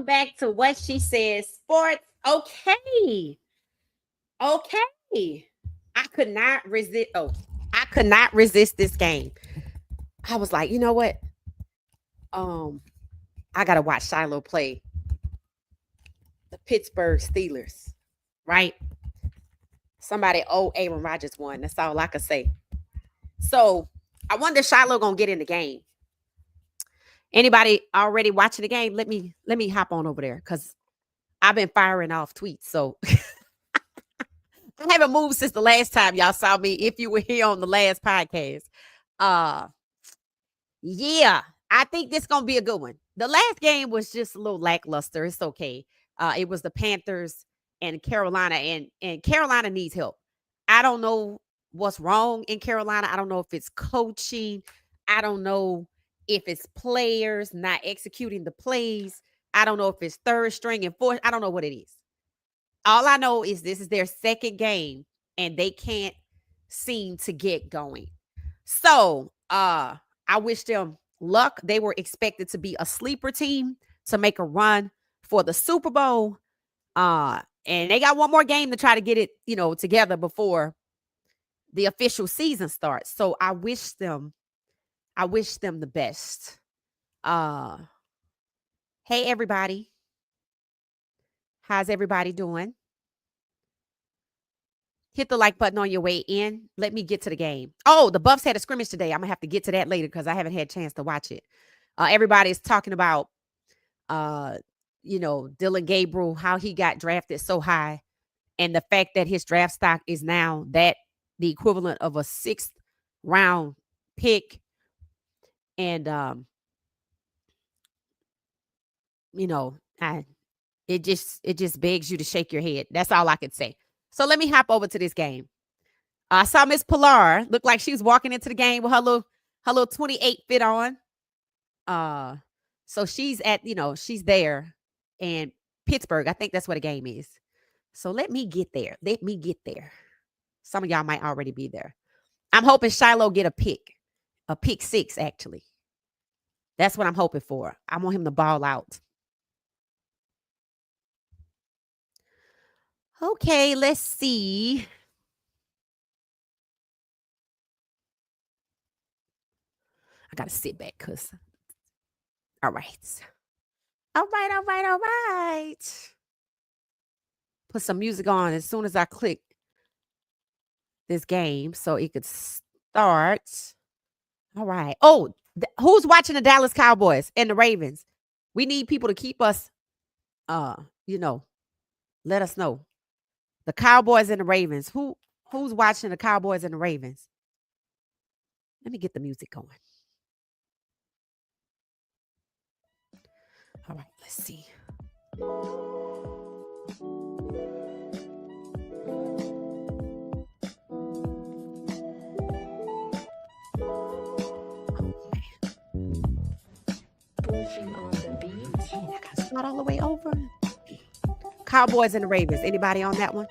Welcome back to What She Says Sports. Okay. Okay. I could not resist. Oh, I could not resist this game. I was like, you know what? Um, I gotta watch Shilo play the Pittsburgh Steelers, right? Somebody owe Aaron Rodgers one. That's all I could say. So I wonder if Shiloh gonna get in the game. Anybody already watching the game? Let me hop on over there because I've been firing off tweets. So I haven't moved since the last time y'all saw me. If you were here on the last podcast, uh, yeah, I think this gonna be a good one. The last game was just a little lackluster. It's okay. It was the Panthers and Carolina, and Carolina needs help. I don't know what's wrong in Carolina. I don't know if it's coaching. I don't know if it's players not executing the plays. I don't know if it's third string and fourth. I don't know what it is. All I know is this is their second game and they can't seem to get going. So, I wish them luck. They were expected to be a sleeper team to make a run for the Super Bowl. And they got one more game to try to get it, together before the official season starts. So I wish them the best. Uh hey everybody. How's everybody doing? Hit the like button on your way in. Let me get to the game. Oh, the Bucs had a scrimmage today. I'm gonna have to get to that later because I haven't had a chance to watch it. Everybody's talking about Dylan Gabriel, how he got drafted so high, and the fact that his draft stock is now the equivalent of a sixth round pick. And I it just begs you to shake your head. That's all I could say. So let me hop over to this game. I saw Miss Pilar look like she was walking into the game with her little 28 fit on. Uh, so she's there in Pittsburgh. I think that's what the game is. So let me get there. Let me get there. Some of y'all might already be there. I'm hoping Shiloh get a pick six, actually. That's what I'm hoping for. I want him to ball out. Okay, let's see. I gotta sit back because all right. All right, all right, all right. Put some music on as soon as I click this game so it could start. All right. Oh, who's watching the Dallas Cowboys and the Ravens? We need people to keep us, uh, you know, let us know. The Cowboys and the Ravens. Who's watching the Cowboys and the Ravens? Let me get the music going. All right, let's see. I gotta start all the way over. Cowboys and the Ravens. Anybody on that one?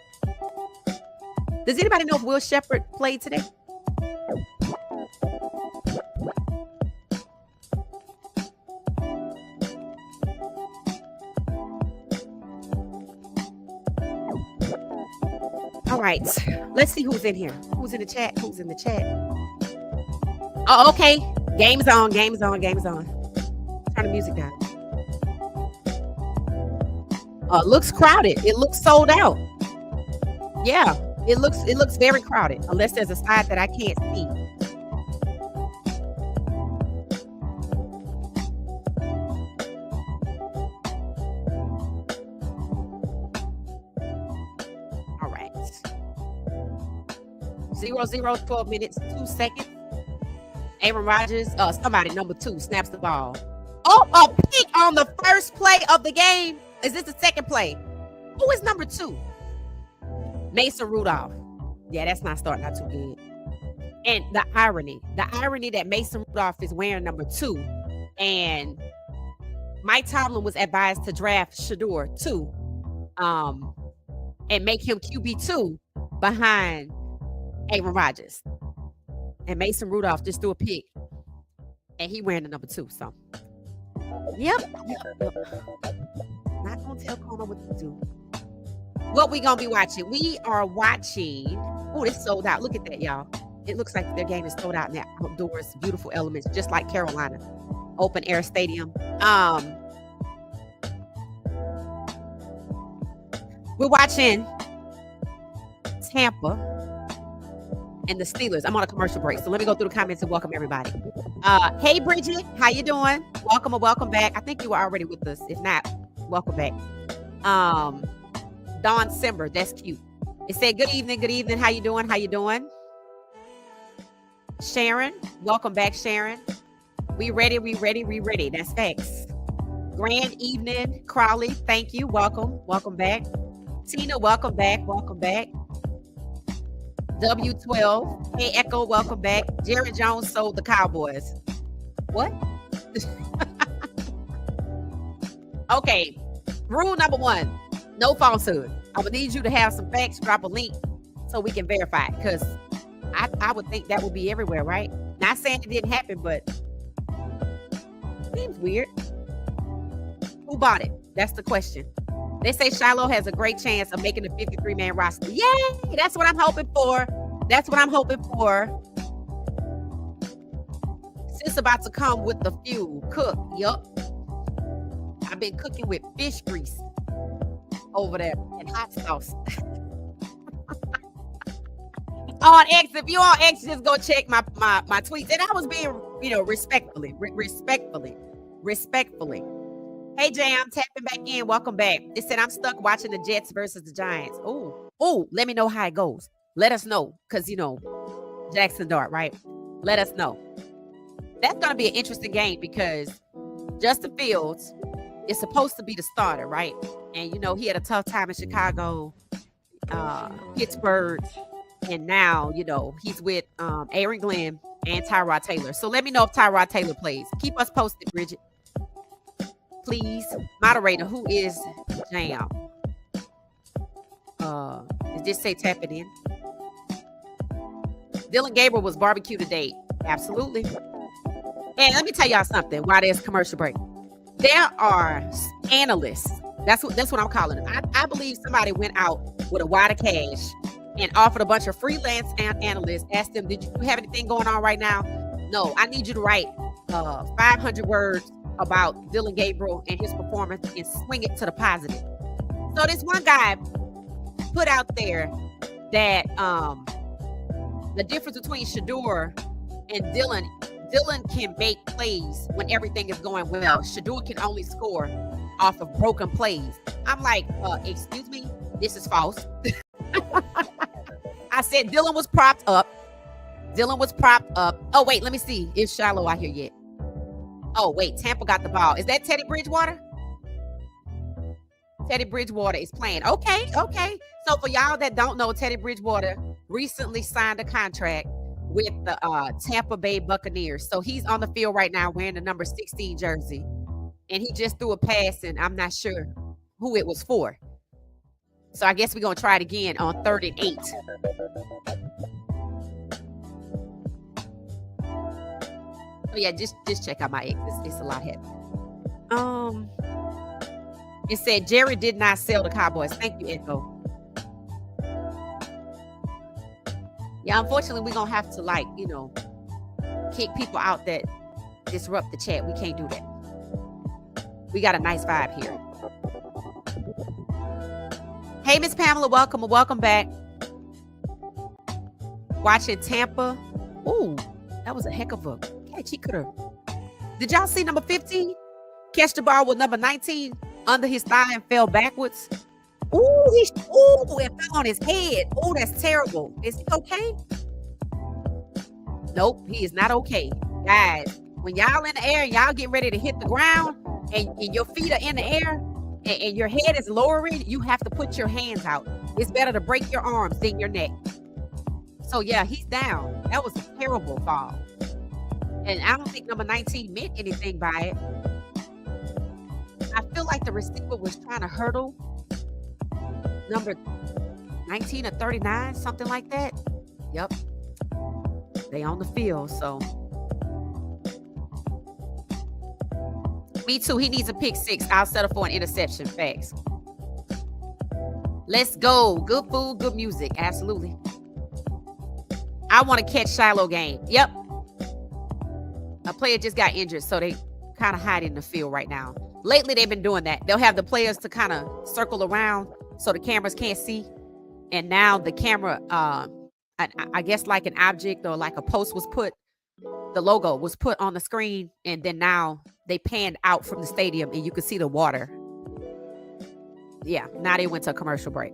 Does anybody know if Will Shepherd played today? All right. Let's see who's in here. Who's in the chat? Who's in the chat? Oh, okay. Game's on. Game's on. Game's on. Turn the music down. Looks crowded. It looks sold out. Yeah, it looks very crowded. Unless there's a side that I can't see. All right. 0-0, 12 minutes, 2 seconds. Aaron Rodgers, somebody number 2 snaps the ball. Oh, a pick on the first play of the game. Is this the second play? Who is number 2? Mason Rudolph. Yeah, that's not starting out too good. And the irony that Mason Rudolph is wearing number 2, and Mike Tomlin was advised to draft Shador 2, and make him QB2 behind Aaron Rodgers. And Mason Rudolph just threw a pick, and he wearing the number 2. So, yep. Not gonna tell Kona what to do. What we gonna be watching? We are watching. Oh, it's sold out. Look at that, y'all. It looks like their game is sold out now. Outdoors, beautiful elements, just like Carolina. Open air stadium. We're watching Tampa and the Steelers. I'm on a commercial break, so let me go through the comments and welcome everybody. Hey, Bridget, how you doing? Welcome or welcome back. I think you were already with us. If not, welcome back. Dawn Simber, that's cute. It said, good evening. How you doing? How you doing? Sharon, welcome back, Sharon. We ready. That's facts. Grand evening, Crowley. Thank you. Welcome back. Tina, welcome back. W12. Hey, Echo, welcome back. Jerry Jones sold the Cowboys. What? Okay. Rule number 1, no falsehood. I would need you to have some facts, drop a link so we can verify it, because I would think that would be everywhere, right? Not saying it didn't happen, but seems weird. Who bought it? That's the question. They say Shilo has a great chance of making a 53-man roster. Yay! That's what I'm hoping for. Sis about to come with the fuel. Cook. Yup. I've been cooking with fish grease over there and hot sauce. On X, if you're on X, just go check my tweets. And I was being, respectfully. Hey, Jay, I'm tapping back in. Welcome back. It said I'm stuck watching the Jets versus the Giants. Oh, let me know how it goes. Let us know, because, Jackson Dart, right? Let us know. That's going to be an interesting game because Justin Fields is supposed to be the starter, right? And, he had a tough time in Chicago, Pittsburgh, and now, he's with Aaron Glenn and Tyrod Taylor. So let me know if Tyrod Taylor plays. Keep us posted, Bridget. Please. Moderator, who is Jam? Did this say tap it in? Dylan Gabriel was barbecue today. Absolutely. And let me tell y'all something while there's commercial break. There are analysts. That's what I'm calling them. I believe somebody went out with a wad of cash and offered a bunch of freelance analysts, asked them, did you have anything going on right now? No, I need you to write 500 words about Dylan Gabriel and his performance and swing it to the positive. So this one guy put out there that the difference between Shador and Dylan can make plays when everything is going well. Shador can only score off of broken plays. I'm like, excuse me, this is false. I said Dylan was propped up. Oh, wait, let me see. Is Shilo out here yet? Oh, wait, Tampa got the ball. Is that Teddy Bridgewater? Teddy Bridgewater is playing. Okay. So for y'all that don't know, Teddy Bridgewater recently signed a contract with the Tampa Bay Buccaneers. So he's on the field right now wearing the number 16 jersey. And he just threw a pass, and I'm not sure who it was for. So I guess we're going to try it again on 3rd and 8. Oh, yeah, just check out my X. It's a lot happening. It said Jerry did not sell the Cowboys. Thank you, Echo. Yeah, unfortunately, we're going to have to, kick people out that disrupt the chat. We can't do that. We got a nice vibe here. Hey, Miss Pamela, welcome back. Watching Tampa. Ooh, that was a heck of a catch. He could have. Did y'all see number 15 catch the ball with number 19 under his thigh and fell backwards? Ooh, it fell on his head. Ooh, that's terrible. Is he okay? Nope, he is not okay. Guys, when y'all in the air and y'all get ready to hit the ground and your feet are in the air and your head is lowering, you have to put your hands out. It's better to break your arms than your neck. So, yeah, he's down. That was a terrible fall. And I don't think number 19 meant anything by it. I feel like the receiver was trying to hurdle number 19 or 39, something like that. Yep. They on the field, so Me too. He needs a pick 6. I'll settle for an interception. Facts. Let's go. Good food, good music. Absolutely. I want to catch Shilo game. Yep. A player just got injured, so they kind of hide in the field right now. Lately, they've been doing that. They'll have the players to kind of circle around so the cameras can't see. And now the camera, I guess like an object or like a post was put, the logo was put on the screen. And then now they panned out from the stadium and you can see the water. Yeah, now they went to a commercial break.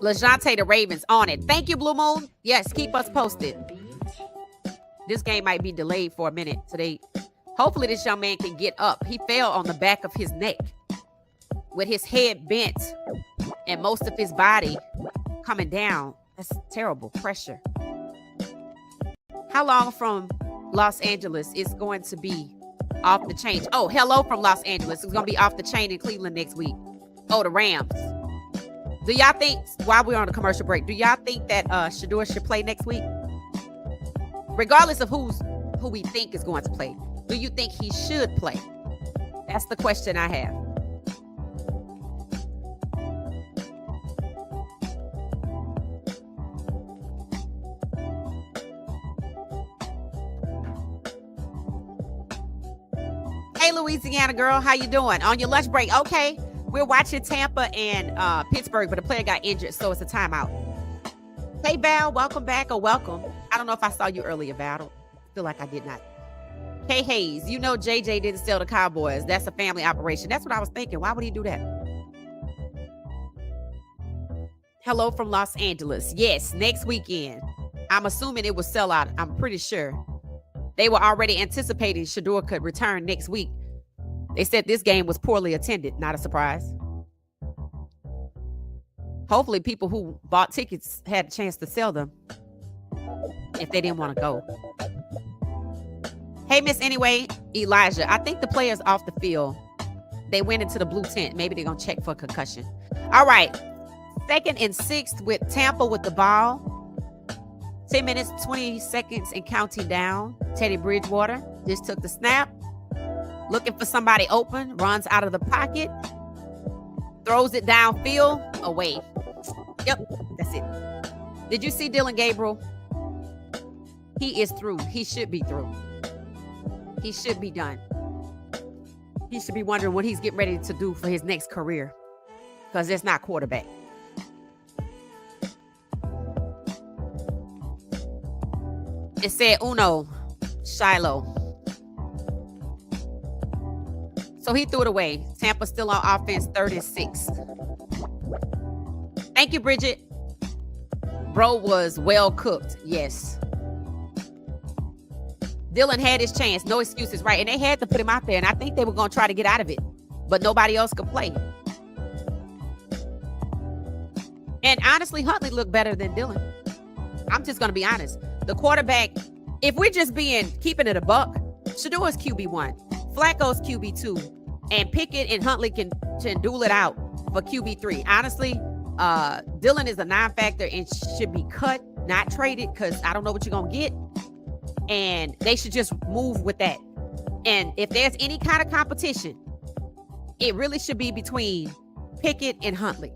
LeJontay, the Ravens on it. Thank you, Blue Moon. Yes, keep us posted. This game might be delayed for a minute today. Hopefully this young man can get up. He fell on the back of his neck with his head bent and most of his body coming down. That's terrible pressure. How long from Los Angeles is going to be off the chain? Oh, hello from Los Angeles. It's going to be off the chain in Cleveland next week. Oh, the Rams. Do y'all think, while we're on a commercial break, do y'all think that Shedeur should play next week? Regardless of who we think is going to play, do you think he should play? That's the question I have. Hey, Louisiana girl, how you doing? On your lunch break? Okay. We're watching Tampa and Pittsburgh, but the player got injured, so it's a timeout. Hey, Val, welcome back or welcome. I don't know if I saw you earlier, Val. I don't feel like I did not. Hey, Hayes, you know JJ didn't sell the Cowboys. That's a family operation. That's what I was thinking. Why would he do that? Hello from Los Angeles. Yes, next weekend. I'm assuming it was sellout. I'm pretty sure. They were already anticipating Shedeur could return next week. They said this game was poorly attended. Not a surprise. Hopefully people who bought tickets had a chance to sell them if they didn't want to go. Hey, Miss Anyway, Elijah, I think the players off the field, they went into the blue tent. Maybe they're going to check for concussion. All right. 2nd and 6 with Tampa with the ball. 10 minutes, 20 seconds and counting down. Teddy Bridgewater just took the snap. Looking for somebody open, runs out of the pocket, throws it downfield, away. Yep, that's it. Did you see Dylan Gabriel? He is through. He should be through. He should be done. He should be wondering what he's getting ready to do for his next career, because it's not quarterback. It said Uno, Shilo. So he threw it away. Tampa still on offense, 3rd and 6. Thank you, Bridget. Bro was well cooked. Yes. Dylan had his chance. No excuses, right? And they had to put him out there. And I think they were going to try to get out of it. But nobody else could play. And honestly, Huntley looked better than Dylan. I'm just going to be honest. The quarterback, if we're just keeping it a buck, Shedeur is QB1. Flacco's QB2, and Pickett and Huntley can duel it out for QB3. Honestly, Dylan is a non-factor and should be cut, not traded, because I don't know what you're going to get. And they should just move with that. And if there's any kind of competition, it really should be between Pickett and Huntley.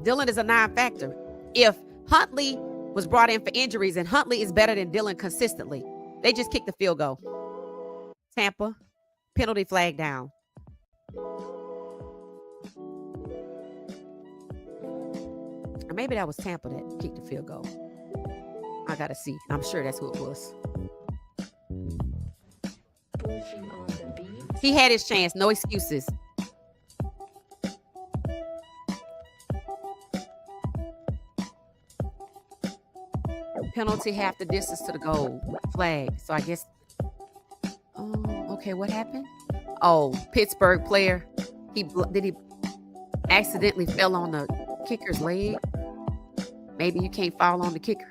Dylan is a non-factor. If Huntley was brought in for injuries and Huntley is better than Dylan consistently, they just kicked the field goal. Tampa, penalty flag down. Or maybe that was Tampa that kicked the field goal. I got to see. I'm sure that's who it was. He had his chance. No excuses. Penalty half the distance to the goal. Flag. So I guess. Okay, what happened? Oh, Pittsburgh player. Did he accidentally fell on the kicker's leg? Maybe you can't fall on the kicker.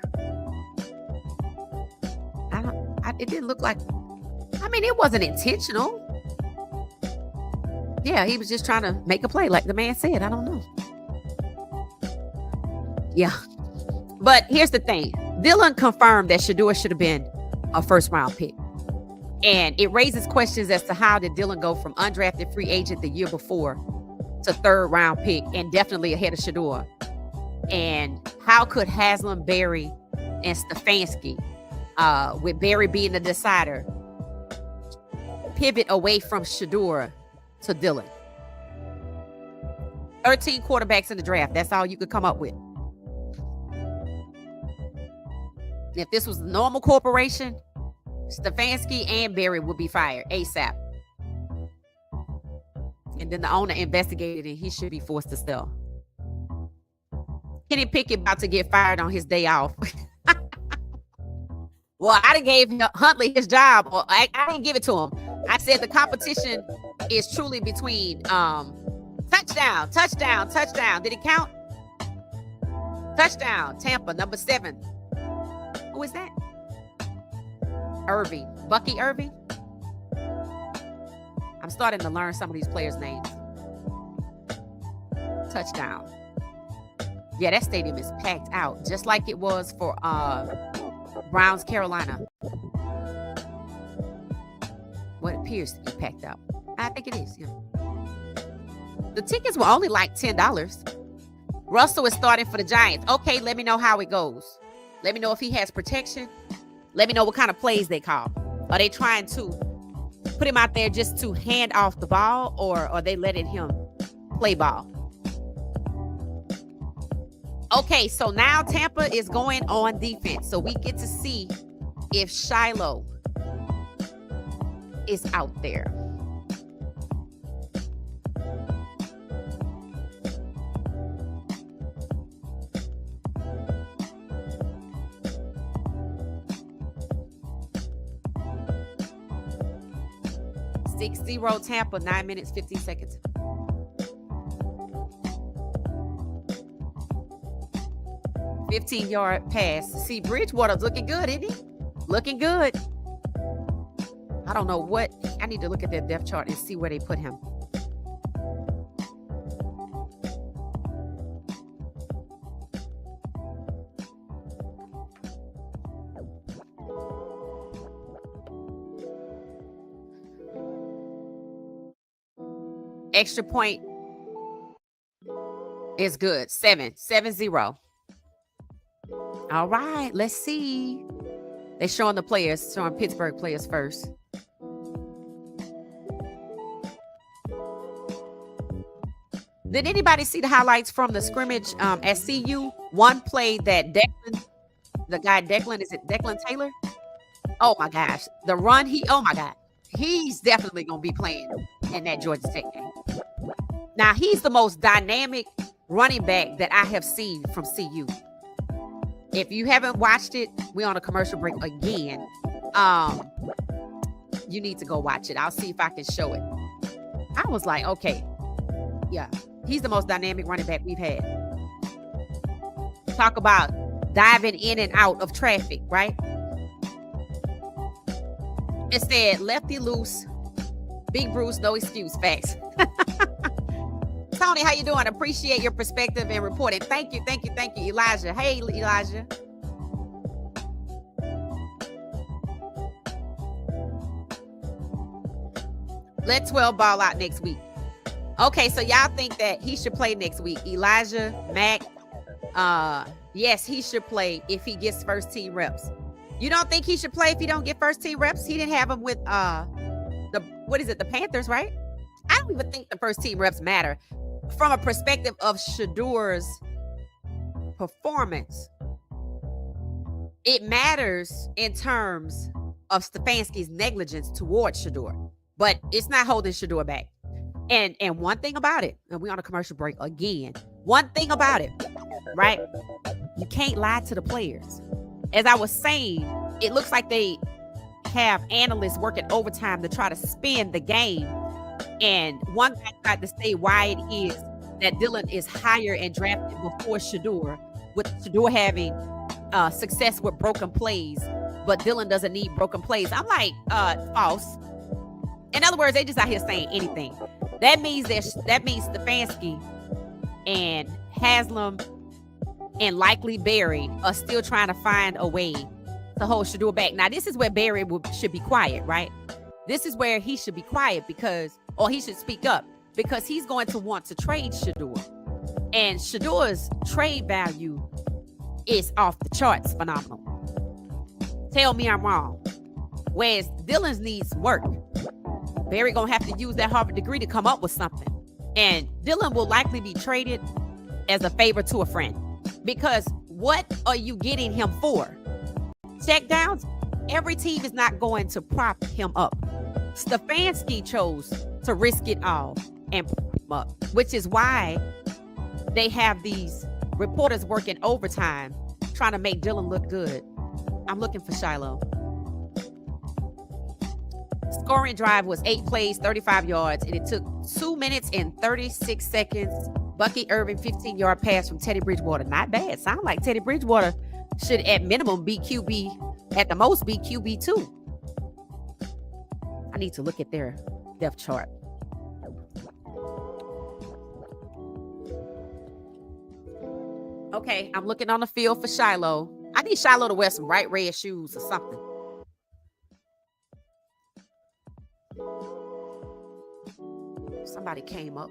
It didn't look like. I mean, it wasn't intentional. Yeah, he was just trying to make a play, like the man said. I don't know. Yeah. But here's the thing. Dylan confirmed that Shedeur should have been a first-round pick. And it raises questions as to how did Dylan go from undrafted free agent the year before to third-round pick and definitely ahead of Shedeur. And how could Haslam, Berry, and Stefanski, with Berry being the decider, pivot away from Shedeur to Dylan? 13 quarterbacks in the draft. That's all you could come up with. If this was a normal corporation, Stefanski and Berry would be fired ASAP. And then the owner investigated and he should be forced to sell. Kenny Pickett about to get fired on his day off. Well, I done gave Huntley his job. Or I didn't give it to him. I said the competition is truly between touchdown. Did it count? Touchdown. Tampa, number 7. Who is that? Irving. Bucky Irving? I'm starting to learn some of these players' names. Touchdown. Yeah, that stadium is packed out, just like it was for Browns, Carolina. What appears to be packed out. I think it is, yeah. The tickets were only like $10. Russell is starting for the Giants. Okay, let me know how it goes. Let me know if he has protection. Let me know what kind of plays they call. Are they trying to put him out there just to hand off the ball, or are they letting him play ball? Okay, so now Tampa is going on defense. So we get to see if Shilo is out there. Six 0 Tampa, 9 minutes, 15 seconds. $15-yard pass. See, Bridgewater's looking good, isn't he? Looking good. I don't know what. I need to look at their depth chart and see where they put him. Extra point is good. 7-0. All right, let's see. They're showing the players, showing Pittsburgh players first. Did anybody see the highlights from the scrimmage at CU? One play that Declan, the guy Declan, is it Declan Taylor? Oh my gosh. The run, oh my God. He's definitely going to be playing in that Georgia Tech game. Now, he's the most dynamic running back that I have seen from CU. If you haven't watched it, we're on a commercial break again. You need to go watch it. I'll see if I can show it. I was like, okay, yeah, he's the most dynamic running back we've had. Talk about diving in and out of traffic, right? It said, lefty loose, Big Bruce, no excuse, facts. Tony, how you doing? Appreciate your perspective and reporting. Thank you, Elijah. Hey, Elijah. Let 12 ball out next week. Okay, so y'all think that he should play next week. Elijah, Mac, yes, he should play if he gets first team reps. You don't think he should play if he don't get first team reps? He didn't have him with the Panthers, right? I don't even think the first team reps matter. From a perspective of Shedeur's performance, it matters in terms of Stefanski's negligence towards Shedeur, but it's not holding Shedeur back. And one thing about it, and we're on a commercial break again. One thing about it, right? You can't lie to the players. As I was saying, it looks like they have analysts working overtime to try to spin the game. And one guy tried to say why it is that Dylan is higher and drafted before Shedeur, with Shedeur having success with broken plays, but Dylan doesn't need broken plays. I'm like, false. In other words, they just out here saying anything. That means Stefanski and Haslam and likely Barry are still trying to find a way to hold Shador back. Now, this is where Barry should be quiet, right? This is where he should be quiet or he should speak up, because he's going to want to trade Shador. And Shador's trade value is off the charts phenomenal. Tell me I'm wrong. Whereas Dylan's needs work. Barry gonna have to use that Harvard degree to come up with something. And Dylan will likely be traded as a favor to a friend. Because what are you getting him for? Check downs? Every team is not going to prop him up. Stefanski chose to risk it all and prop him up, which is why they have these reporters working overtime trying to make Dylan look good. I'm looking for Shilo. Scoring drive was 8 plays, 35 yards, and it took 2 minutes and 36 seconds. Bucky Irving, 15-yard pass from Teddy Bridgewater. Not bad. Sound like Teddy Bridgewater should at minimum be QB, at the most be QB2. I need to look at their depth chart. Okay, I'm looking on the field for Shilo. I need Shilo to wear some bright red shoes or something. Somebody came up.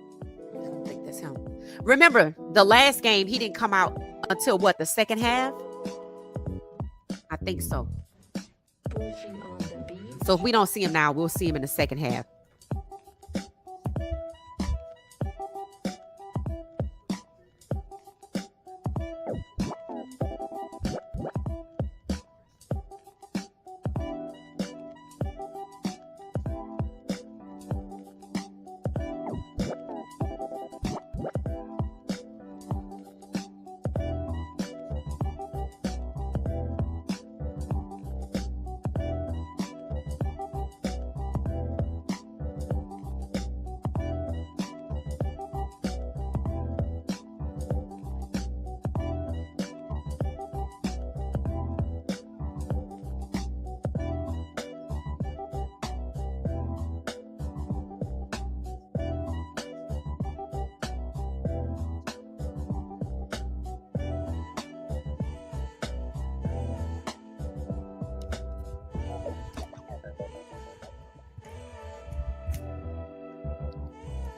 I don't think that's him. Remember, the last game, he didn't come out until what, the second half? I think so. So if we don't see him now, we'll see him in the second half.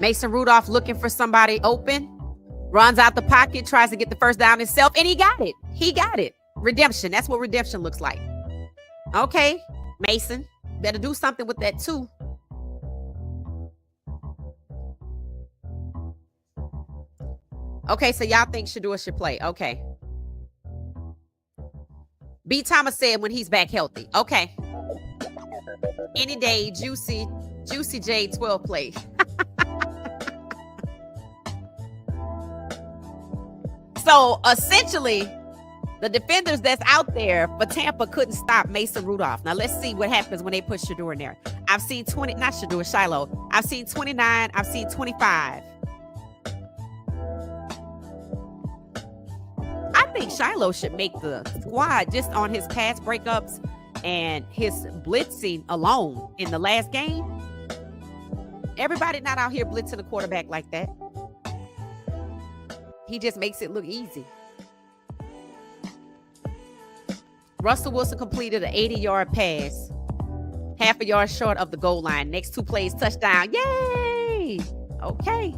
Mason Rudolph looking for somebody open. Runs out the pocket, tries to get the first down himself, and he got it. He got it. Redemption. That's what redemption looks like. Okay, Mason. Better do something with that too. Okay, so y'all think Shador should play. Okay. B. Thomas said when he's back healthy. Okay. Any day, Juicy J12 play. So essentially, the defenders that's out there for Tampa couldn't stop Mason Rudolph. Now let's see what happens when they put Shador in there. I've seen Shilo. I've seen 29. I've seen 25. I think Shilo should make the squad just on his pass breakups and his blitzing alone in the last game. Everybody not out here blitzing a quarterback like that. He just makes it look easy. Russell Wilson completed an 80-yard pass, half a yard short of the goal line. Next 2 plays, touchdown. Yay! Okay.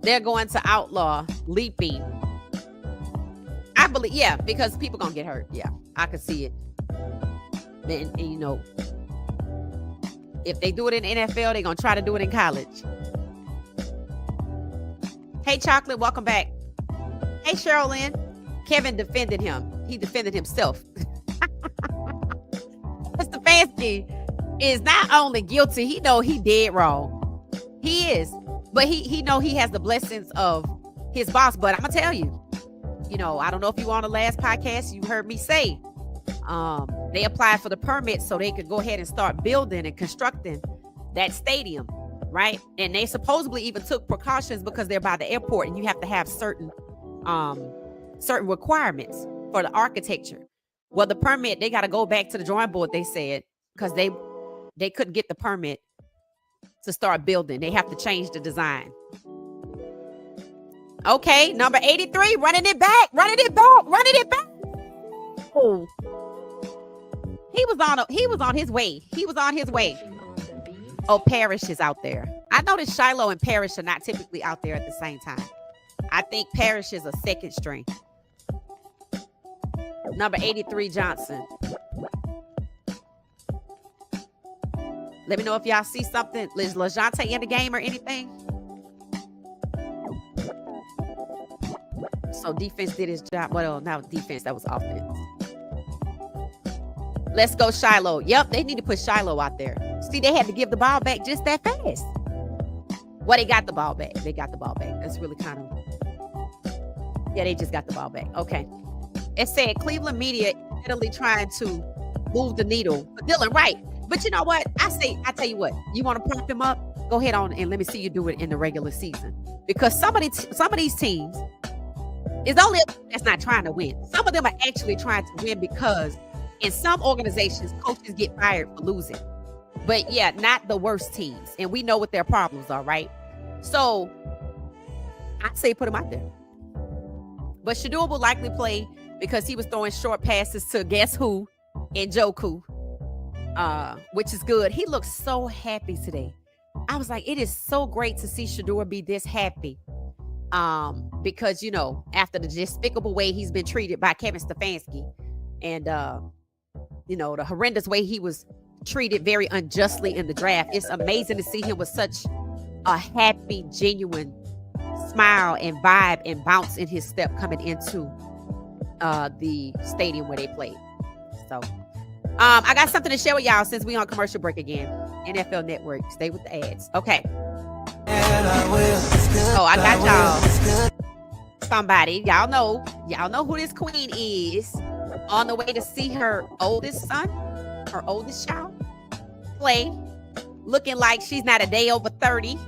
They're going to outlaw leaping. I believe, yeah, because people gonna get hurt. Yeah, I can see it. And you know, if they do it in the NFL, they're going to try to do it in college. Hey, Chocolate, welcome back. Hey, Sherilyn. Kevin defended him. He defended himself. Stefanski is not only guilty, he know he dead wrong. He is. But he know he has the blessings of his boss. But I'm going to tell you, you know, I don't know if you were on the last podcast, you heard me say, they applied for the permit so they could go ahead and start building and constructing that stadium, right? And they supposedly even took precautions because they're by the airport and you have to have certain requirements for the architecture. Well, the permit, they got to go back to the drawing board, they said, because they couldn't get the permit to start building. They have to change the design. Okay, number 83, running it back. Oh, he was on his way. Oh, Parrish is out there. I noticed Shilo and Parrish are not typically out there at the same time. I think Parrish is a second string. Number 83, Johnson. Let me know if y'all see something. Is LaJonte in the game or anything? So defense did his job. Well, not defense, that was offense. Let's go Shilo. Yep, they need to put Shilo out there. See, they had to give the ball back just that fast. Well, they got the ball back. That's really kind of... Yeah, they just got the ball back. Okay. It said Cleveland media steadily trying to move the needle for Dylan, right? But you know what? I tell you what, you want to prop him up? Go ahead on and let me see you do it in the regular season. Because some of these teams is only that's not trying to win. Some of them are actually trying to win because in some organizations, coaches get fired for losing. But yeah, not the worst teams. And we know what their problems are, right? So I'd say put him out there. But Shedeur will likely play because he was throwing short passes to guess who? Njoku. Which is good. He looks so happy today. I was like, it is so great to see Shedeur be this happy. Because, you know, after the despicable way he's been treated by Kevin Stefanski and, you know, the horrendous way he was treated very unjustly in the draft, it's amazing to see him with such a happy, genuine smile and vibe and bounce in his step coming into the stadium where they played. So, I got something to share with y'all since we on commercial break again. NFL Network, stay with the ads. Okay. Oh, I got y'all. Somebody, y'all know who this queen is. On the way to see her oldest son, her oldest child, play, looking like she's not a day over 30.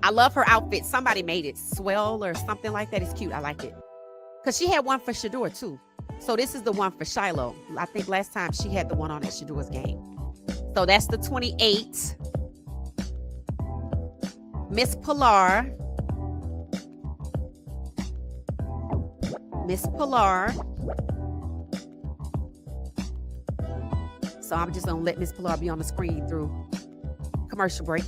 I love her outfit. Somebody made it swell or something like that. It's cute. I like it. Because she had one for Shedeur too. So this is the one for Shilo. I think last time she had the one on at Shedeur's game. So that's the 28. Miss Pilar. So I'm just going to let Miss Pilar be on the screen through commercial break.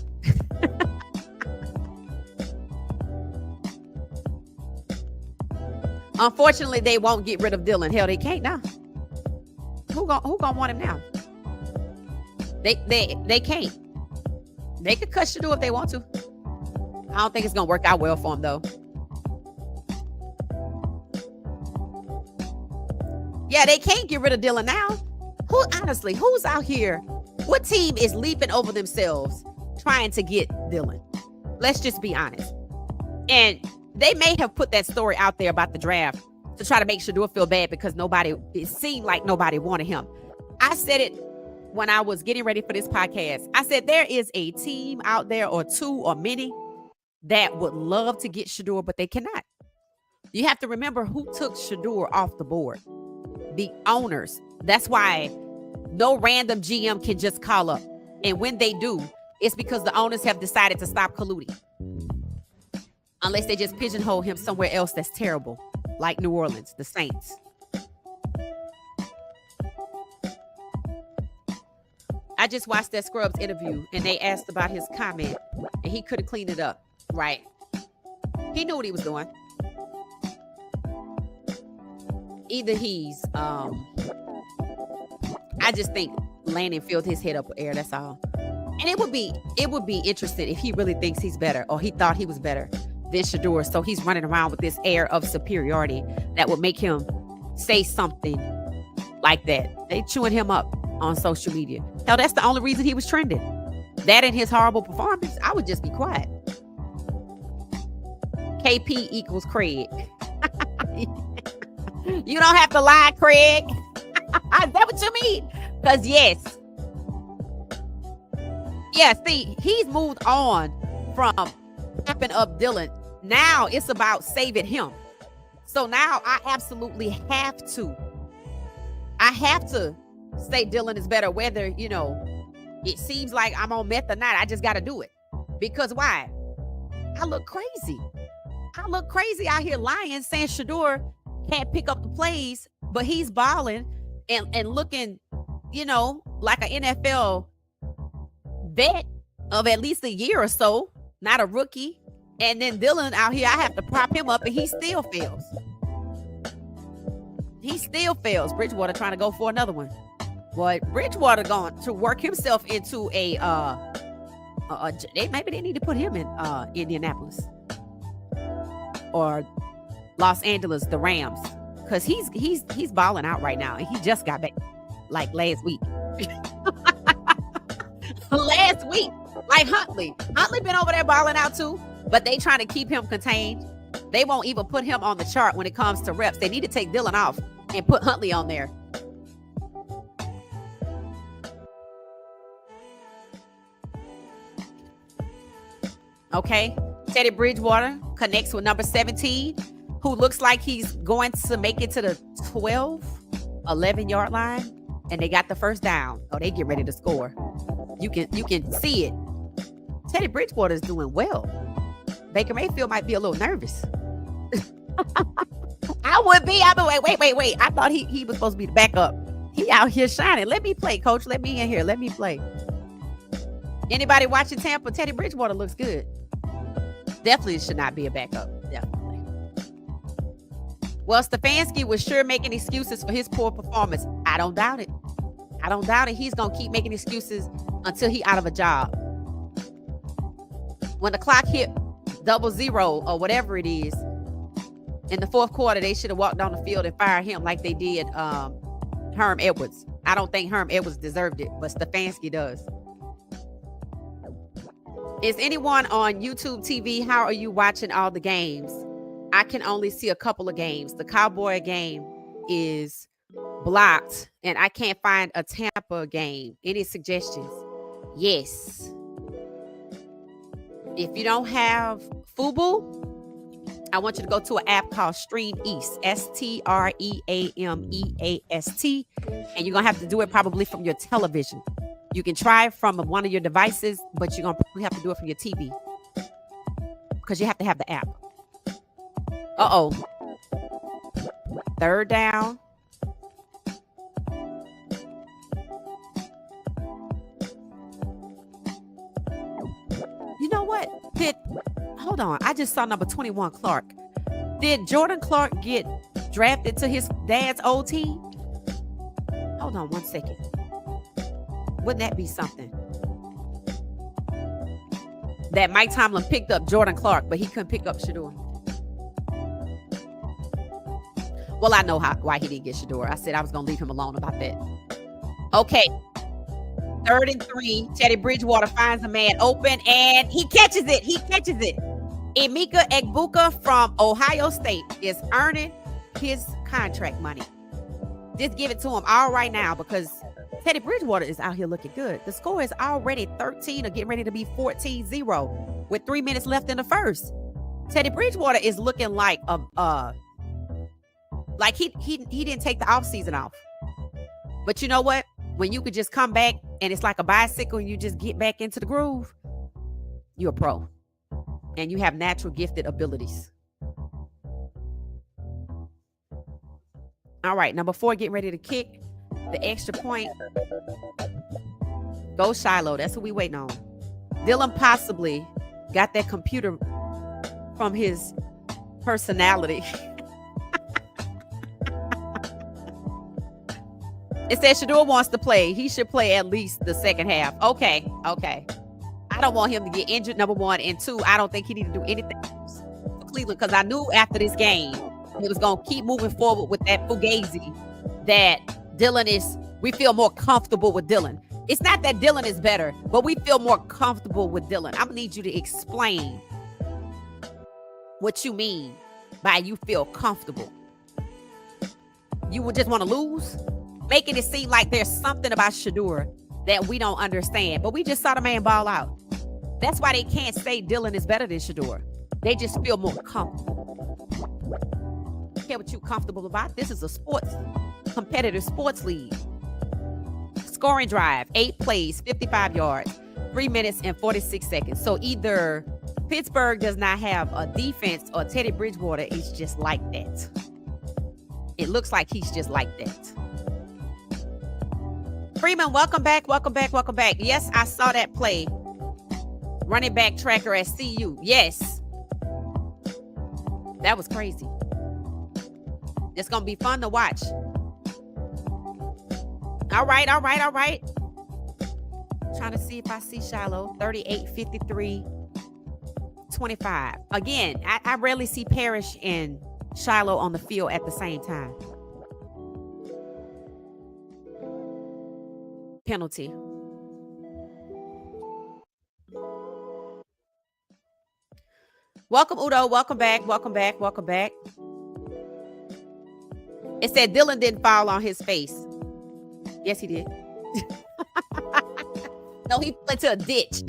Unfortunately, they won't get rid of Dylan. Hell, they can't now. Who gonna want him now? They can't. They could cut Shedeur if they want to. I don't think it's gonna work out well for him though. Yeah, they can't get rid of Dylan now. Who's out here? What team is leaping over themselves trying to get Dylan? Let's just be honest. And they may have put that story out there about the draft to try to make Shedeur feel bad because it seemed like nobody wanted him. I said it when I was getting ready for this podcast. I said there is a team out there or two or many that would love to get Shedeur, but they cannot. You have to remember who took Shedeur off the board. The owners. That's why no random GM can just call up. And when they do, it's because the owners have decided to stop colluding. Unless they just pigeonhole him somewhere else that's terrible, like New Orleans, the Saints. I just watched that Scrubs interview, and they asked about his comment, and he could have cleaned it up, right? He knew what he was doing. Either he's, I just think Landon filled his head up with air, that's all. And it would be interesting if he really thinks he's better, or he thought he was better than Shedeur, so he's running around with this air of superiority that would make him say something like that. They chewing him up on social media. Hell, that's the only reason he was trending. That and his horrible performance, I would just be quiet. KP equals Craig. You don't have to lie, Craig. Is that what you mean? Because yes. Yeah, see, he's moved on from stepping up Dylan. Now it's about saving him. So now I absolutely have to say Dylan is better, whether, It seems like I'm on meth or not. I just got to do it. Because why? I look crazy. I look crazy out here lying, saying Shador can't pick up the plays, but he's balling and looking, like an NFL vet of at least a year or so, not a rookie. And then Dylan out here, I have to prop him up and he still fails. He still fails. Bridgewater trying to go for another one. Boy, Bridgewater going to work himself into maybe they need to put him in Indianapolis or Los Angeles, the Rams, because he's balling out right now, and he just got back like last week. Last week, like Huntley been over there balling out too, but they trying to keep him contained. They won't even put him on the chart when it comes to reps. They need to take Dylan off and put Huntley on there. Okay, Teddy Bridgewater connects with number 17, who looks like he's going to make it to the 11-yard line, and they got the first down. Oh, they get ready to score. You can see it. Teddy Bridgewater is doing well. Baker Mayfield might be a little nervous. I would be. I'd be wait. I thought he was supposed to be the backup. He out here shining. Let me play, coach. Let me in here. Let me play. Anybody watching Tampa? Teddy Bridgewater looks good. Definitely should not be a backup. Definitely. Well, Stefanski was sure making excuses for his poor performance. I don't doubt it. He's going to keep making excuses until he out of a job. When the clock hit 00 or whatever it is, in the fourth quarter, they should have walked down the field and fired him like they did Herm Edwards. I don't think Herm Edwards deserved it, but Stefanski does. Is anyone on YouTube TV? How are you watching all the games? I can only see a couple of games. The Cowboy game is blocked, and I can't find a Tampa game. Any suggestions? Yes. If you don't have Fubo, I want you to go to an app called Stream East, StreameAst, and you're going to have to do it probably from your television. You can try it from one of your devices, but you're going to probably have to do it from your TV because you have to have the app. Uh-oh. Third down. You know what? Hold on. I just saw number 21, Clark. Did Jordan Clark get drafted to his dad's old team? Hold on 1 second. Wouldn't that be something? That Mike Tomlin picked up Jordan Clark, but he couldn't pick up Shador. Well, I know why he didn't get Shador. I said I was going to leave him alone about that. Okay. 3rd and 3. Teddy Bridgewater finds a man open, and he catches it. Emeka Egbuka from Ohio State is earning his contract money. Just give it to him all right now because Teddy Bridgewater is out here looking good. The score is already 13 or getting ready to be 14-0 with 3 minutes left in the first. Teddy Bridgewater is looking like he didn't take the offseason off. But you know what? When you could just come back and it's like a bicycle and you just get back into the groove, you're a pro. And you have natural gifted abilities. All right, number 4, getting ready to kick the extra point. Go Shilo. That's what we waiting on. Dylan possibly got that computer from his personality. It says Shador wants to play. He should play at least the second half. Okay. I don't want him to get injured, number 1. And 2, I don't think he need to do anything for Cleveland because I knew after this game he was going to keep moving forward with that Fugazi that we feel more comfortable with Dylan. It's not that Dylan is better, but we feel more comfortable with Dylan. I'm going to need you to explain what you mean by you feel comfortable. You would just want to lose? Making it seem like there's something about Shador that we don't understand. But we just saw the man ball out. That's why they can't say Dylan is better than Shador. They just feel more comfortable. I don't care what you're comfortable about. This is a competitive sports league. Scoring drive, 8 plays, 55 yards, 3 minutes and 46 seconds. So either Pittsburgh does not have a defense or Teddy Bridgewater is just like that. It looks like he's just like that. Freeman, welcome back, welcome back, welcome back. Yes, I saw that play. Running back tracker at CU. Yes. That was crazy. It's going to be fun to watch. All right, all right, all right. Trying to see if I see Shilo. 38, 53, 25. Again, I rarely see Parrish and Shilo on the field at the same time. Penalty. Welcome, Udo. Welcome back. Welcome back. Welcome back. It said Dylan didn't fall on his face. Yes, he did. No, he fell into a ditch.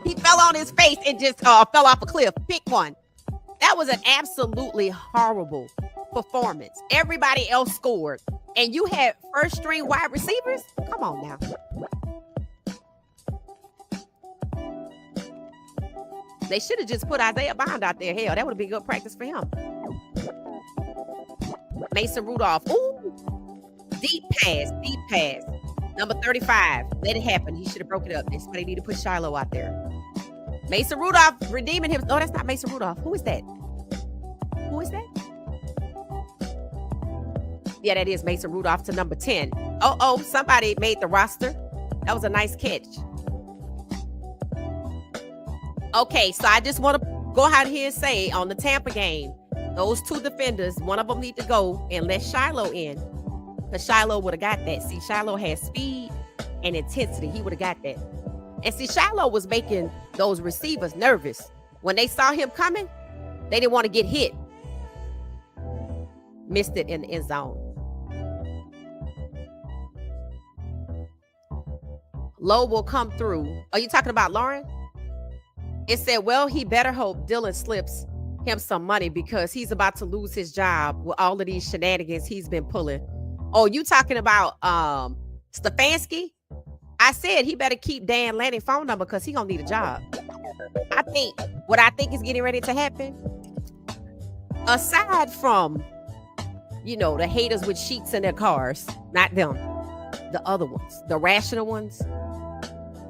He fell on his face and just fell off a cliff. Pick one. That was an absolutely horrible performance. Everybody else scored. And you had first string wide receivers? Come on now. They should have just put Isaiah Bond out there. Hell, that would have been good practice for him. Mason Rudolph. Ooh. Deep pass. Deep pass. Number 35. Let it happen. He should have broke it up. That's why they need to put Shilo out there. Mason Rudolph redeeming him. Oh, that's not Mason Rudolph. Who is that? Who is that? Yeah, that is Mason Rudolph to number 10. Oh, somebody made the roster. That was a nice catch. Okay, so I just want to go out here and say on the Tampa game, those two defenders, one of them need to go and let Shilo in. Because Shilo would have got that. See, Shilo has speed and intensity. He would have got that. And see, Shilo was making those receivers nervous. When they saw him coming, they didn't want to get hit. Missed it in the end zone. Lowe will come through. Are you talking about Lauren? It said, well, he better hope Dylan slips him some money because he's about to lose his job with all of these shenanigans he's been pulling. Oh, you talking about Stefanski? I said he better keep Dan Lanning's phone number because he gonna need a job. What I think is getting ready to happen, aside from, the haters with sheets in their cars, not them, the other ones, the rational ones,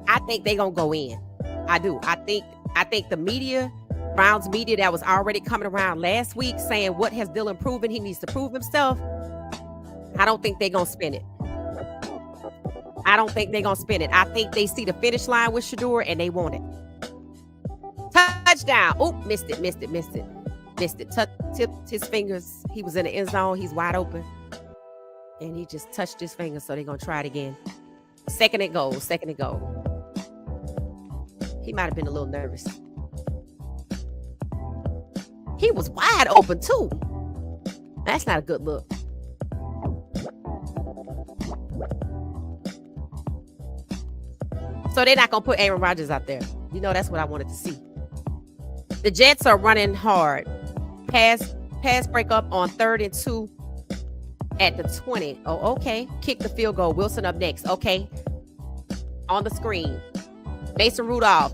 I think they gonna go in. I do. I think the media, Browns media that was already coming around last week saying, what has Dylan proven? He needs to prove himself. I don't think they're going to spin it. I don't think they're going to spin it. I think they see the finish line with Shedeur and they want it. Touchdown. Oop, missed it. Tipped his fingers. He was in the end zone. He's wide open. And he just touched his fingers, so they're going to try it again. Second and goal. He might have been a little nervous. He was wide open, too. That's not a good look. So they're not going to put Aaron Rodgers out there. That's what I wanted to see. The Jets are running hard. Pass break up on 3rd and 2 at the 20. Oh, okay. Kick the field goal. Wilson up next. Okay. On the screen. Mason Rudolph.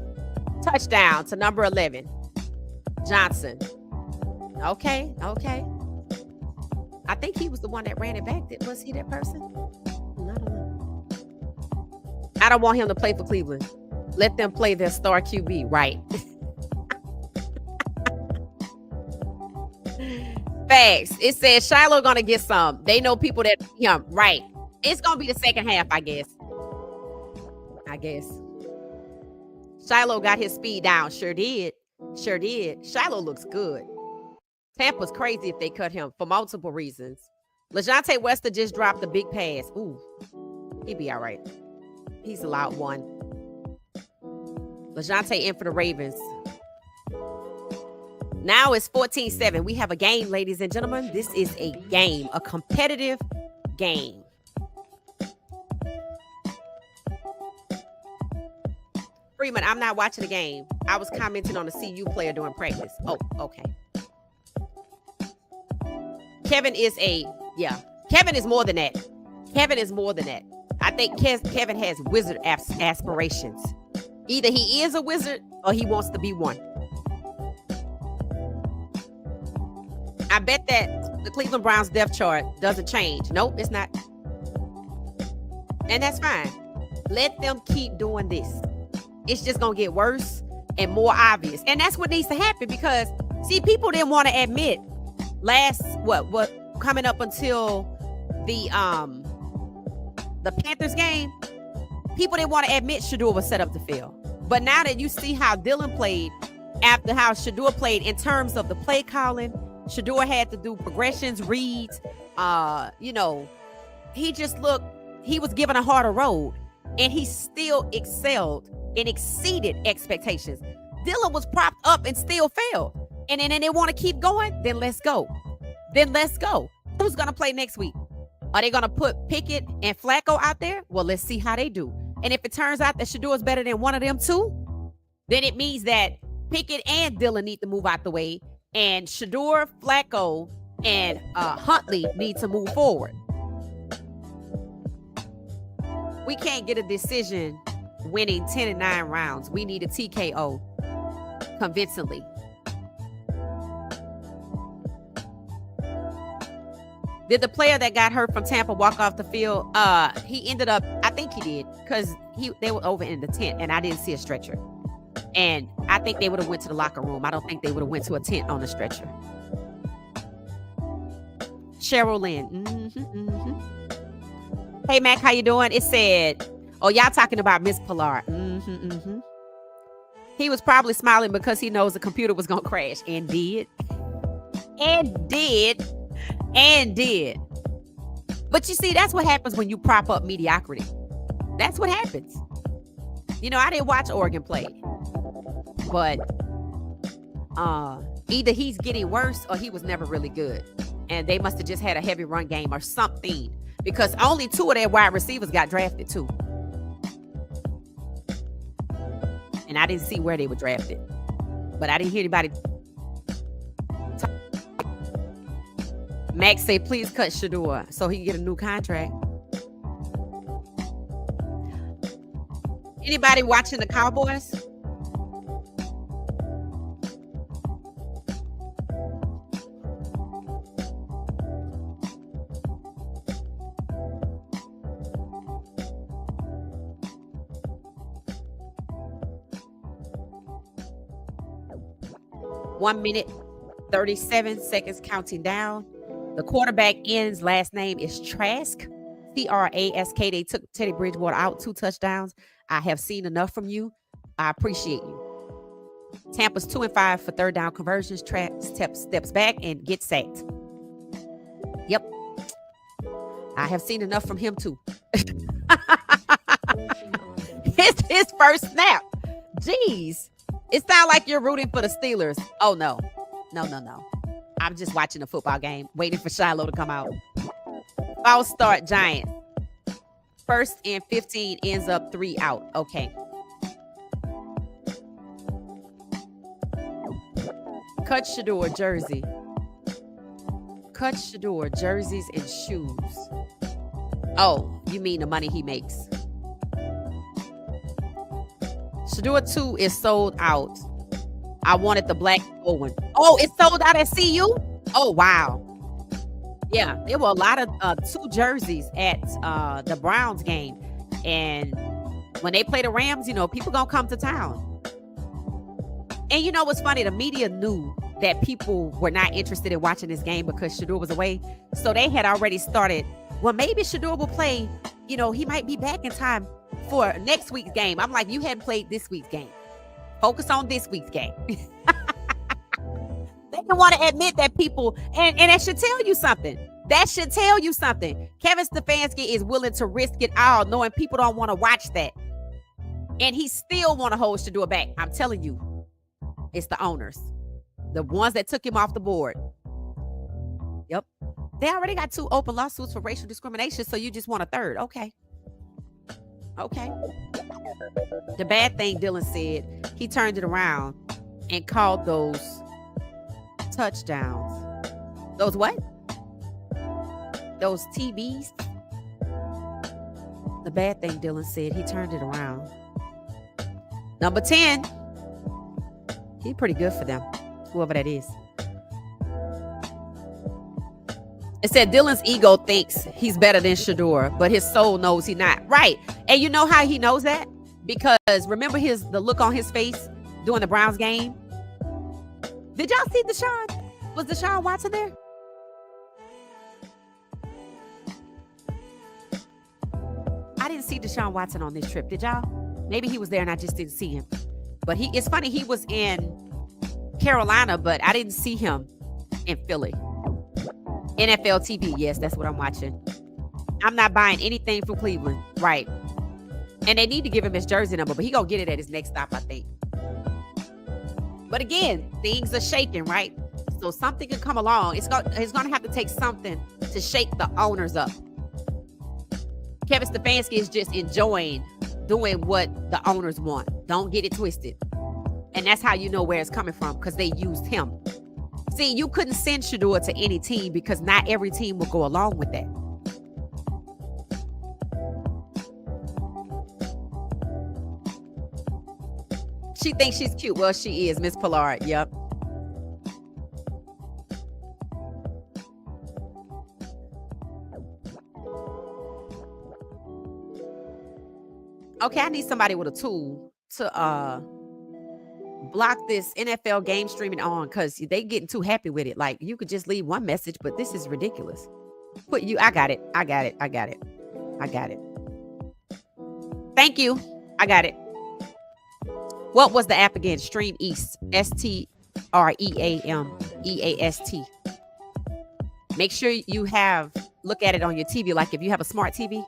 Touchdown to number 11. Johnson. Okay. I think he was the one that ran it back. Was he that person? I don't know. I don't want him to play for Cleveland. Let them play their star QB, right? Facts. It says Shilo gonna get some. They know people that him, right? It's gonna be the second half, I guess. Shilo got his speed down. Sure did. Shilo looks good. Tampa's crazy if they cut him for multiple reasons. LaJohntay Wester just dropped a big pass. Ooh, he'd be all right. He's allowed one. LaJohntay in for the Ravens. Now it's 14-7. We have a game, ladies and gentlemen. This is a game, a competitive game. Freeman, I'm not watching the game. I was commenting on the CU player during practice. Oh, okay. Kevin is more than that. Kevin is more than that. I think Kevin has wizard aspirations. Either he is a wizard or he wants to be one. I bet that the Cleveland Browns depth chart doesn't change. Nope, it's not. And that's fine. Let them keep doing this. It's just going to get worse and more obvious. And that's what needs to happen because, see, people didn't want to admit what coming up until the Panthers game, people didn't want to admit Shedeur was set up to fail. But now that you see how Dylan played after how Shedeur played in terms of the play calling, Shedeur had to do progressions, reads, he just looked, he was given a harder road and he still excelled and exceeded expectations. Dylan was propped up and still failed. And then they want to keep going, then let's go. Who's going to play next week? Are they going to put Pickett and Flacco out there? Well, let's see how they do. And if it turns out that Shedeur is better than one of them two, then it means that Pickett and Dylan need to move out the way. And Shedeur, Flacco, and Huntley need to move forward. We can't get a decision winning 10-9 rounds. We need a TKO convincingly. Did the player that got hurt from Tampa walk off the field? He ended up, I think he did, because they were over in the tent and I didn't see a stretcher. And I think they would have went to the locker room. I don't think they would have went to a tent on a stretcher. Cheryl Lynn. Hey, Mac, how you doing? It said, oh, y'all talking about Miss Pilar. He was probably smiling because he knows the computer was going to crash. And did. But you see, that's what happens when you prop up mediocrity. That's what happens. I didn't watch Oregon play. But either he's getting worse or he was never really good. And they must have just had a heavy run game or something. Because only 2 of their wide receivers got drafted too. And I didn't see where they were drafted. But I didn't hear anybody talk. Max say, please cut Shedeur so he can get a new contract. Anybody watching the Cowboys? One minute, 37 seconds counting down. The quarterback ends last name is Trask, Trask. They took Teddy Bridgewater out, 2 touchdowns. I have seen enough from you. I appreciate you. Tampa's 2-5 for third down conversions. Trask steps back and gets sacked. Yep. I have seen enough from him too. It's his first snap. Jeez. It sounds like you're rooting for the Steelers. Oh, no. No. I'm just watching a football game, waiting for Shilo to come out. False start, Giants. 1st and 15 ends up 3 out. Okay. Cut Shedeur jersey. Cut Shedeur jerseys and shoes. Oh, you mean the money he makes. Shedeur 2 is sold out. I wanted the black one. Oh, it's sold out at CU? Oh, wow. Yeah, there were a lot of 2 jerseys at the Browns game. And when they play the Rams, people going to come to town. And what's funny? The media knew that people were not interested in watching this game because Shedeur was away. So they had already started, well, maybe Shedeur will play. He might be back in time for next week's game. I'm like, you hadn't played this week's game. Focus on this week's game. They didn't want to admit that people, and that should tell you something. Kevin Stefanski is willing to risk it all, knowing people don't want to watch that. And he still want to hold Shedeur back. I'm telling you, it's the owners. The ones that took him off the board. Yep. They already got 2 open lawsuits for racial discrimination, so you just want a third. Okay. The bad thing, Dylan said, he turned it around and called those touchdowns. Those what? Those TBs? The bad thing Dylan said, he turned it around. Number 10. He pretty good for them, whoever that is. It said Dylan's ego thinks he's better than Shedeur, but his soul knows he's not. Right. And you know how he knows that? Because remember the look on his face during the Browns game? Did y'all see Deshaun? Was Deshaun Watson there? I didn't see Deshaun Watson on this trip. Did y'all? Maybe he was there and I just didn't see him. But it's funny, he was in Carolina, but I didn't see him in Philly. NFL TV, yes, that's what I'm watching. I'm not buying anything from Cleveland, right? And they need to give him his jersey number, but he gonna get it at his next stop, I think. But again, things are shaking, right? So something could come along. It's gonna have to take something to shake the owners up. Kevin Stefanski is just enjoying doing what the owners want. Don't get it twisted. And that's how you know where it's coming from, because they used him. See, you couldn't send Shedeur to any team because not every team will go along with that. She thinks she's cute. Well, she is, Miss Pollard. Yep. Okay, I need somebody with a tool to block this NFL game streaming on, because they getting too happy with it. Like, you could just leave one message, but this is ridiculous. I got it. Thank you. I got it. What was the app again? Stream East. STREAMEAST. Make sure you look at it on your TV. Like if you have a smart TV,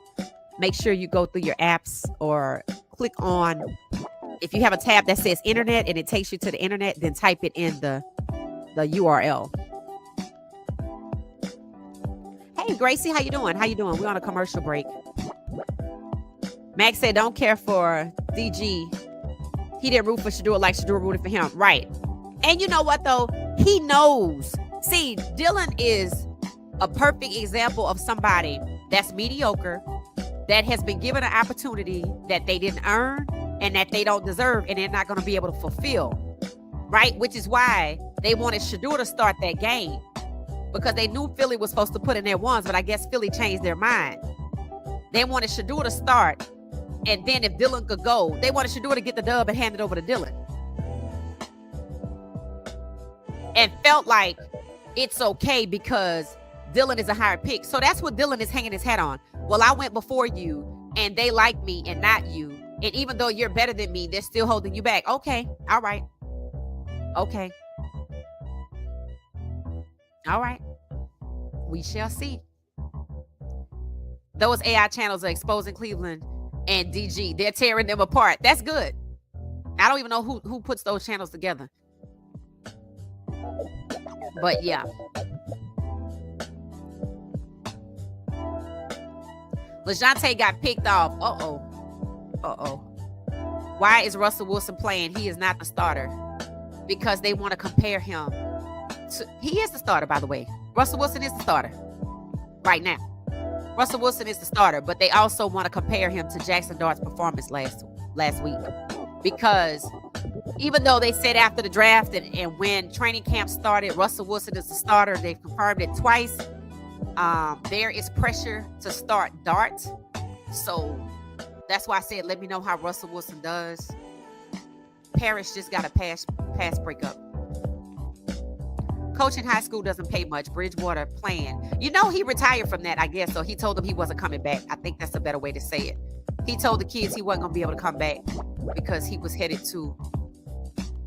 make sure you go through your apps or click on, if you have a tab that says internet and it takes you to the internet, then type it in the URL. Hey, Gracie, how you doing? We're on a commercial break. Max said, don't care for DG. He didn't root for Shedeur like Shedeur rooted for him. Right. And you know what, though? He knows. See, Dylan is a perfect example of somebody that's mediocre, that has been given an opportunity that they didn't earn and that they don't deserve, and they're not going to be able to fulfill. Right? Which is why they wanted Shedeur to start that game, because they knew Philly was supposed to put in their ones, but I guess Philly changed their mind. They wanted Shedeur to start, and then if Dylan could go, they wanted Shedeur to get the dub and hand it over to Dylan. And felt like it's okay because Dylan is a higher pick. So that's what Dylan is hanging his hat on. Well, I went before you, and they like me and not you. And even though you're better than me, they're still holding you back. Okay. All right. Okay. All right. We shall see. Those AI channels are exposing Cleveland and DG. They're tearing them apart. That's good. I don't even know who puts those channels together. But yeah. LeJontay got picked off. Uh-oh. Why is Russell Wilson playing? He is not the starter. Because they want to compare him to... He is the starter, by the way. Russell Wilson is the starter. Right now. Russell Wilson is the starter, but they also want to compare him to Jackson Dart's performance last week. Because even though they said after the draft and when training camp started, Russell Wilson is the starter, they've confirmed it twice. There is pressure to start Dart. So that's why I said, let me know how Russell Wilson does. Parrish just got a pass breakup. Coaching high school doesn't pay much. Bridgewater playing. You know, he retired from that, I guess. So he told them he wasn't coming back. I think that's a better way to say it. He told the kids he wasn't going to be able to come back because he was headed to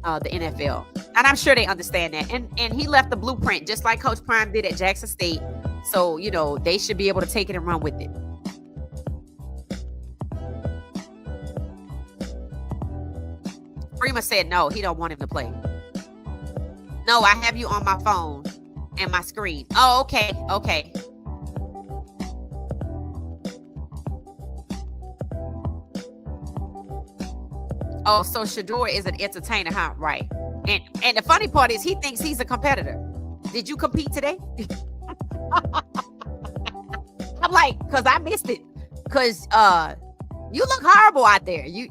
the NFL. And I'm sure they understand that. And he left the blueprint just like Coach Prime did at Jackson State. So, you know, they should be able to take it and run with it. Freeman said no, he don't want him to play. No, I have you on my phone and my screen. Oh, okay. Oh, so Shedeur is an entertainer, huh? Right. And the funny part is he thinks he's a competitor. Did you compete today? I'm like, because I missed it. Cause you look horrible out there. You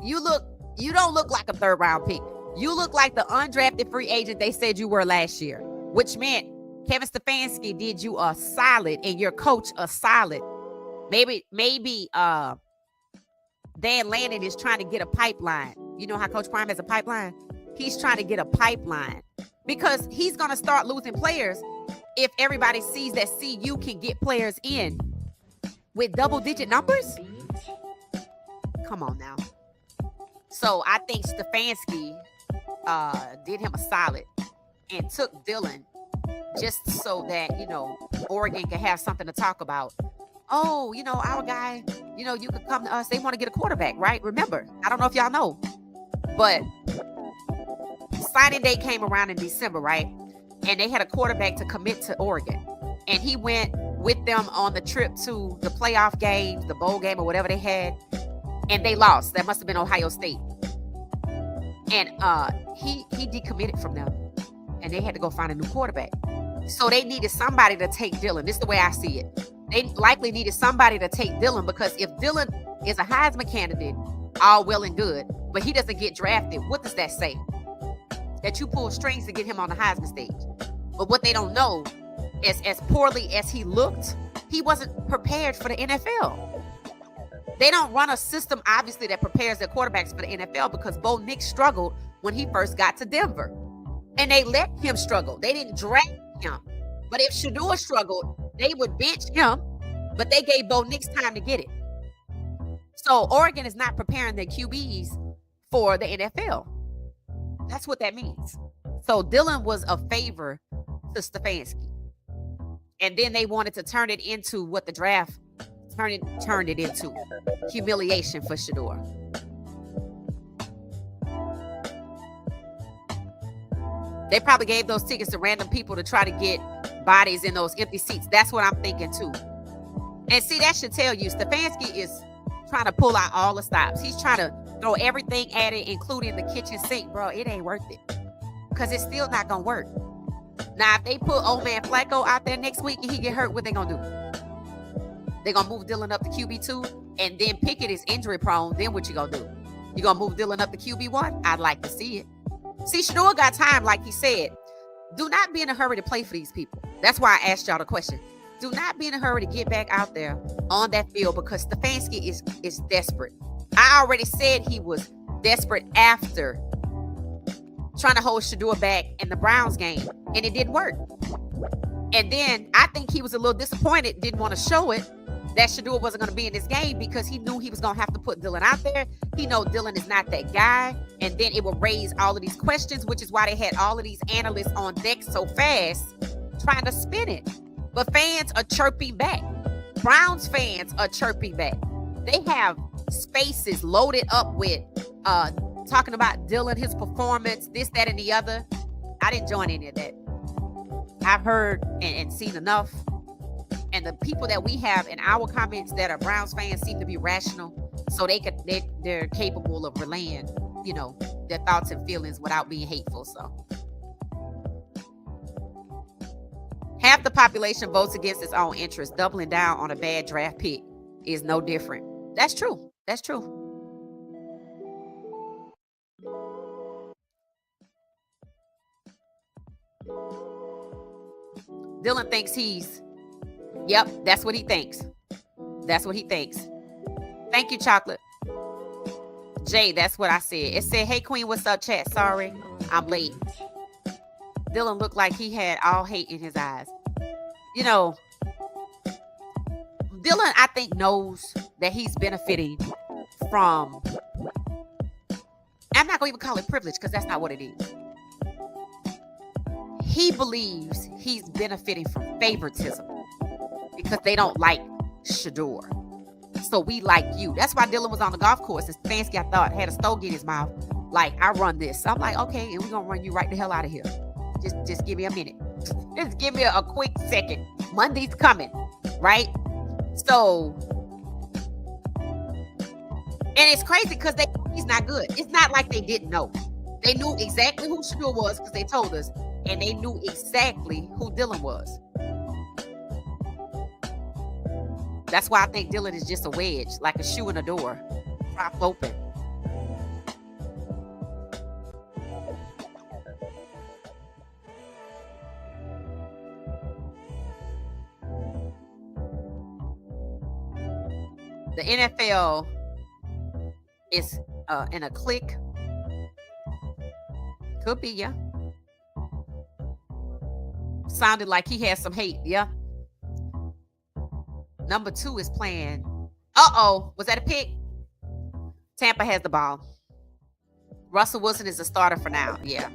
don't look like a 3rd round pick. You look like the undrafted free agent they said you were last year, which meant Kevin Stefanski did you a solid and your coach a solid. Maybe Dan Lanning is trying to get a pipeline. You know how Coach Prime has a pipeline? He's trying to get a pipeline because he's going to start losing players if everybody sees that CU can get players in with double-digit numbers. Come on now. So I think Stefanski did him a solid and took Dillon just so that, Oregon can have something to talk about. Oh, our guy, you could come to us. They want to get a quarterback, right? Remember, I don't know if y'all know, but signing day came around in December, right? And they had a quarterback to commit to Oregon. And he went with them on the trip to the playoff games, the bowl game or whatever they had. And they lost. That must have been Ohio State. And he decommitted from them. And they had to go find a new quarterback. So they needed somebody to take Dillon. This is the way I see it. They likely needed somebody to take Dillon because if Dillon is a Heisman candidate, all well and good, but he doesn't get drafted, what does that say? That you pull strings to get him on the Heisman stage. But what they don't know is as poorly as he looked, he wasn't prepared for the NFL. They don't run a system, obviously, that prepares their quarterbacks for the NFL because Bo Nix struggled when he first got to Denver. And they let him struggle. They didn't draft him. But if Shedeur struggled, they would bench him, but they gave Bo Nix time to get it. So Oregon is not preparing their QBs for the NFL. That's what that means. So Dillon was a favor to Stefanski. And then they wanted to turn it into what the draft turned it into. Humiliation for Shedeur. They probably gave those tickets to random people to try to get bodies in those empty seats. That's what I'm thinking too. And see, that should tell you Stefanski is trying to pull out all the stops. He's trying to throw everything at it, including the kitchen sink. Bro, it ain't worth it because it's still not going to work. Now, if they put old man Flacco out there next week and he get hurt, what they going to do? They're going to move Dillon up to QB2 and then Pickett is injury prone. Then what you going to do? You going to move Dillon up to QB1? I'd like to see it. See, Shedeur got time, like he said. Do not be in a hurry to play for these people. That's why I asked y'all the question. Do not be in a hurry to get back out there on that field because Stefanski is desperate. I already said he was desperate after trying to hold Shedeur back in the Browns game, and it didn't work. And then I think he was a little disappointed, didn't want to show it, that Shedeur wasn't going to be in this game because he knew he was going to have to put Dillon out there. He know Dillon is not that guy. And then it will raise all of these questions, which is why they had all of these analysts on deck so fast trying to spin it. But fans are chirping back. Browns fans are chirping back. They have spaces loaded up with talking about Dillon, his performance, this, that, and the other. I didn't join any of that. I've heard and seen enough. And the people that we have in our comments that are Browns fans seem to be rational, so they're capable of relaying, their thoughts and feelings without being hateful. So half the population votes against its own interest. Doubling down on a bad draft pick is no different. That's true. That's true. Dillon thinks Yep, that's what he thinks. That's what he thinks. Thank you, Chocolate. Jay, that's what I said. It said, hey, Queen, what's up, chat? Sorry, I'm late. Dillon looked like he had all hate in his eyes. Dillon, I think, knows that he's benefiting from, I'm not going to even call it privilege because that's not what it is. He believes he's benefiting from favoritism because they don't like Shedeur. So we like you. That's why Dillon was on the golf course. And Stefanski, I thought, had a stogie in his mouth. Like, I run this. So I'm like, okay, and we're going to run you right the hell out of here. Just give me a minute. Just give me a quick second. Monday's coming, right? So, and it's crazy because he's not good. It's not like they didn't know. They knew exactly who Shedeur was because they told us. And they knew exactly who Dillon was. That's why I think Dylan is just a wedge, like a shoe in a door, prop open. The NFL is in a clique. Could be, yeah. Sounded like he had some hate, yeah. Number 2 is playing. Uh-oh, was that a pick? Tampa has the ball. Russell Wilson is the starter for now, yeah.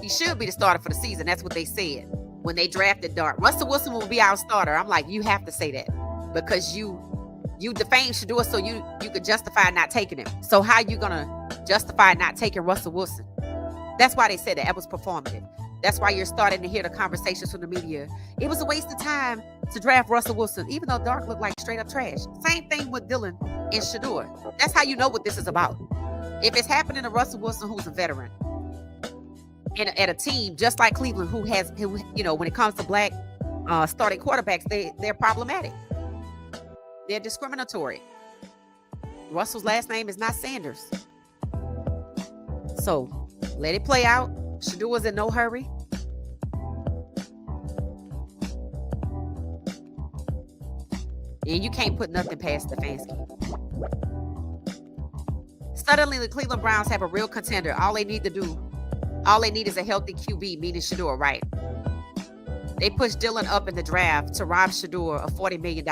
He should be the starter for the season. That's what they said when they drafted Dart. Russell Wilson will be our starter. I'm like, you have to say that because you defamed Shedeur so you could justify not taking him. So how you gonna justify not taking Russell Wilson? That's why they said that. That was performative. That's why you're starting to hear the conversations from the media. It was a waste of time to draft Russell Wilson, even though Dark looked like straight up trash. Same thing with Dylan and Shedeur. That's how you know what this is about. If it's happening to Russell Wilson, who's a veteran, and at a team just like Cleveland, who when it comes to black starting quarterbacks, they're problematic. They're discriminatory. Russell's last name is not Sanders. So let it play out. Shedeur was in no hurry. And you can't put nothing past Stefanski. Suddenly, the Cleveland Browns have a real contender. All they need is a healthy QB, meaning Shedeur, right? They pushed Dylan up in the draft to rob Shedeur of $40 million.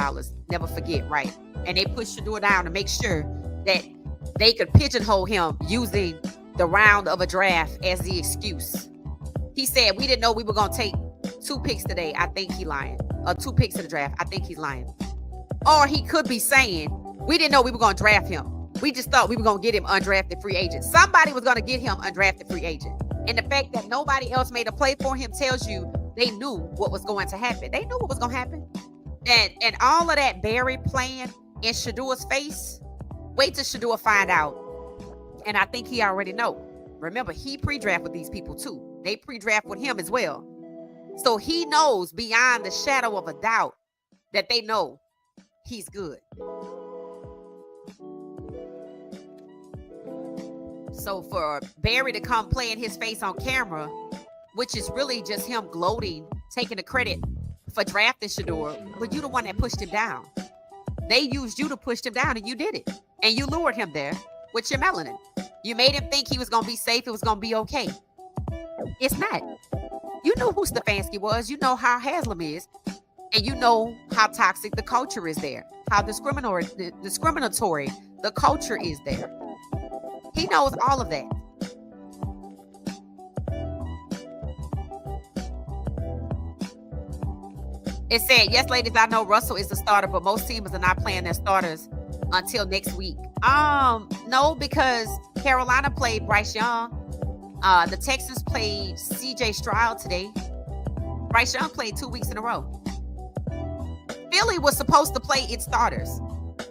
Never forget, right? And they pushed Shedeur down to make sure that they could pigeonhole him using the round of a draft as the excuse. He said, we didn't know we were going to take 2 picks today. I think he's lying. 2 picks in the draft. I think he's lying. Or he could be saying, we didn't know we were going to draft him. We just thought we were going to get him undrafted free agent. Somebody was going to get him undrafted free agent. And the fact that nobody else made a play for him tells you they knew what was going to happen. They knew what was going to happen. And all of that Barry playing in Shedeur's face, wait till Shedeur find out. And I think he already know. Remember, he pre-draft with these people too. They pre-draft with him as well. So he knows beyond the shadow of a doubt that they know he's good. So for Barry to come play in his face on camera, which is really just him gloating, taking the credit for drafting Shedeur, but you the one that pushed him down. They used you to push him down, and you did it. And you lured him there with your melanin. You made him think he was going to be safe. It was going to be okay. It's not. You know who Stefanski was. You know how Haslam is. And you know how toxic the culture is there. How discriminatory the culture is there. He knows all of that. It said, yes, ladies, I know Russell is the starter, but most teams are not playing their starters until next week. No, because Carolina played Bryce Young. The Texans played CJ Stroud today. Bryce Young played 2 weeks in a row. Philly was supposed to play its starters.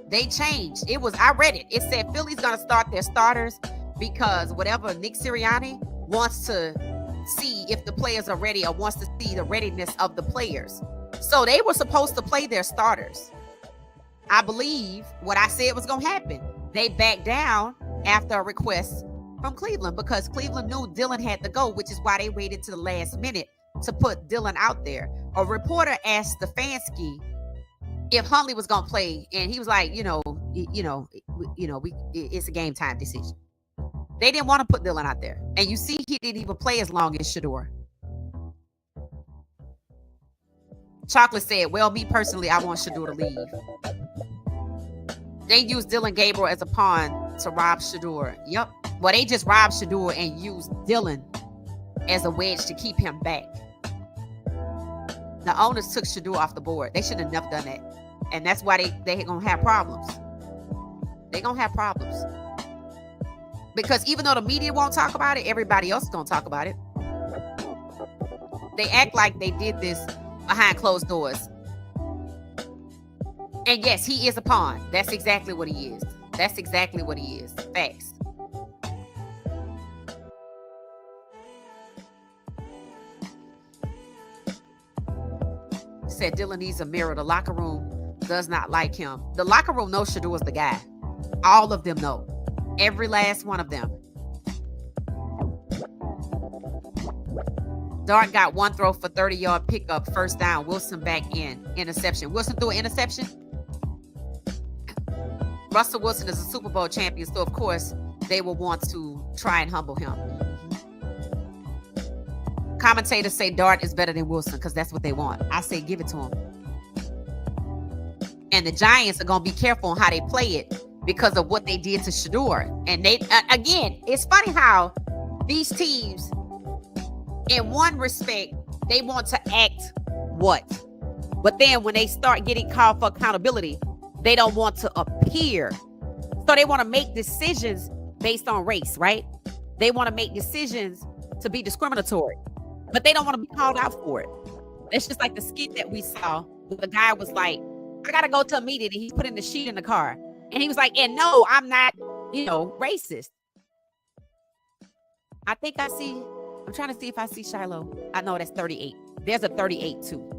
They changed. I read it. It said Philly's going to start their starters because whatever Nick Sirianni wants to see if the players are ready or wants to see the readiness of the players. So they were supposed to play their starters. I believe what I said was going to happen. They backed down after a request from Cleveland because Cleveland knew Dylan had to go, which is why they waited to the last minute to put Dylan out there. A reporter asked Stefanski if Huntley was going to play, and he was like, it's a game time decision. They didn't want to put Dylan out there. And you see, he didn't even play as long as Shedeur. Chocolate said, well, me personally, I want Shedeur to leave. They used Dylan Gabriel as a pawn to rob Shedeur. Yep. Well, they just robbed Shedeur and used Dylan as a wedge to keep him back. The owners took Shedeur off the board. They should have never done that. And that's why they're going to have problems. They're going to have problems. Because even though the media won't talk about it, everybody else is going to talk about it. They act like they did this behind closed doors. And yes, he is a pawn. That's exactly what he is. That's exactly what he is. Facts. Said Dylan needs a mirror. The locker room does not like him. The locker room knows Shador's the guy. All of them know. Every last one of them. Dart got one throw for 30-yard pickup, first down. Wilson back in. Interception. Wilson threw an interception. Russell Wilson is a Super Bowl champion, so of course they will want to try and humble him. Commentators say Dart is better than Wilson because that's what they want. I say give it to him. And the Giants are going to be careful on how they play it because of what they did to Shador. And they, again, it's funny how these teams, in one respect, they want to act what? But then when they start getting called for accountability, they don't want to appear. So they want to make decisions based on race, right? They want to make decisions to be discriminatory, but they don't want to be called out for it. It's just like the skit that we saw where the guy was like, I got to go to a meeting, and he's putting the sheet in the car. And he was like, and no, I'm not, racist. I think I see, I'm trying to see if I see Shilo. I know that's 38. There's a 38 too.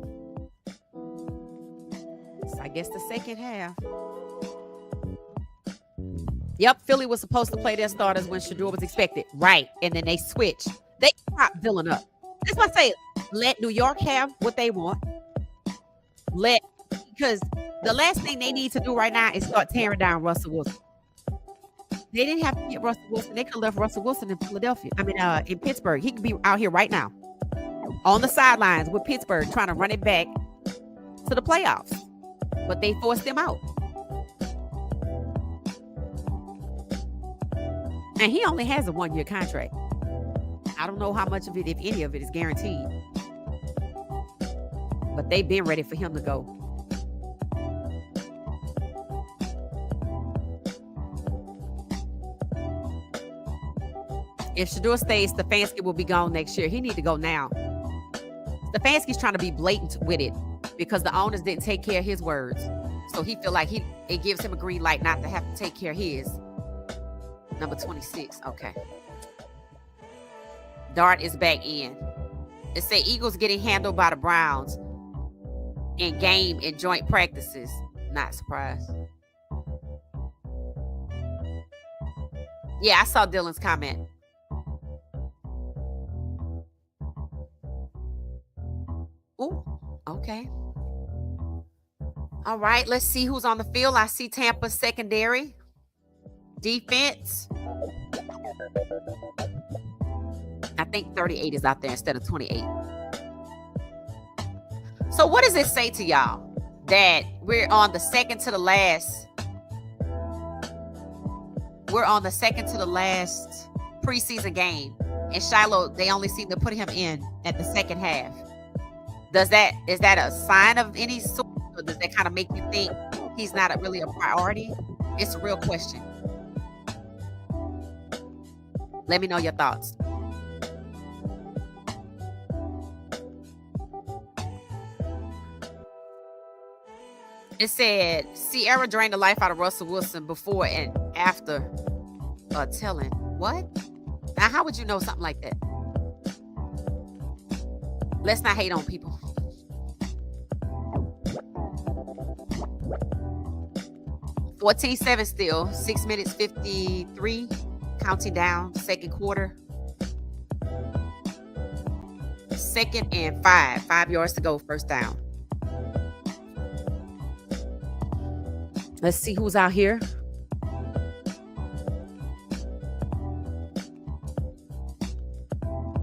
So I guess the second half. Yep, Philly was supposed to play their starters when Shador was expected. Right. And then they switched. They stopped filling up. That's why I say, let New York have what they want. Because the last thing they need to do right now is start tearing down Russell Wilson. They didn't have to get Russell Wilson. They could have left Russell Wilson in Philadelphia. In Pittsburgh. He could be out here right now on the sidelines with Pittsburgh trying to run it back to the playoffs. But they forced him out. And he only has a 1-year contract. I don't know how much of it, if any of it, is guaranteed. But they've been ready for him to go. If Shador stays, Stefanski will be gone next year. He need to go now. Stefanski's trying to be blatant with it because the owners didn't take care of his words. So he feel like it gives him a green light not to have to take care of his. Number 26. Okay. Dart is back in. It say Eagles getting handled by the Browns in game and joint practices. Not surprised. Yeah, I saw Dylan's comment. Ooh, okay. All right, let's see who's on the field. I see Tampa secondary. Defense. I think 38 is out there instead of 28. So what does it say to y'all that we're on the second to the last? We're on the second to the last preseason game. And Shilo, they only seem to put him in at the second half. Is that a sign of any sort? Or does that kind of make you think he's not really a priority? It's a real question. Let me know your thoughts. It said, Sierra drained the life out of Russell Wilson before and after telling. What? Now, how would you know something like that? Let's not hate on people. $14-7 still. 6 minutes 53. Counting down. Second quarter. 2nd and 5. 5 yards to go. First down. Let's see who's out here.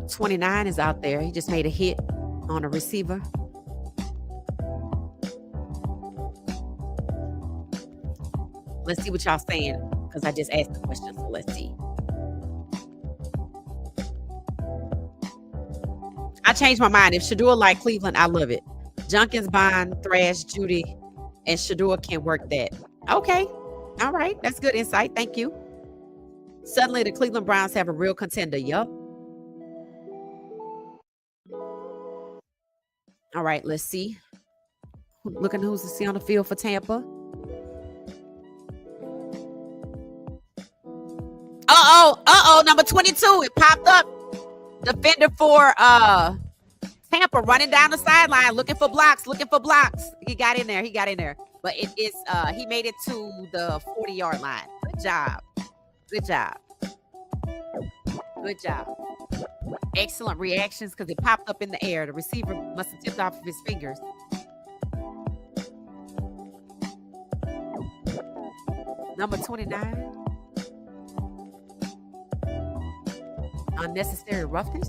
$29 is out there. He just made a hit on a receiver. Let's see what y'all saying, because I just asked the question, so let's see. I changed my mind. If Shador like Cleveland, I love it. Junkins, Bond, Thrash, Judy, and Shador can work that. Okay. All right. That's good insight. Thank you. Suddenly, the Cleveland Browns have a real contender. Yup. All right. Let's see. Looking who's to see on the field for Tampa. Number 22. It popped up. Defender for Tampa running down the sideline, looking for blocks, looking for blocks. He got in there. He got in there. But it is he made it to the 40-yard line. Good job. Good job. Good job. Excellent reactions because it popped up in the air. The receiver must have tipped off of his fingers. Number 29. Unnecessary roughness.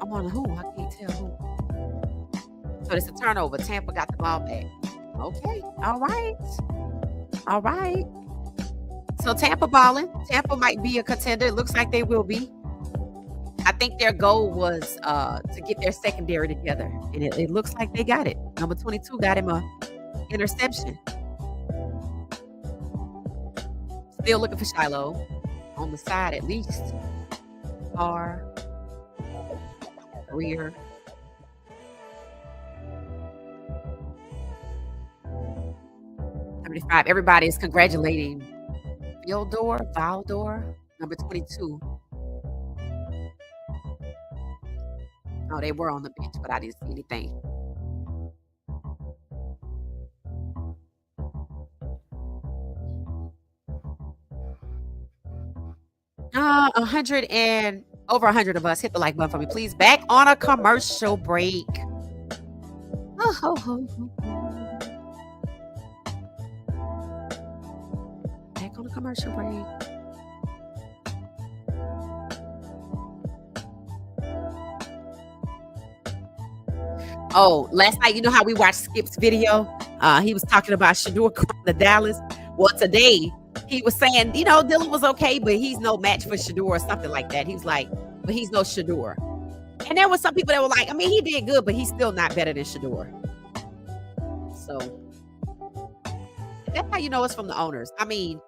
I'm on who? I can't tell who. So it's a turnover. Tampa got the ball back. Okay. All right. All right. So Tampa balling. Tampa might be a contender. It looks like they will be. I think their goal was to get their secondary together. And it looks like they got it. Number 22 got him a interception. Still looking for Shilo. On the side at least. Far. Rear. Everybody is congratulating Valdor, number 22. Oh, they were on the bench, but I didn't see anything. Over 100 of us hit the like button for me, please. Back on a commercial break. Oh, ho, ho, ho. Back on a commercial break. Oh, last night, you know how we watched Skip's video? He was talking about Shador going to Dallas. Well, today, he was saying, you know, Dylan was okay, but he's no match for Shador or something like that. He was like, but he's no Shador. And there were some people that were like, I mean, he did good, but he's still not better than Shador. So that's how you know it's from the owners. I mean,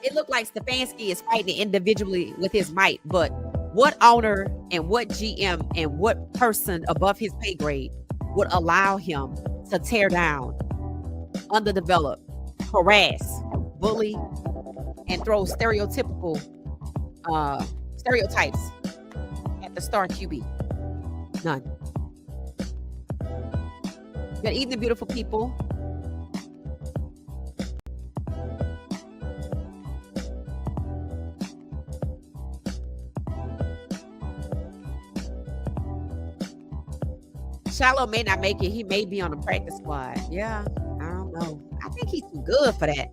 it looked like Stefanski is fighting individually with his might, but what owner and what GM and what person above his pay grade would allow him to tear down, underdevelop, harass, bully, and throw stereotypes at the star QB? None. Good evening, beautiful people. Shilo may not make it. He may be on the practice squad. Yeah, I don't know. I think he's too good for that.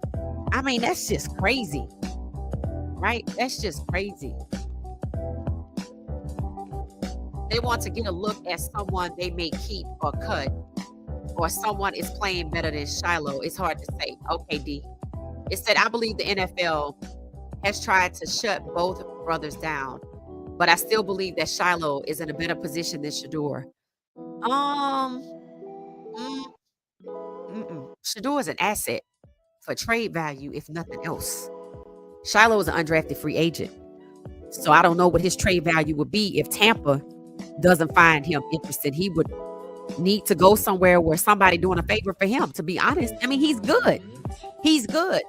I mean, that's just crazy. Right? That's just crazy. They want to get a look at someone they may keep or cut, or someone is playing better than Shilo. It's hard to say. Okay, D. It said, I believe the NFL has tried to shut both brothers down, but I still believe that Shilo is in a better position than Shador. Shador is an asset for trade value, if nothing else. Shilo is an undrafted free agent. So I don't know what his trade value would be if Tampa doesn't find him interested. He would need to go somewhere where somebody doing a favor for him, to be honest. I mean, he's good. He's good.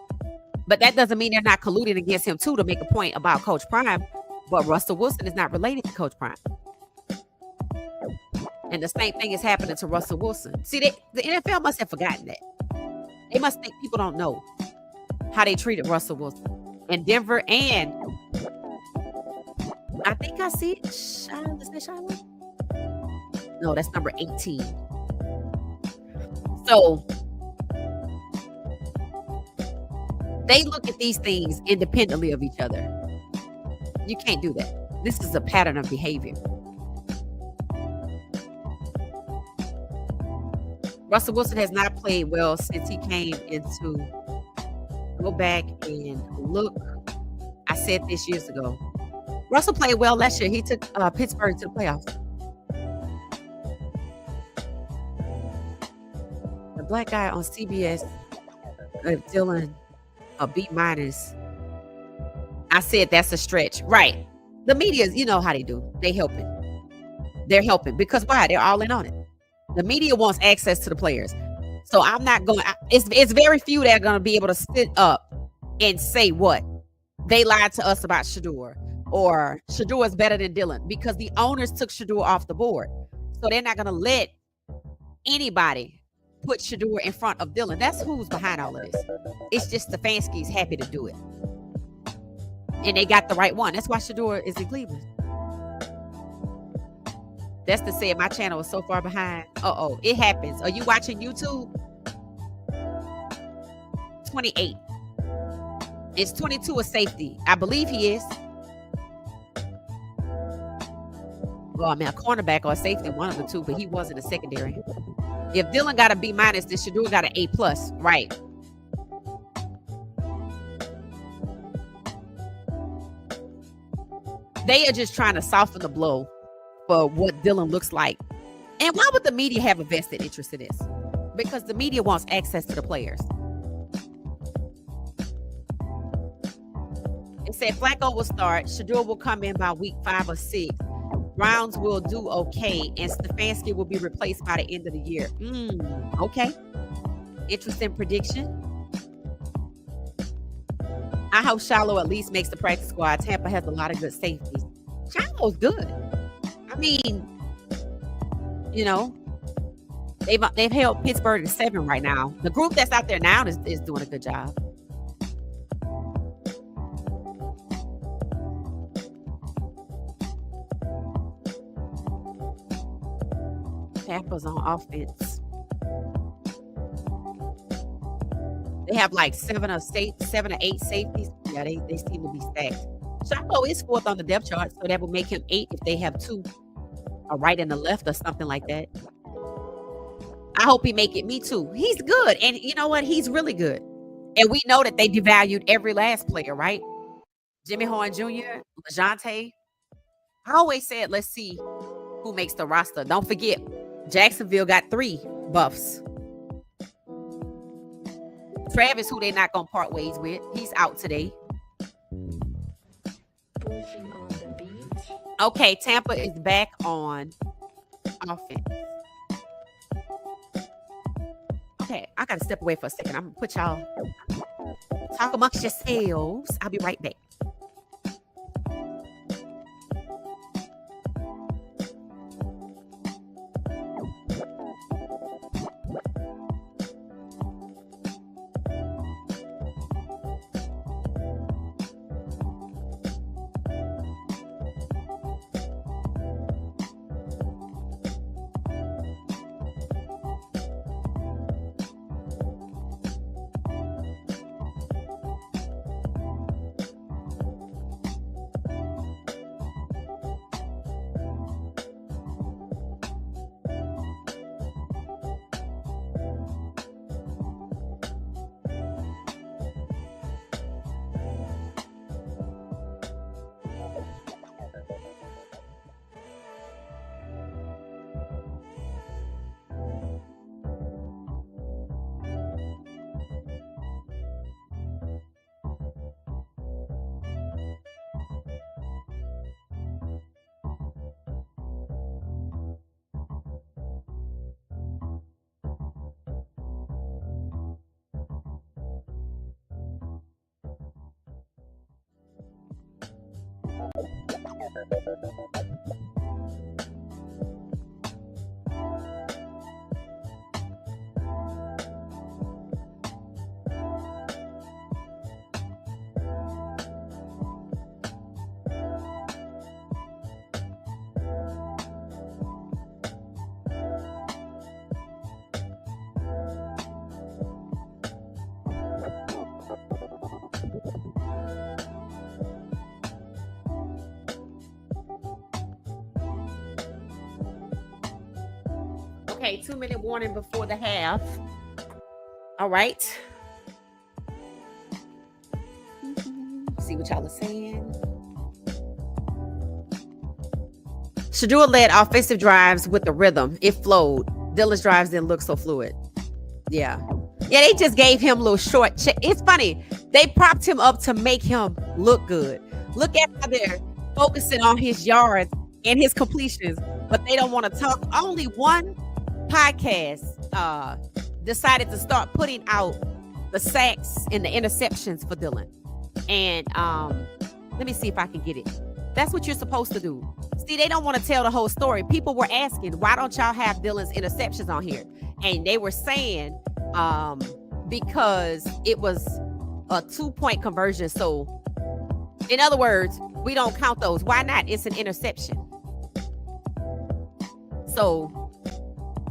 But that doesn't mean they're not colluding against him, too, to make a point about Coach Prime. But Russell Wilson is not related to Coach Prime. And the same thing is happening to Russell Wilson. See, the NFL must have forgotten that. They must think people don't know how they treated Russell Wilson. And Denver, and I think I see it. Is that Shilo? No, that's number 18. So they look at these things independently of each other. You can't do that. This is a pattern of behavior. Russell Wilson has not played well since he came into. Go back and look. I said this years ago. Russell played well last year. He took Pittsburgh to the playoffs. The black guy on CBS, Dylan, a B-. I said that's a stretch. Right. The media, you know how they do. They helping. They're helping. Because why? They're all in on it. The media wants access to the players. So I'm not going to, it's very few that are going to be able to sit up and say what? They lied to us about Shador. or Shador is better than Dylan, because the owners took Shador off the board. So they're not going to let anybody put Shador in front of Dylan. That's who's behind all of this. It's just Stefanski's happy to do it. And they got the right one. That's why Shador is in Cleveland. That's to say my channel is so far behind. Uh-oh, it happens. Are you watching YouTube? 28. It's 22 a safety. I believe he is. Well, I mean, a cornerback or a safety, one of the two, but he was in the secondary. If Dylan got a B-, then Shador got an A+. Right. They are just trying to soften the blow for what Dylan looks like. And why would the media have a vested interest in this? Because the media wants access to the players. It said Flacco will start. Shador will come in by week 5 or 6. Browns will do okay, and Stefanski will be replaced by the end of the year. Okay. Interesting prediction. I hope Shilo at least makes the practice squad. Tampa has a lot of good safeties. Shilo's good. I mean, you know, they've held Pittsburgh to 7 right now. The group that's out there now is doing a good job. Tampa's on offense. They have like 7 or 8 safeties. Yeah, they seem to be stacked. Shilo is 4th on the depth chart, so that will make him 8 if they have 2, a right and a left or something like that. I hope he make it. Me too. He's good, and you know what? He's really good. And we know that they devalued every last player, right? Jimmy Horn Jr., LeJounte. I always said, let's see who makes the roster. Don't forget, Jacksonville got 3 buffs. Travis, who they're not going to part ways with, he's out today. Okay, Tampa is back on offense. Okay, I got to step away for a second. I'm going to put y'all talk amongst yourselves. I'll be right back. Okay, 2-minute warning before the half. All right. See what y'all are saying. Shador led offensive drives with the rhythm. It flowed. Dylan's drives didn't look so fluid. Yeah. Yeah, they just gave him a little short check. It's funny. They propped him up to make him look good. Look at how they're focusing on his yards and his completions, but they don't want to talk. Only one podcast decided to start putting out the sacks and the interceptions for Dylan. And Let me see if I can get it. That's what you're supposed to do. See, they don't want to tell the whole story. People were asking, why don't y'all have Dylan's interceptions on here? And they were saying, because it was a 2-point conversion. So, in other words, we don't count those. Why not? It's an interception. So,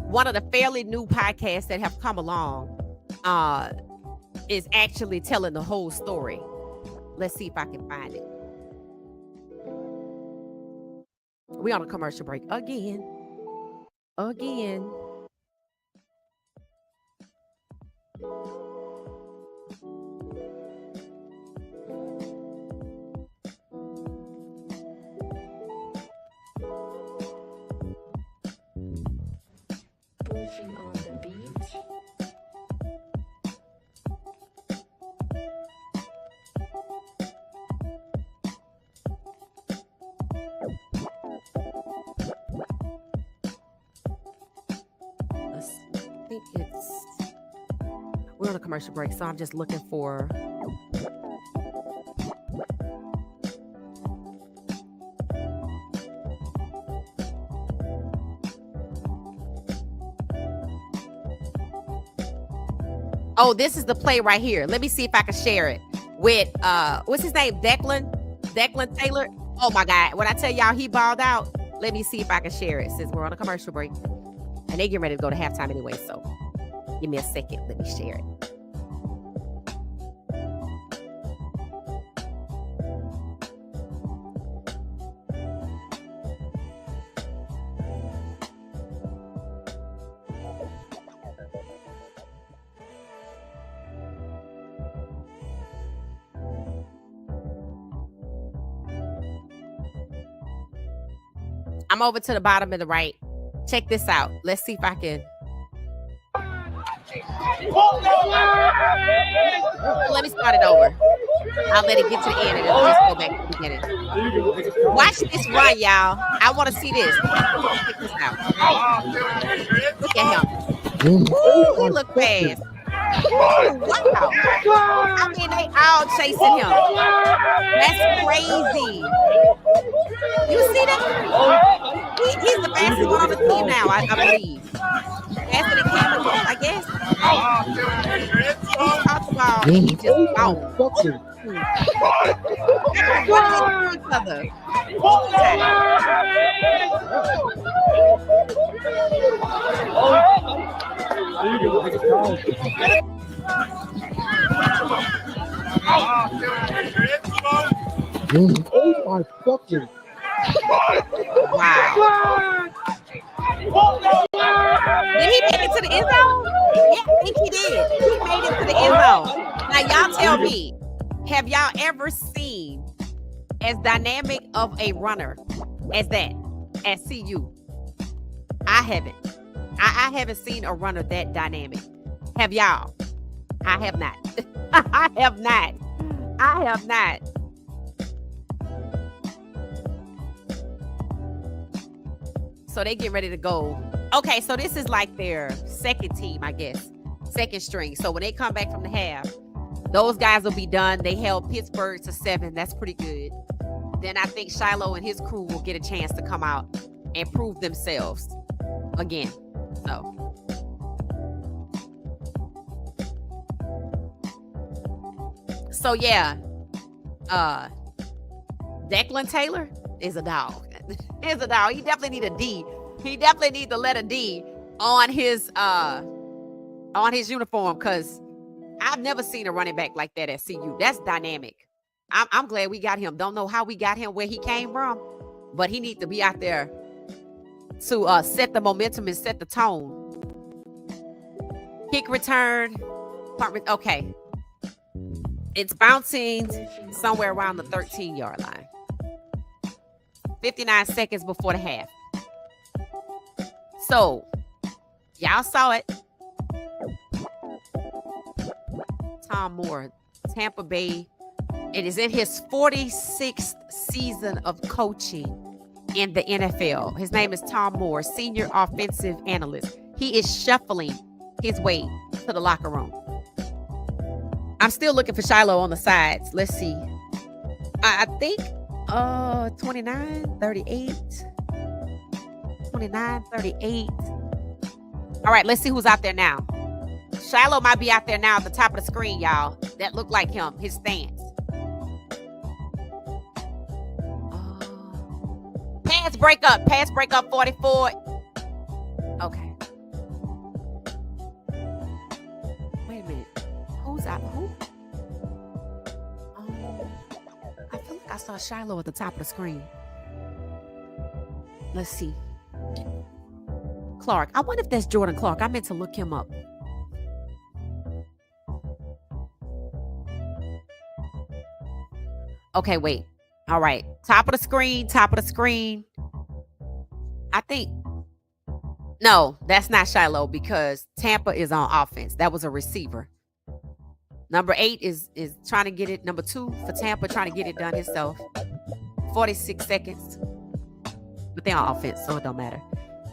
one of the fairly new podcasts that have come along is actually telling the whole story. Let's see if I can find it. We on a commercial break again. Pushing on the beat. I think we're on a commercial break, so I'm just looking for. Oh, this is the play right here. Let me see if I can share it with what's his name? Declan Taylor. Oh my God. When I tell y'all he balled out, let me see if I can share it since we're on a commercial break. And they getting ready to go to halftime anyway, so give me a second. Let me share it. I'm over to the bottom of the right. Check this out. Let's see if I can. Let me start it over. I'll let it get to the end and then just go back to the beginning. Watch this run, y'all. I want to see this. Check this out. Look at him. Ooh, he look fast. Ooh, wow. I mean, they all chasing him. That's crazy. You see that? He's the fastest one on the team now, I believe. Faster than Cameron, I guess. He caught the ball and he just bounced. Oh my fucking. Wow. Did he make it to the end zone? Yeah, I think he did. He made it to the end zone. Now, y'all tell me, have y'all ever seen as dynamic of a runner as that at CU? I haven't. I haven't seen a runner that dynamic. Have y'all? I have not. I have not. I have not. So they get ready to go. Okay, so this is like their second team, I guess. Second string. So when they come back from the half, those guys will be done. They held Pittsburgh to 7. That's pretty good. Then I think Shilo and his crew will get a chance to come out and prove themselves again. So yeah. Declan Taylor is a dog. Is a dog. He definitely need a D. He definitely need the letter D on his uniform, because I've never seen a running back like that at CU. That's dynamic. I'm glad we got him. Don't know how we got him, where he came from, but he needs to be out there to set the momentum and set the tone. Kick return. Okay. It's bouncing somewhere around the 13-yard line. 59 seconds before the half. So, y'all saw it. Tom Moore, Tampa Bay. It is in his 46th season of coaching in the NFL. His name is Tom Moore, senior offensive analyst. He is shuffling his way to the locker room. I'm still looking for Shilo on the sides. Let's see. I think 29, 38. 29, 38. All right, let's see who's out there now. Shilo might be out there now at the top of the screen, y'all. That look like him, his stance. Pass breakup 44. Okay. Wait a minute. Who's out? Who? I feel like I saw Shilo at the top of the screen. Let's see. Clark. I wonder if that's Jordan Clark. I meant to look him up. Okay, wait. All right. Top of the screen. I think. No, that's not Shilo because Tampa is on offense. That was a receiver. Number 8 is trying to get it. Number 2 for Tampa trying to get it done himself. 46 seconds. But they're on offense, so it don't matter.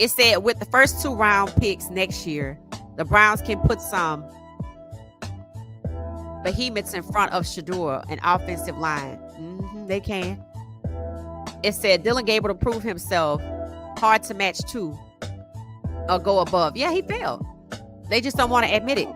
It said with the first 2 round picks next year, the Browns can put some behemoths in front of Shador, an offensive line. They can. It said Dylan Gabriel to prove himself. Hard to match 2 or go above. Yeah, he failed. They just don't want to admit it.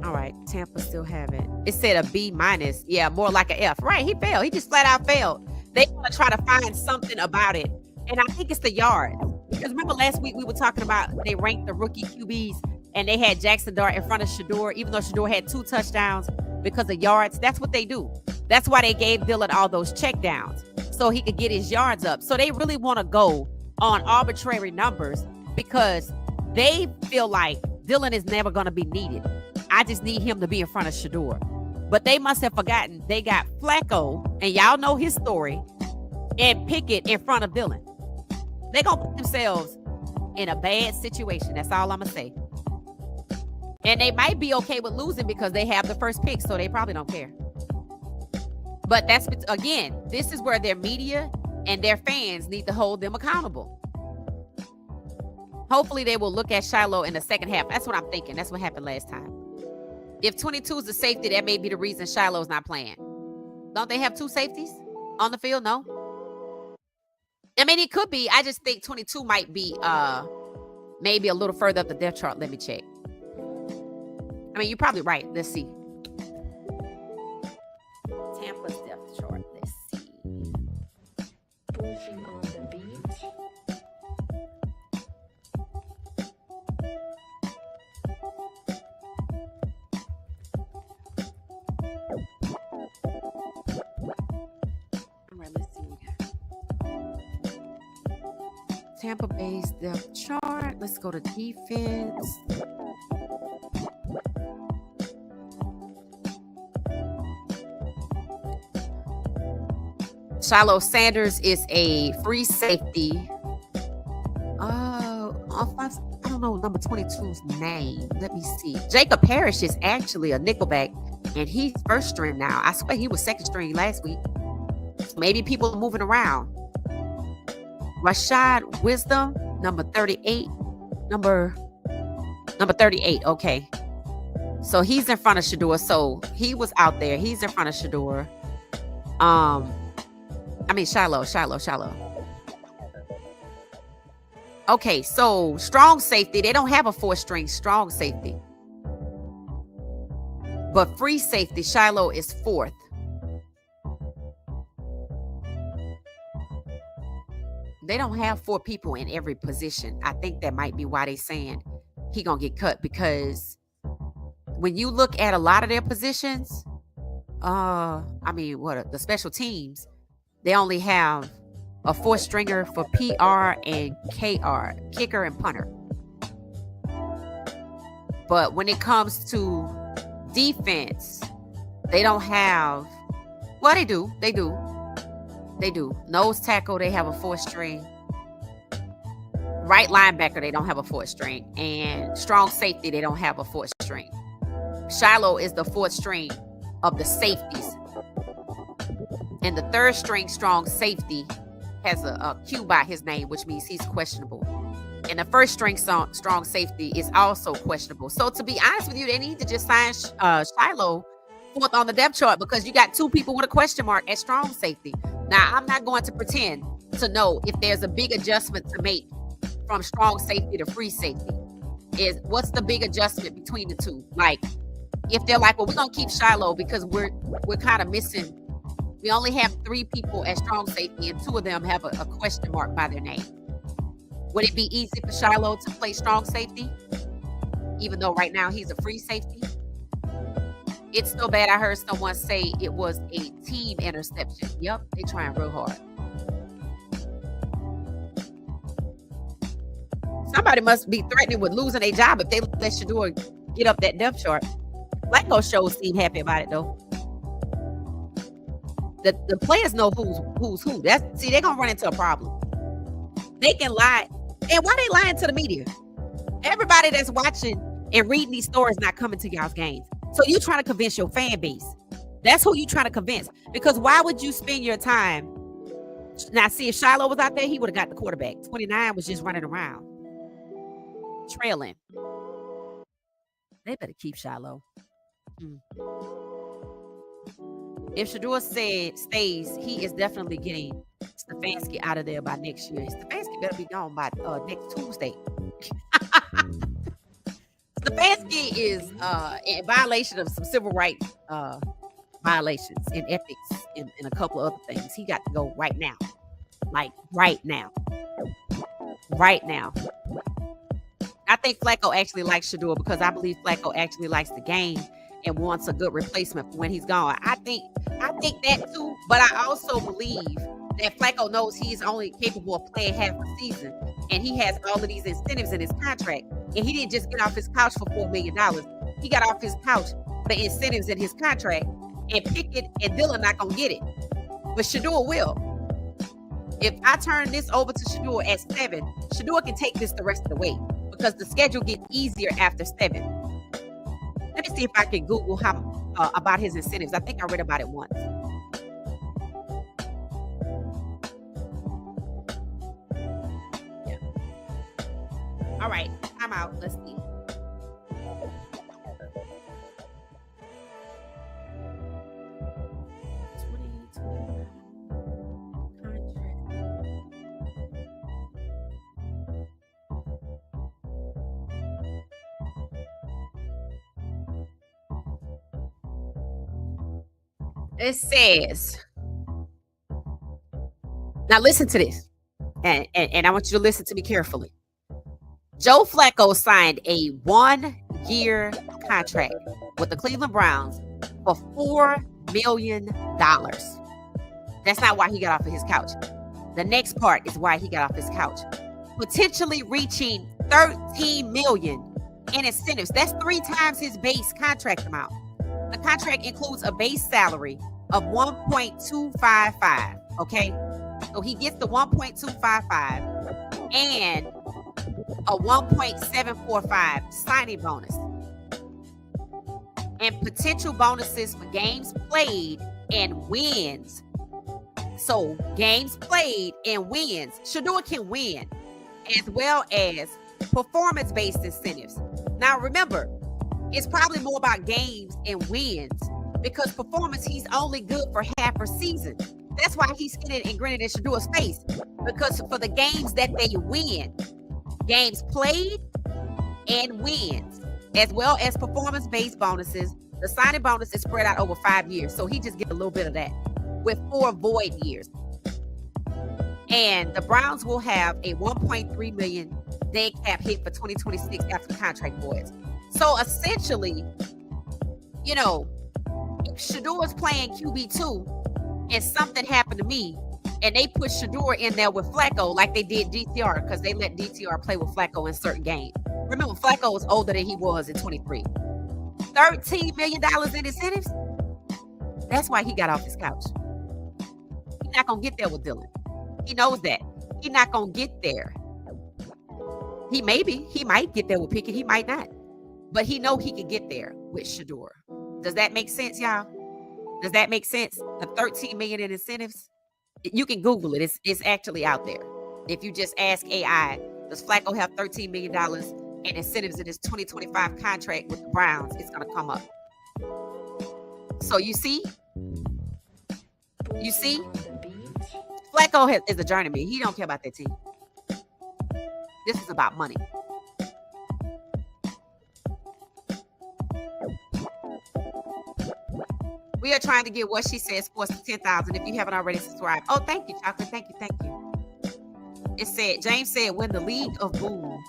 All right, Tampa still have it. It said a B minus. Yeah, more like an F. Right, he failed. He just flat out failed. They want to try to find something about it. And I think it's the yard. Because remember last week we were talking about they ranked the rookie QBs and they had Jackson Dart in front of Shador, even though Shador had 2 touchdowns because of yards. That's what they do. That's why they gave Dylan all those checkdowns so he could get his yards up. So they really want to go on arbitrary numbers because they feel like Dylan is never going to be needed. I just need him to be in front of Shador. But they must have forgotten they got Flacco, and y'all know his story, and Pickett in front of Dylan. They're going to put themselves in a bad situation. That's all I'm going to say. And they might be okay with losing because they have the first pick, so they probably don't care. But that's, again, this is where their media and their fans need to hold them accountable. Hopefully they will look at Shilo in the second half. That's what I'm thinking. That's what happened last time. If 22 is the safety, that may be the reason Shiloh's not playing. Don't they have 2 safeties on the field? No. I mean, it could be. I just think 22 might be maybe a little further up the depth chart. Let me check. I mean, you're probably right. Let's see. Tampa's depth chart. Let's see. Briefing on the beat. Tampa Bay's depth chart. Let's go to defense. Shilo Sanders is a free safety. I don't know number 22's name. Let me see. Jacob Parrish is actually a nickelback, and he's first string now. I swear he was second string last week. Maybe people are moving around. Rashad Wisdom, number 38. Number 38. Okay. So he's in front of Shador. So he was out there. He's in front of Shador. Shilo. Okay, so strong safety. They don't have a 4-string strong safety. But free safety, Shilo is 4th. They don't have 4 people in every position. I think that might be why they saying he gonna get cut, because when you look at a lot of their positions, the special teams, they only have a 4-stringer for PR and KR, kicker and punter. But when it comes to defense, they don't have, well, they do. Nose tackle, they have a 4-string. Right linebacker, they don't have a 4-string. And strong safety, they don't have a 4th string. Shilo is the 4th string of the safeties. And the third string strong safety has a Q by his name, which means he's questionable. And the first string strong safety is also questionable. So to be honest with you, they need to just sign Shilo fourth on the depth chart because you got two people with a question mark at strong safety. Now, I'm not going to pretend to know if there's a big adjustment to make from strong safety to free safety. What's the big adjustment between the two? Like, if they're like, well, we're going to keep Shilo because we're kind of missing. We only have 3 people at strong safety and 2 of them have a question mark by their name. Would it be easy for Shilo to play strong safety, even though right now he's a free safety? It's so bad. I heard someone say it was a team interception. Yep, they trying real hard. Somebody must be threatening with losing their job if they let Shador get up that depth chart. Flacco shows seem happy about it though. The players know who's who. They're gonna run into a problem. They can lie. And why they lying to the media? Everybody that's watching and reading these stories not coming to y'all's games. So you trying to convince your fan base. That's who you trying to convince. Because why would you spend your time? Now, see, if Shilo was out there, he would have got the quarterback. 29 was just running around, trailing. They better keep Shilo. If Shador stays, he is definitely getting Stefanski out of there by next year. Stefanski better be gone by next Tuesday. Stefanski is in violation of some civil rights violations and ethics and a couple of other things. He got to go right now. Like right now. Right now. I think Flacco actually likes Shador because I believe Flacco actually likes the game and wants a good replacement for when he's gone. I think that too, but I also believe that Flacco knows he's only capable of playing half the season, and he has all of these incentives in his contract, and he didn't just get off his couch for $4 million. He got off his couch for the incentives in his contract, and Pickett and Dillon not going to get it, but Shador will. If I turn this over to Shador at 7, Shador can take this the rest of the way because the schedule gets easier after 7. Let me see if I can Google about his incentives. I think I read about it once. Yeah. All right, I'm out. Let's see. It says, now listen to this, and I want you to listen to me carefully. Joe Flacco signed a 1-year contract with the Cleveland Browns for $4 million. That's not why he got off of his couch. The next part is why he got off his couch. Potentially reaching $13 million in incentives. That's 3 times his base contract amount. The contract includes a base salary of $1.255. Okay, so he gets the $1.255 and a $1.745 signing bonus, and potential bonuses for games played and wins. So games played and wins. Shador can win, as well as performance-based incentives. Now remember, it's probably more about games and wins because performance, he's only good for half a season. That's why he's skinning and grinning in Shador's face, because for the games that they win, games played and wins, as well as performance-based bonuses, the signing bonus is spread out over 5 years. So he just gets a little bit of that with 4 void years. And the Browns will have a $1.3 million dead cap hit for 2026 after the contract voids. So essentially, you know, if Shador is playing QB2 and something happened to me and they put Shador in there with Flacco like they did DTR, because they let DTR play with Flacco in certain games. Remember, Flacco was older than he was in 23. $13 million in incentives? That's why he got off his couch. He's not going to get there with Dillon. He knows that. He's not going to get there. He might get there with Pickett. He might not. But he know he can get there with Shador. Does that make sense, y'all? Does that make sense? The 13 million in incentives. You can Google it. It's actually out there. If you just ask AI, does Flacco have $13 million in incentives in his 2025 contract with the Browns? It's gonna come up. So you see, Flacco is a journeyman. He don't care about that team. This is about money. We are trying to get What She Said Sports to 10,000. If you haven't already subscribed. Oh, thank you, Chocolate. Thank you. It said, James said, when the League of Boom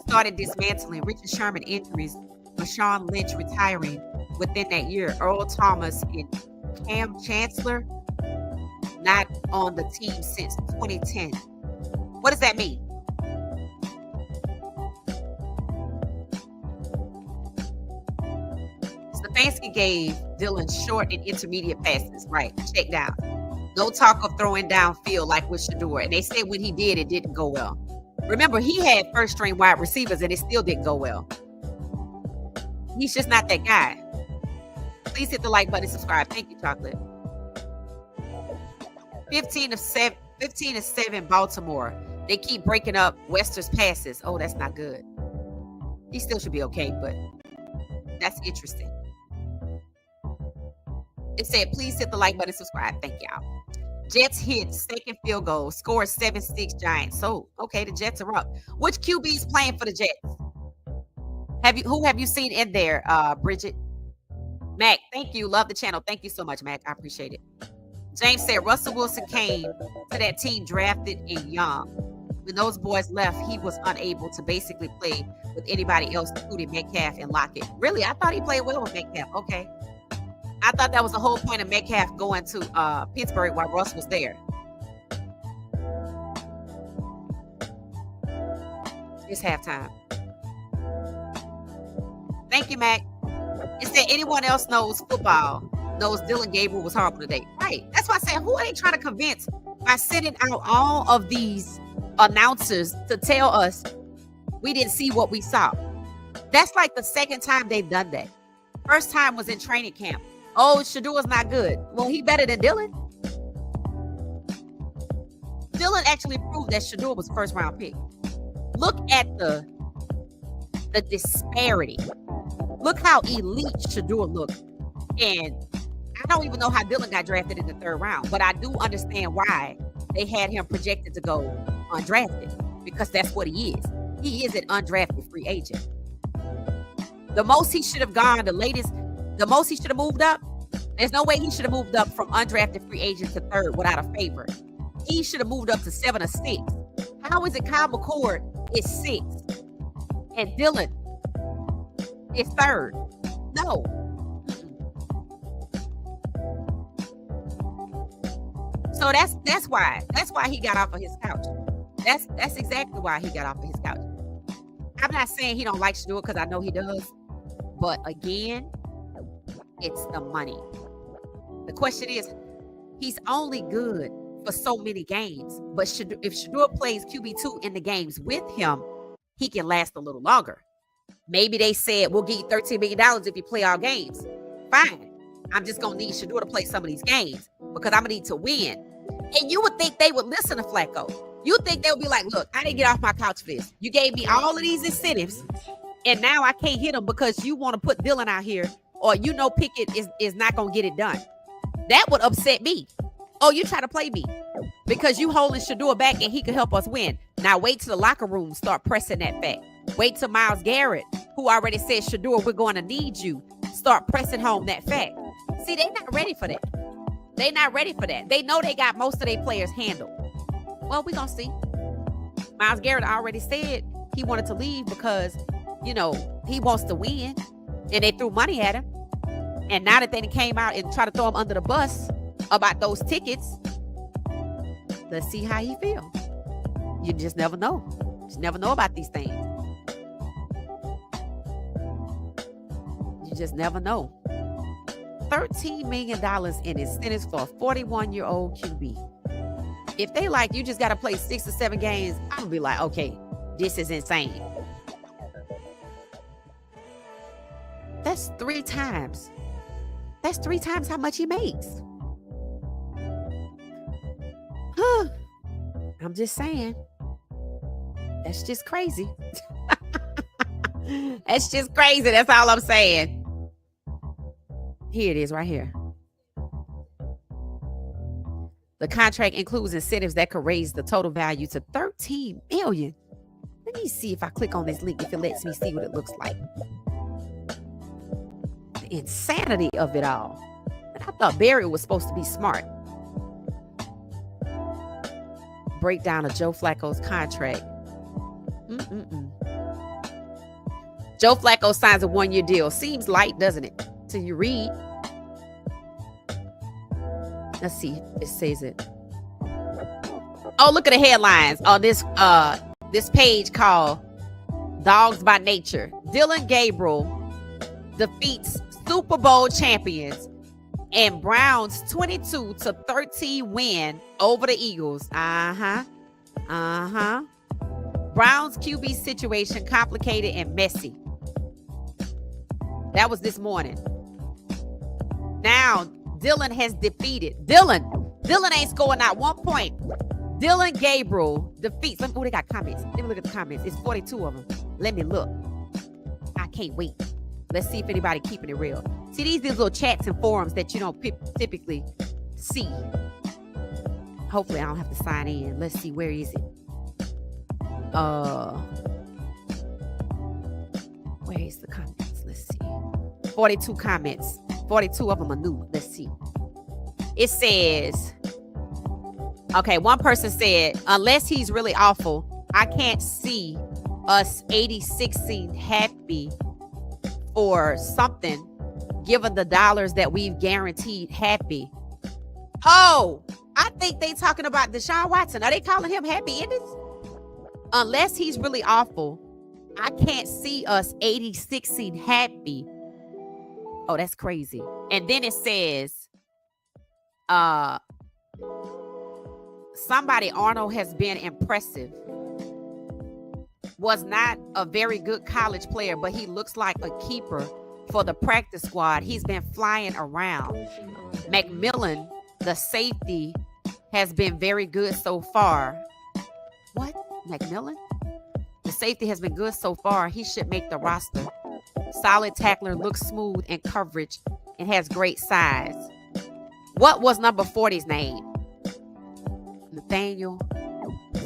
started dismantling, Richard Sherman injuries, Marshawn Lynch retiring within that year, Earl Thomas and Cam Chancellor not on the team since 2010. What does that mean? Stefanski gave Dylan short and intermediate passes. Right. Check down. No talk of throwing downfield like with Shedeur. And they said when he did, it didn't go well. Remember, he had first-string wide receivers, and it still didn't go well. He's just not that guy. Please hit the like button and subscribe. Thank you, Chocolate. 15 of 7 Baltimore. They keep breaking up Wester's passes. Oh, that's not good. He still should be okay, but that's interesting. It said, please hit the like button and subscribe. Thank y'all. Jets hit second field goal, scored 7-6 Giants. So, okay, the Jets are up. Which QB is playing for the Jets? Who have you seen in there, Bridget? Mac, thank you. Love the channel. Thank you so much, Mac. I appreciate it. James said Russell Wilson came to that team drafted in young. When those boys left, he was unable to basically play with anybody else, including Metcalf and Lockett. Really? I thought he played well with Metcalf. Okay. I thought that was the whole point of Metcalf going to Pittsburgh while Russ was there. It's halftime. Thank you, Mac. Is there anyone else knows football, knows Dylan Gabriel was horrible today? Right. That's why I said, who are they trying to convince by sending out all of these announcers to tell us we didn't see what we saw? That's like the second time they've done that. First time was in training camp. Oh, Shadeur's not good. Well, he better than Dylan. Dylan actually proved that Shedeur was a first-round pick. Look at the disparity. Look how elite Shedeur looked. And I don't even know how Dylan got drafted in the third round, but I do understand why they had him projected to go undrafted, because that's what he is. He is an undrafted free agent. The most he should have gone, the most he should have moved up, there's no way he should have moved up from undrafted free agent to third without a favor. He should have moved up to 7 or 6. How is it Kyle McCord is 6 and Dylan is third? No. So that's why he got off of his couch. That's exactly why he got off of his couch. I'm not saying he don't like Shedeur, because I know he does. But again, it's the money. The question is, he's only good for so many games. But if Shedeur plays QB2 in the games with him, he can last a little longer. Maybe they said, we'll give you $13 million if you play all games. Fine. I'm just going to need Shedeur to play some of these games because I'm going to need to win. And you would think they would listen to Flacco. You think they would be like, look, I didn't get off my couch for this. You gave me all of these incentives, and now I can't hit them because you want to put Dylan out here, or you know Pickett is not going to get it done. That would upset me. Oh, you try to play me because you holding Shedeur back and he could help us win. Now wait till the locker room start pressing that fact. Wait till Myles Garrett, who already said, Shedeur, we're going to need you, start pressing home that fact. See, they're not ready for that. They're not ready for that. They know they got most of their players handled. Well, we're going to see. Myles Garrett already said he wanted to leave because, you know, he wants to win. And they threw money at him. And now that they came out and tried to throw him under the bus about those tickets, let's see how he feels. You just never know. Just never know about these things. You just never know. $13 million in incentives for a 41-year-old QB. If they like, you just got to play 6 or 7 games, I'm going to be like, okay, this is insane. That's 3 times. That's 3 times how much he makes. I'm just saying. That's just crazy. That's just crazy. That's all I'm saying. Here it is right here. The contract includes incentives that could raise the total value to $13 million. Let me see if I click on this link, if it lets me see what it looks like. The insanity of it all. And I thought Barry was supposed to be smart. Breakdown of Joe Flacco's contract. Joe Flacco signs a 1-year deal. Seems light, doesn't it? Till you read. Let's see. It says it. Oh, look at the headlines on this page called Dogs by Nature. Dylan Gabriel defeats Super Bowl champions and Browns 22-13 win over the Eagles. Browns QB situation complicated and messy. That was this morning. Now, Dylan has defeated. Dylan ain't scoring not 1 point. Dylan Gabriel defeats. Oh, they got comments. Let me look at the comments. It's 42 of them. Let me look. I can't wait. Let's see if anybody keeping it real. See, these little chats and forums that you don't typically see. Hopefully, I don't have to sign in. Let's see. Where is it? Where is the comments? Let's see. 42 comments. 42 of them are new. Let's see. It says, okay, one person said, unless he's really awful, I can't see us 86ing happy or something, given the dollars that we've guaranteed happy. Oh, I think they talking about Deshaun Watson. Are they calling him happy endings? Unless he's really awful, I can't see us 86ing happy. Oh, that's crazy. And then it says, somebody Arnold has been impressive. Was not a very good college player, but he looks like a keeper for the practice squad. He's been flying around. McMillan, the safety, has been very good so far. What? McMillan? The safety has been good so far. He should make the roster. Solid tackler, looks smooth in coverage, and has great size. What was number 40's name? Nathaniel.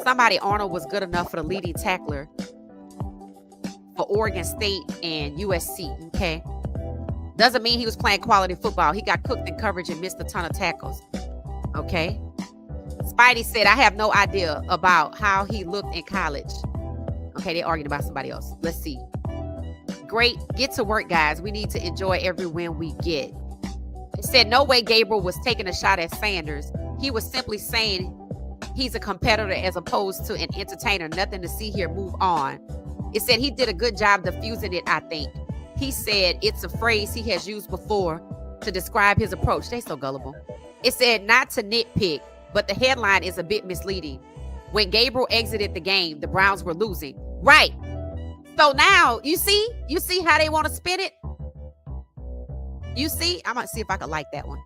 Somebody Arnold was good enough for the leading tackler for Oregon State and USC. Okay. Doesn't mean he was playing quality football. He got cooked in coverage and missed a ton of tackles. Okay. Spidey said, I have no idea about how he looked in college. Okay, they're arguing about somebody else. Let's see. Great. Get to work, guys. We need to enjoy every win we get. It said, no way Gabriel was taking a shot at Sanders. He was simply saying he's a competitor as opposed to an entertainer. Nothing to see here. Move on. It said he did a good job diffusing it, I think. He said it's a phrase he has used before to describe his approach. They so gullible. It said not to nitpick, but the headline is a bit misleading. When Gabriel exited the game, the Browns were losing. Right. So now, you see how they want to spin it? You see? I'm going to see if I can like that one.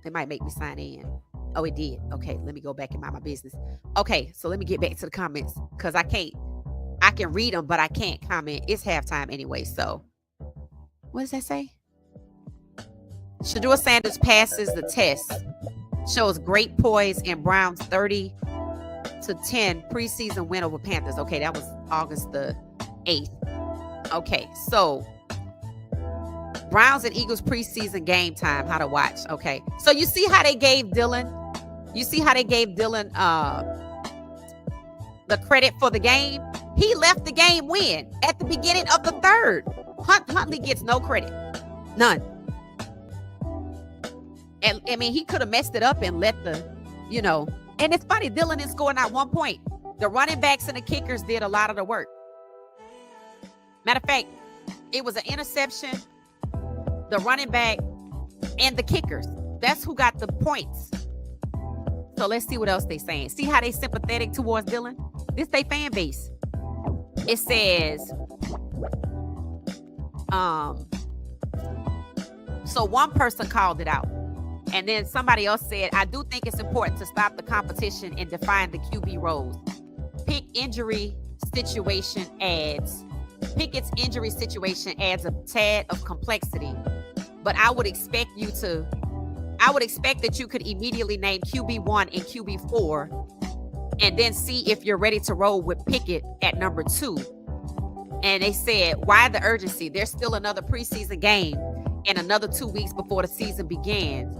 They might make me sign in. Oh, it did. Okay, let me go back and mind my business. Okay, so let me get back to the comments because I can read them, but I can't comment. It's halftime anyway, so. What does that say? Shedeur Sanders passes the test. Shows great poise in Browns 30-10 preseason win over Panthers. Okay, that was August the 8th. Okay, so Browns and Eagles preseason game time, how to watch. Okay, so you see how they gave Dylan, the credit for the game? He left the game win at the beginning of the third. Huntley gets no credit. None. And I mean, he could have messed it up and let and it's funny, Dylan didn't score not 1 point. The running backs and the kickers did a lot of the work. Matter of fact, it was an interception, the running back, and the kickers. That's who got the points. So let's see what else they saying. See how they sympathetic towards Dylan? This they fan base. It says, So one person called it out. And then somebody else said, I do think it's important to stop the competition and define the QB roles. Pickett's injury situation adds a tad of complexity. But I would expect that you could immediately name QB1 and QB4 and then see if you're ready to roll with Pickett at number 2. And they said, why the urgency? There's still another preseason game and another 2 weeks before the season begins.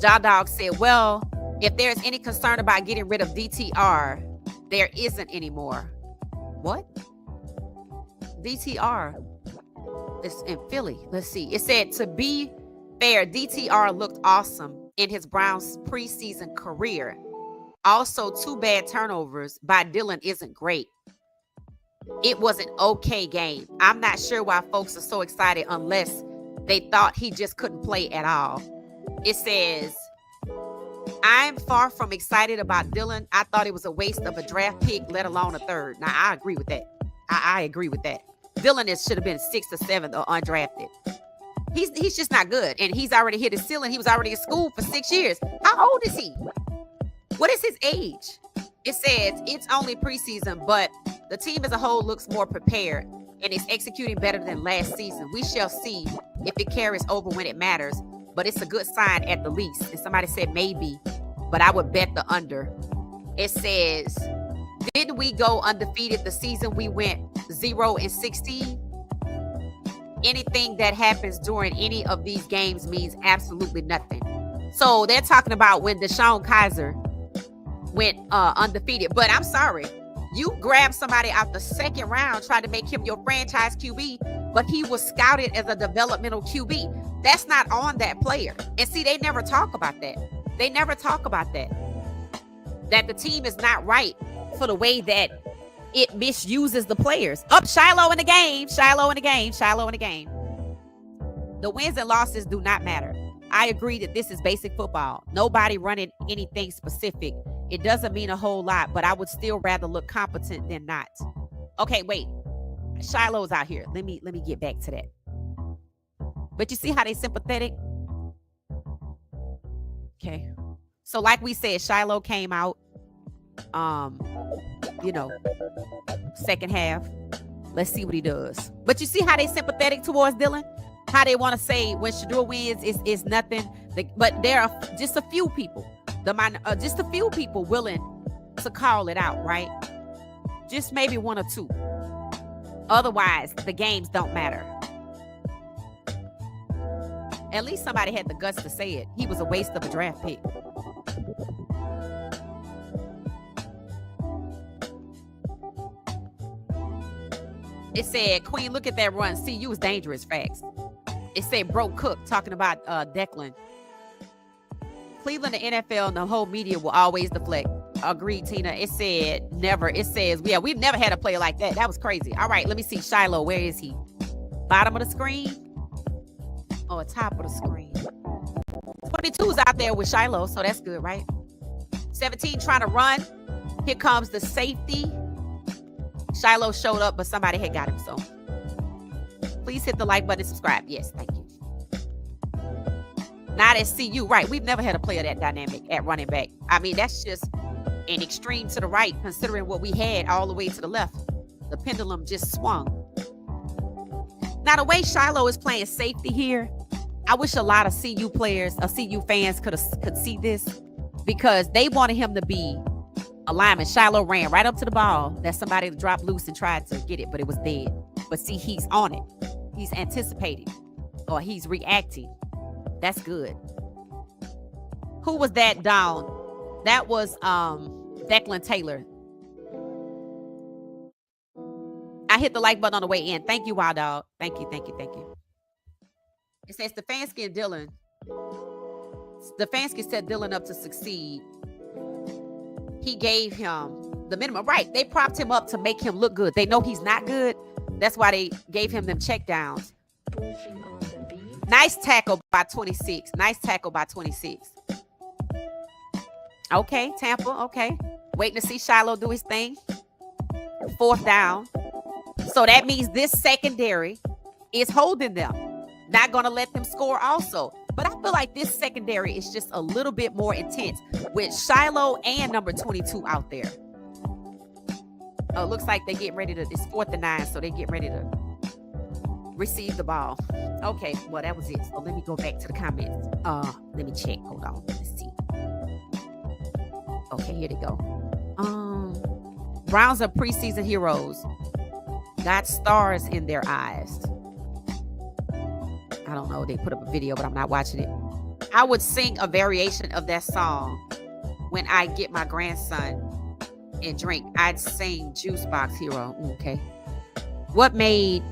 Jaw Dog said, well, if there's any concern about getting rid of DTR, there isn't anymore. What? DTR is in Philly. Let's see. It said, to be fair, DTR looked awesome in his Browns preseason career. Also, 2 bad turnovers by Dillon isn't great. It was an okay game. I'm not sure why folks are so excited unless they thought he just couldn't play at all. It says, I'm far from excited about Dillon. I thought it was a waste of a draft pick, let alone a 3rd. Now, I agree with that. I agree with that. Dillon should have been 6th or 7th or undrafted. He's just not good. And he's already hit his ceiling. He was already in school for 6 years. How old is he? What is his age? It says it's only preseason, but the team as a whole looks more prepared and is executing better than last season. We shall see if it carries over when it matters, but it's a good sign at the least. And somebody said maybe, but I would bet the under. It says, didn't we go undefeated the season we went 0-16? Anything that happens during any of these games means absolutely nothing. So they're talking about when Deshaun Kaiser went undefeated. But I'm sorry, you grabbed somebody out the 2nd round, tried to make him your franchise QB, but he was scouted as a developmental QB. That's not on that player. And see, they never talk about that. They never talk about that. That the team is not right for the way that it misuses the players. Up, Shilo in the game. Shilo in the game. Shilo in the game. The wins and losses do not matter. I agree that this is basic football. Nobody running anything specific. It doesn't mean a whole lot, but I would still rather look competent than not. Okay, wait. Shiloh's out here. Let me get back to that. But you see how they sympathetic? Okay. So like we said, Shilo came out, second half. Let's see what he does. But you see how they sympathetic towards Dillon? How they want to say when Shador wins is nothing. But there are just a few people, just a few people willing to call it out, right? Just maybe 1 or 2. Otherwise, the games don't matter. At least somebody had the guts to say it. He was a waste of a draft pick. It said, Queen, look at that run. See, you was dangerous. Facts. It said, Bro Cook talking about Declan. Cleveland, the NFL, and the whole media will always deflect. Agreed, Tina. It said never. It says, yeah, we've never had a player like that. That was crazy. All right, let me see. Shilo, where is he? Bottom of the screen? Or top of the screen? 22's out there with Shilo, so that's good, right? 17 trying to run. Here comes the safety. Shilo showed up, but somebody had got him, so please hit the like button and subscribe. Yes, thank you. Not at CU, right? We've never had a player that dynamic at running back. I mean, that's just an extreme to the right, considering what we had all the way to the left. The pendulum just swung. Now, the way Shilo is playing safety here, I wish a lot of CU players, CU fans could see this, because they wanted him to be a lineman. Shilo ran right up to the ball that somebody dropped loose and tried to get it, but it was dead. But see, he's on it. He's anticipating, or he's reacting. That's good. Who was that down? That was Declan Taylor. I hit the like button on the way in. Thank you, Wild Dog. Thank you, thank you, thank you. It says Stefanski and Dillon. Stefanski set Dillon up to succeed. He gave him the minimum. Right. They propped him up to make him look good. They know he's not good. That's why they gave him them check downs. Nice tackle by 26. Nice tackle by 26. Okay, Tampa. Okay. Waiting to see Shilo do his thing. 4th down. So that means this secondary is holding them. not going to let them score also. But I feel like this secondary is just a little bit more intense with Shilo and number 22 out there. Looks like they're getting ready to, it's 4th and 9, so they get ready to receive the ball. Okay, well, that was it. So let me go back to the comments. Let me check. Hold on. Let's see. Okay, here they go. Browns are preseason heroes. Got stars in their eyes. I don't know. They put up a video, but I'm not watching it. I would sing a variation of that song when I get my grandson and drink. I'd sing Juice Box Hero. Okay. What made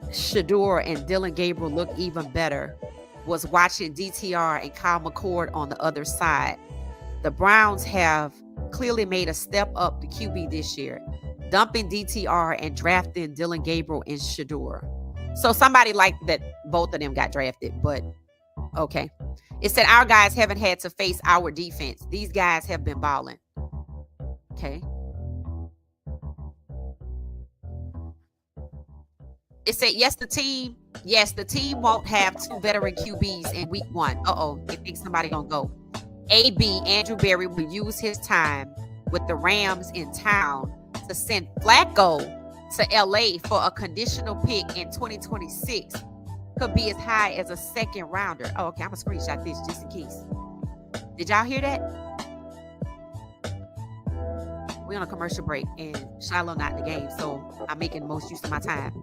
Shedeur and Dylan Gabriel look even better was watching DTR and Kyle McCord on the other side. The Browns have clearly made a step up the QB this year, dumping DTR and drafting Dylan Gabriel and Shedeur. So somebody liked that both of them got drafted, but okay. It said our guys haven't had to face our defense. These guys have been balling. Okay. It said, the team won't have 2 veteran QBs in week 1. They think somebody gonna go. AB, Andrew Berry, will use his time with the Rams in town to send Flacco to LA for a conditional pick in 2026. Could be as high as a 2nd rounder. Okay, I'm gonna screenshot this just in case. Did y'all hear that? We're on a commercial break and Shilo not in the game, so I'm making the most use of my time.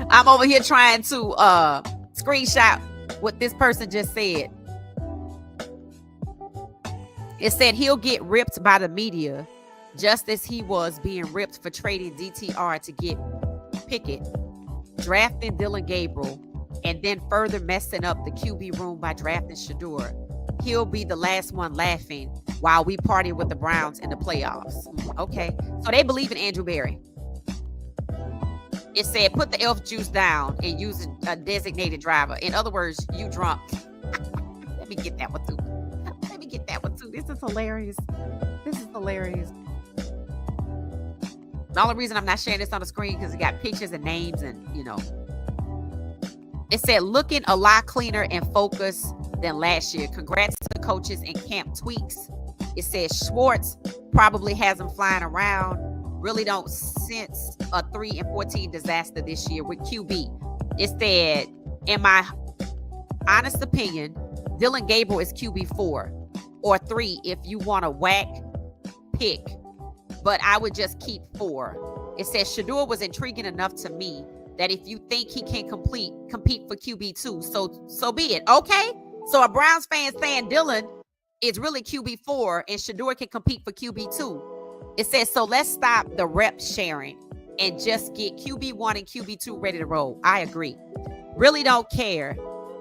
I'm over here trying to screenshot what this person just said. It said he'll get ripped by the media just as he was being ripped for trading DTR to get Pickett, drafting Dylan Gabriel, and then further messing up the QB room by drafting Shedeur. He'll be the last one laughing while we party with the Browns in the playoffs. Okay, so they believe in Andrew Berry. It said, put the elf juice down and use a designated driver. In other words, you drunk. Let me get that one too. This is hilarious. The only reason I'm not sharing this on the screen because it got pictures and names and, It said, looking a lot cleaner and focused than last year. Congrats to the coaches and camp tweaks. It says Schwartz probably has them flying around. Really don't sense a 3-14 disaster this year with QB. It said, in my honest opinion, Dylan Gabriel is QB 4 or 3 if you want a whack pick, but I would just keep 4. It says Shedeur was intriguing enough to me that if you think he can compete for QB 2, so be it. Okay, so a Browns fan saying Dylan is really QB 4 and Shedeur can compete for QB 2. It says, so let's stop the rep sharing and just get QB 1 and QB 2 ready to roll. I agree. Really don't care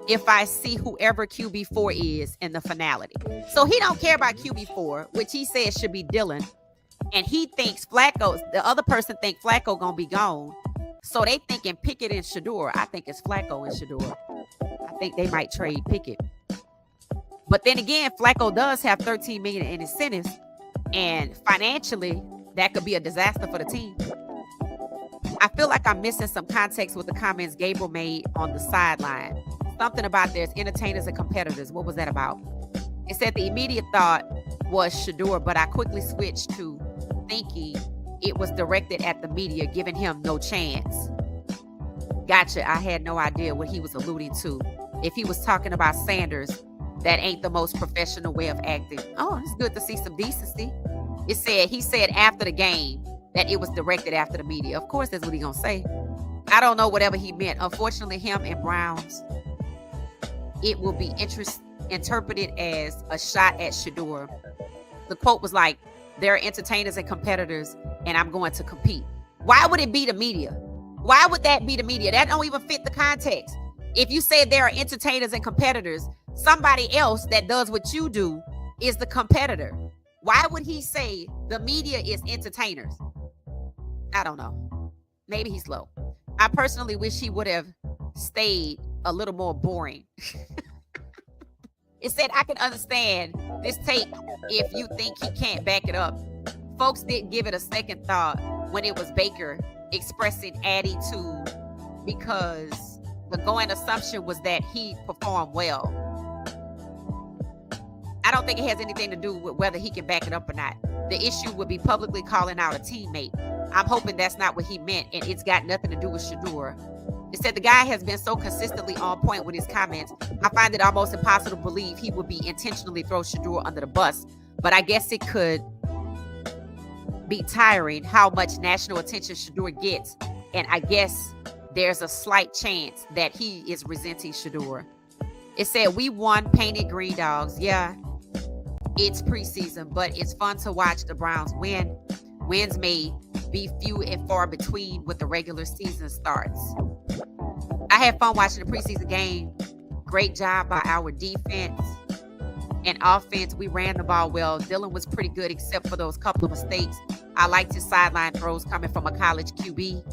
if I see whoever QB 4 is in the finality. So he don't care about QB 4, which he says should be Dylan. And he thinks the other person think Flacco gonna be gone. So they thinking Pickett and Shedeur. I think it's Flacco and Shedeur. I think they might trade Pickett. But then again, Flacco does have $13 million in incentives. And financially, that could be a disaster for the team. I feel like I'm missing some context with the comments Gabriel made on the sideline. Something about there's entertainers and competitors. What was that about? It said the immediate thought was Shedeur, but I quickly switched to thinking it was directed at the media, giving him no chance. Gotcha. I had no idea what he was alluding to. If he was talking about Sanders, that ain't the most professional way of acting. Oh, it's good to see some decency. He said after the game that it was directed after the media. Of course, that's what he gonna say. I don't know whatever he meant. Unfortunately, him and Browns, it will be interpreted as a shot at Shedeur. The quote was like, they're entertainers and competitors, and I'm going to compete. Why would it be the media? Why would that be the media? That don't even fit the context. If you say there are entertainers and competitors, somebody else that does what you do is the competitor. Why would he say the media is entertainers? I don't know. Maybe he's slow. I personally wish he would have stayed a little more boring. It said, I can understand this tape if you think he can't back it up. Folks didn't give it a second thought when it was Baker expressing attitude because the going assumption was that he performed well. I don't think it has anything to do with whether he can back it up or not. The issue would be publicly calling out a teammate. I'm hoping that's not what he meant, and it's got nothing to do with Shedeur. It said the guy has been so consistently on point with his comments. I find it almost impossible to believe he would be intentionally throw Shedeur under the bus, but I guess it could be tiring how much national attention Shedeur gets, and I guess there's a slight chance that he is resenting Shedeur. It said, we won painted green dogs. Yeah, it's preseason, but it's fun to watch the Browns win. Wins may be few and far between when the regular season starts. I had fun watching the preseason game. Great job by our defense and offense. We ran the ball well. Dylan was pretty good except for those couple of mistakes. I liked his sideline throws coming from a college QB.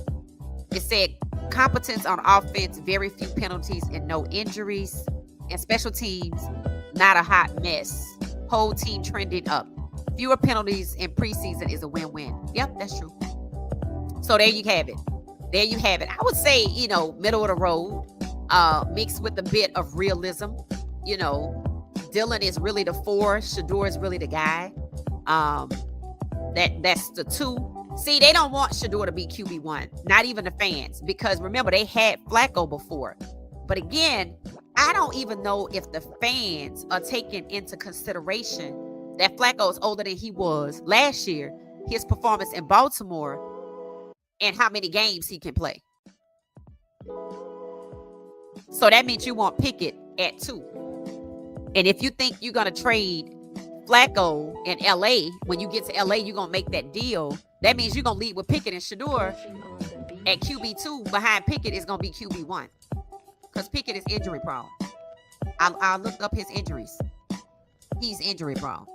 It said competence on offense, very few penalties and no injuries. And special teams, not a hot mess. Whole team trending up. Fewer penalties in preseason is a win-win. Yep, that's true. So there you have it. There you have it. I would say, middle of the road, mixed with a bit of realism. Dylan is really the 4. Shedeur is really the guy. That's the 2. See, they don't want Shedeur to be QB1. Not even the fans. Because remember, they had Flacco before. But again, I don't even know if the fans are taking into consideration that Flacco is older than he was last year, his performance in Baltimore, and how many games he can play. So that means you want Pickett at 2. And if you think you're going to trade Flacco in LA, when you get to LA, you're going to make that deal. That means you're going to lead with Pickett and Shedeur at QB2. Behind Pickett is going to be QB1. Because Pickett is injury prone. I'll look up his injuries. He's injury prone.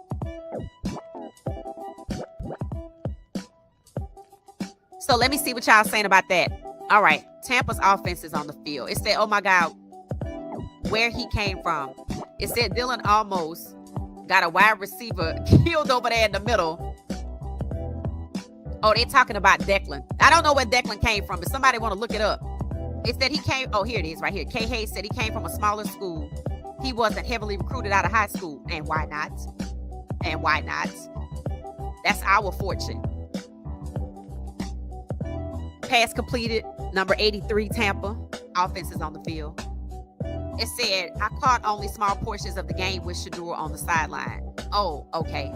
So let me see what y'all saying about that. All right. Tampa's offense is on the field. It said, oh my God, where he came from. It said Dylan almost got a wide receiver killed over there in the middle. Oh, they're talking about Declan. I don't know where Declan came from, but somebody want to look it up. It said he came, oh, here it is right here. K. Hayes said he came from a smaller school. He wasn't heavily recruited out of high school. And why not? And why not? That's our fortune. Pass completed, number 83, Tampa. Offense is on the field. It said, I caught only small portions of the game with Shedeur on the sideline. Oh, okay.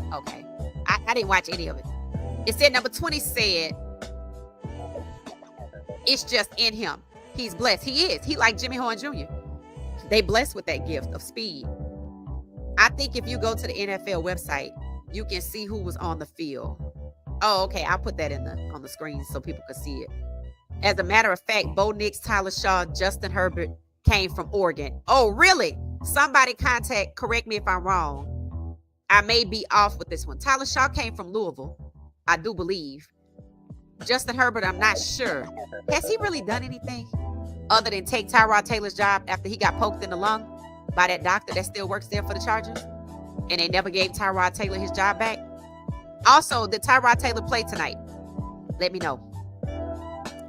I didn't watch any of it. It said number 20 said, it's just in him. He's blessed. He is. He like Jimmy Horn Jr. They blessed with that gift of speed. I think if you go to the NFL website, you can see who was on the field. Oh, okay. I'll put that on the screen so people can see it. As a matter of fact, Bo Nix, Tyler Shaw, Justin Herbert came from Oregon. Oh, really? Somebody correct me if I'm wrong. I may be off with this one. Tyler Shaw came from Louisville, I do believe. Justin Herbert, I'm not sure. Has he really done anything other than take Tyrod Taylor's job after he got poked in the lung by that doctor that still works there for the Chargers? And they never gave Tyrod Taylor his job back? Also, did Tyrod Taylor play tonight? Let me know.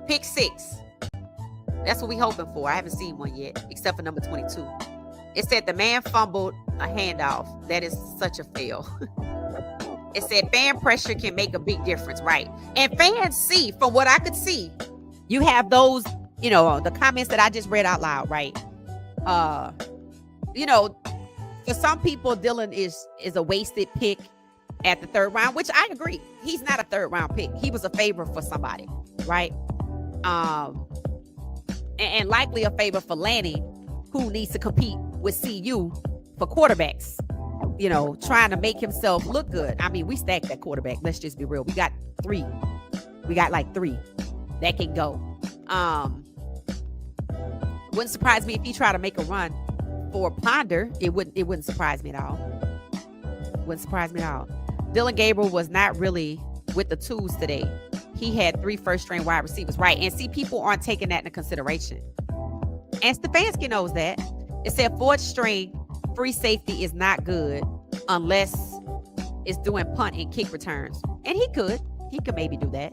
Pick 6. That's what we hoping for. I haven't seen one yet, except for number 22. It said the man fumbled a handoff. That is such a fail. It said fan pressure can make a big difference, right? And fans see, from what I could see, you have those, the comments that I just read out loud, right? For some people, Dylan is a wasted pick at the 3rd round, which I agree. He's not a 3rd round pick. He was a favor for somebody, right? And likely a favor for Lanny, who needs to compete with CU for quarterbacks. Trying to make himself look good. I mean, we stacked that quarterback. Let's just be real. We got 3. We got like 3 that can go. Wouldn't surprise me if he tried to make a run for Ponder. It wouldn't surprise me at all. Wouldn't surprise me at all. Dylan Gabriel was not really with the tools today. He had 3 first-string wide receivers, right? And see, people aren't taking that into consideration. And Stefanski knows that. It said 4th string free safety is not good unless it's doing punt and kick returns. And he could maybe do that.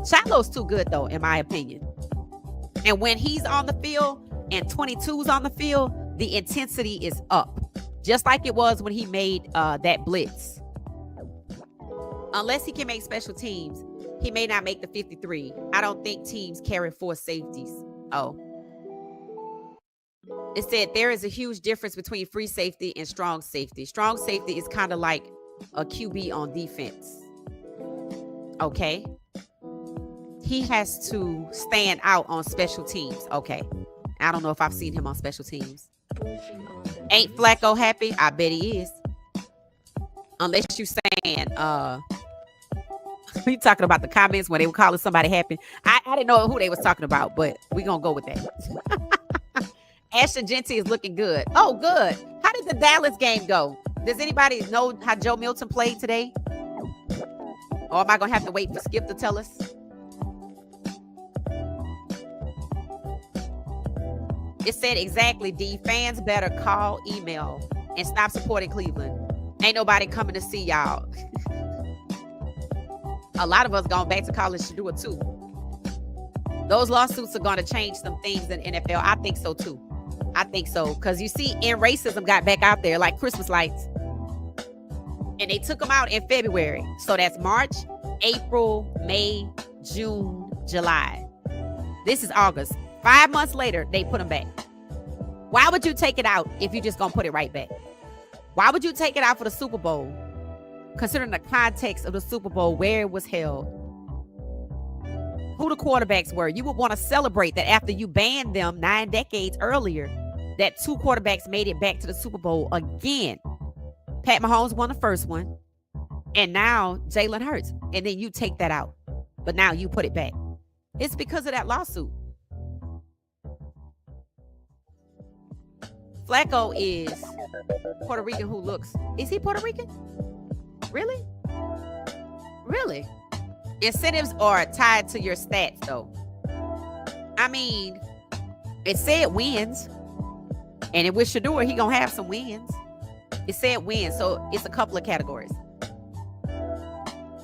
Shiloh's too good though, in my opinion. And when he's on the field and 22's on the field, the intensity is up. Just like it was when he made that blitz. Unless he can make special teams, he may not make the 53. I don't think teams carry 4 safeties. Oh. It said there is a huge difference between free safety and strong safety. Strong safety is kind of like a QB on defense. Okay. He has to stand out on special teams. Okay. I don't know if I've seen him on special teams. Ain't Flacco happy? I bet he is. Unless you saying, we talking about the comments when they were calling somebody happy. I didn't know who they was talking about, but we gonna go with that. Ashton Genty is looking good. Oh, good. How did the Dallas game go? Does anybody know how Joe Milton played today? Or am I gonna have to wait for Skip to tell us? It said exactly, D. Fans better call, email, and stop supporting Cleveland. Ain't nobody coming to see y'all. A lot of us going back to college to do it too. Those lawsuits are going to change some things in NFL. I think so too. I think so. Because you see, racism got back out there like Christmas lights. And they took them out in February. So that's March, April, May, June, July. This is August. 5 months later, they put them back. Why would you take it out if you just going to put it right back? Why would you take it out for the Super Bowl? Considering the context of the Super Bowl, where it was held, who the quarterbacks were. You would want to celebrate that after you banned them 9 decades earlier, that 2 quarterbacks made it back to the Super Bowl again. Pat Mahomes won the first one, and now Jalen Hurts. And then you take that out. But now you put it back. It's because of that lawsuit. Flacco is Puerto Rican who looks. Is he Puerto Rican? Really? Really? Incentives are tied to your stats, though. I mean, it said wins. And with Shador, he gonna have some wins. It said wins, so it's a couple of categories.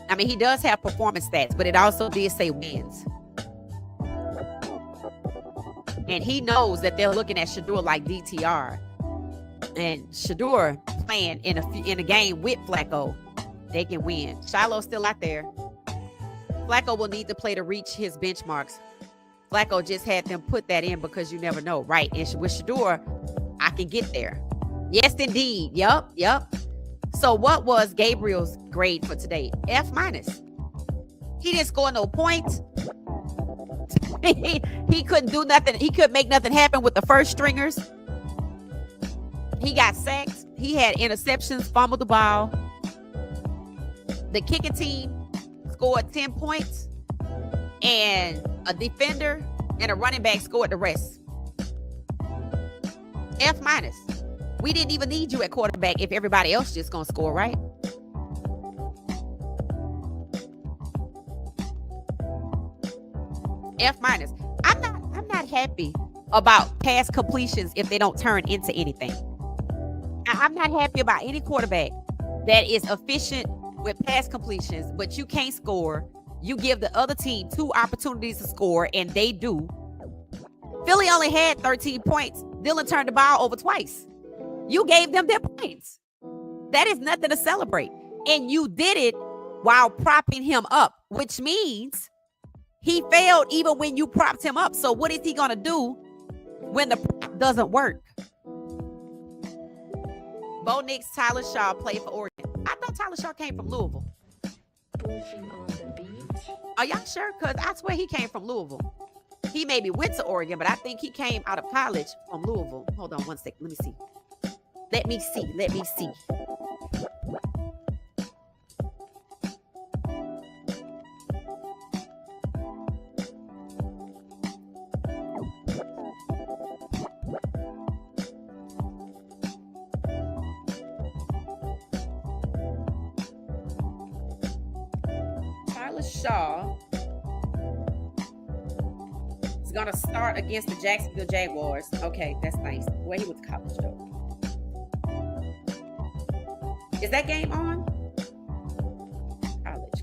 I mean, he does have performance stats, but it also did say wins. And he knows that they're looking at Shador like DTR. And Shador playing in a game with Flacco, they can win. Shiloh's still out there. Flacco will need to play to reach his benchmarks. Flacco just had them put that in because you never know. Right. And with Shador, I can get there. Yes, indeed. Yep. So what was Gabriel's grade for today? F-. He didn't score no points. He couldn't do nothing. He couldn't make nothing happen with the first stringers. He got sacks. He had interceptions, fumbled the ball. The kicking team scored 10 points, and a defender and a running back scored the rest. F-. We didn't even need you at quarterback if everybody else just gonna score, right? F-. I'm not happy about pass completions if they don't turn into anything. I'm not happy about any quarterback that is efficient with pass completions, but you can't score. You give the other team 2 opportunities to score, and they do. Philly only had 13 points. Dylan turned the ball over twice. You gave them their points. That is nothing to celebrate. And you did it while propping him up, which means he failed even when you propped him up. So what is he going to do when the prop doesn't work? Bo Nix, Tyler Shaw played for Oregon. I thought Tyler Shaw came from Louisville. Are y'all sure? Because I swear he came from Louisville. He maybe went to Oregon, but I think he came out of college from Louisville. Hold on one second. Let me see. Tyler Shaw is going to start against the Jacksonville Jaguars. Okay, that's nice. Where he went to college, though. Is that game on? College.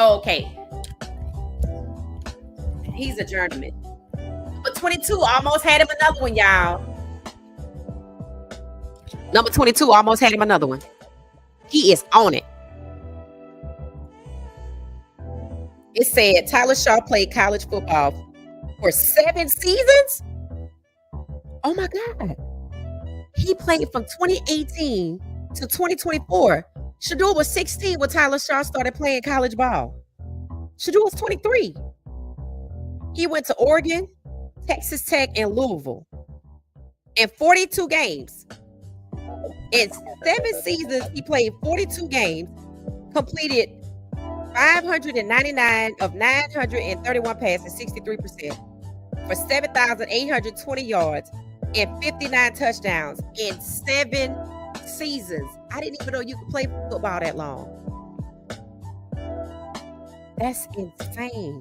Okay. He's a journeyman. Number 22 almost had him another one, y'all. Number 22 almost had him another one. He is on it. It said Tyler Shaw played college football for 7 seasons. Oh my God. He played from 2018 to 2024. Shador was 16 when Tyler Shaw started playing college ball. Shador was 23. He went to Oregon, Texas Tech, and Louisville in 42 games. In 7 seasons, he played 42 games, completed 599 of 931 passes, 63%, for 7,820 yards and 59 touchdowns in 7 seasons. I didn't even know you could play football that long. That's insane.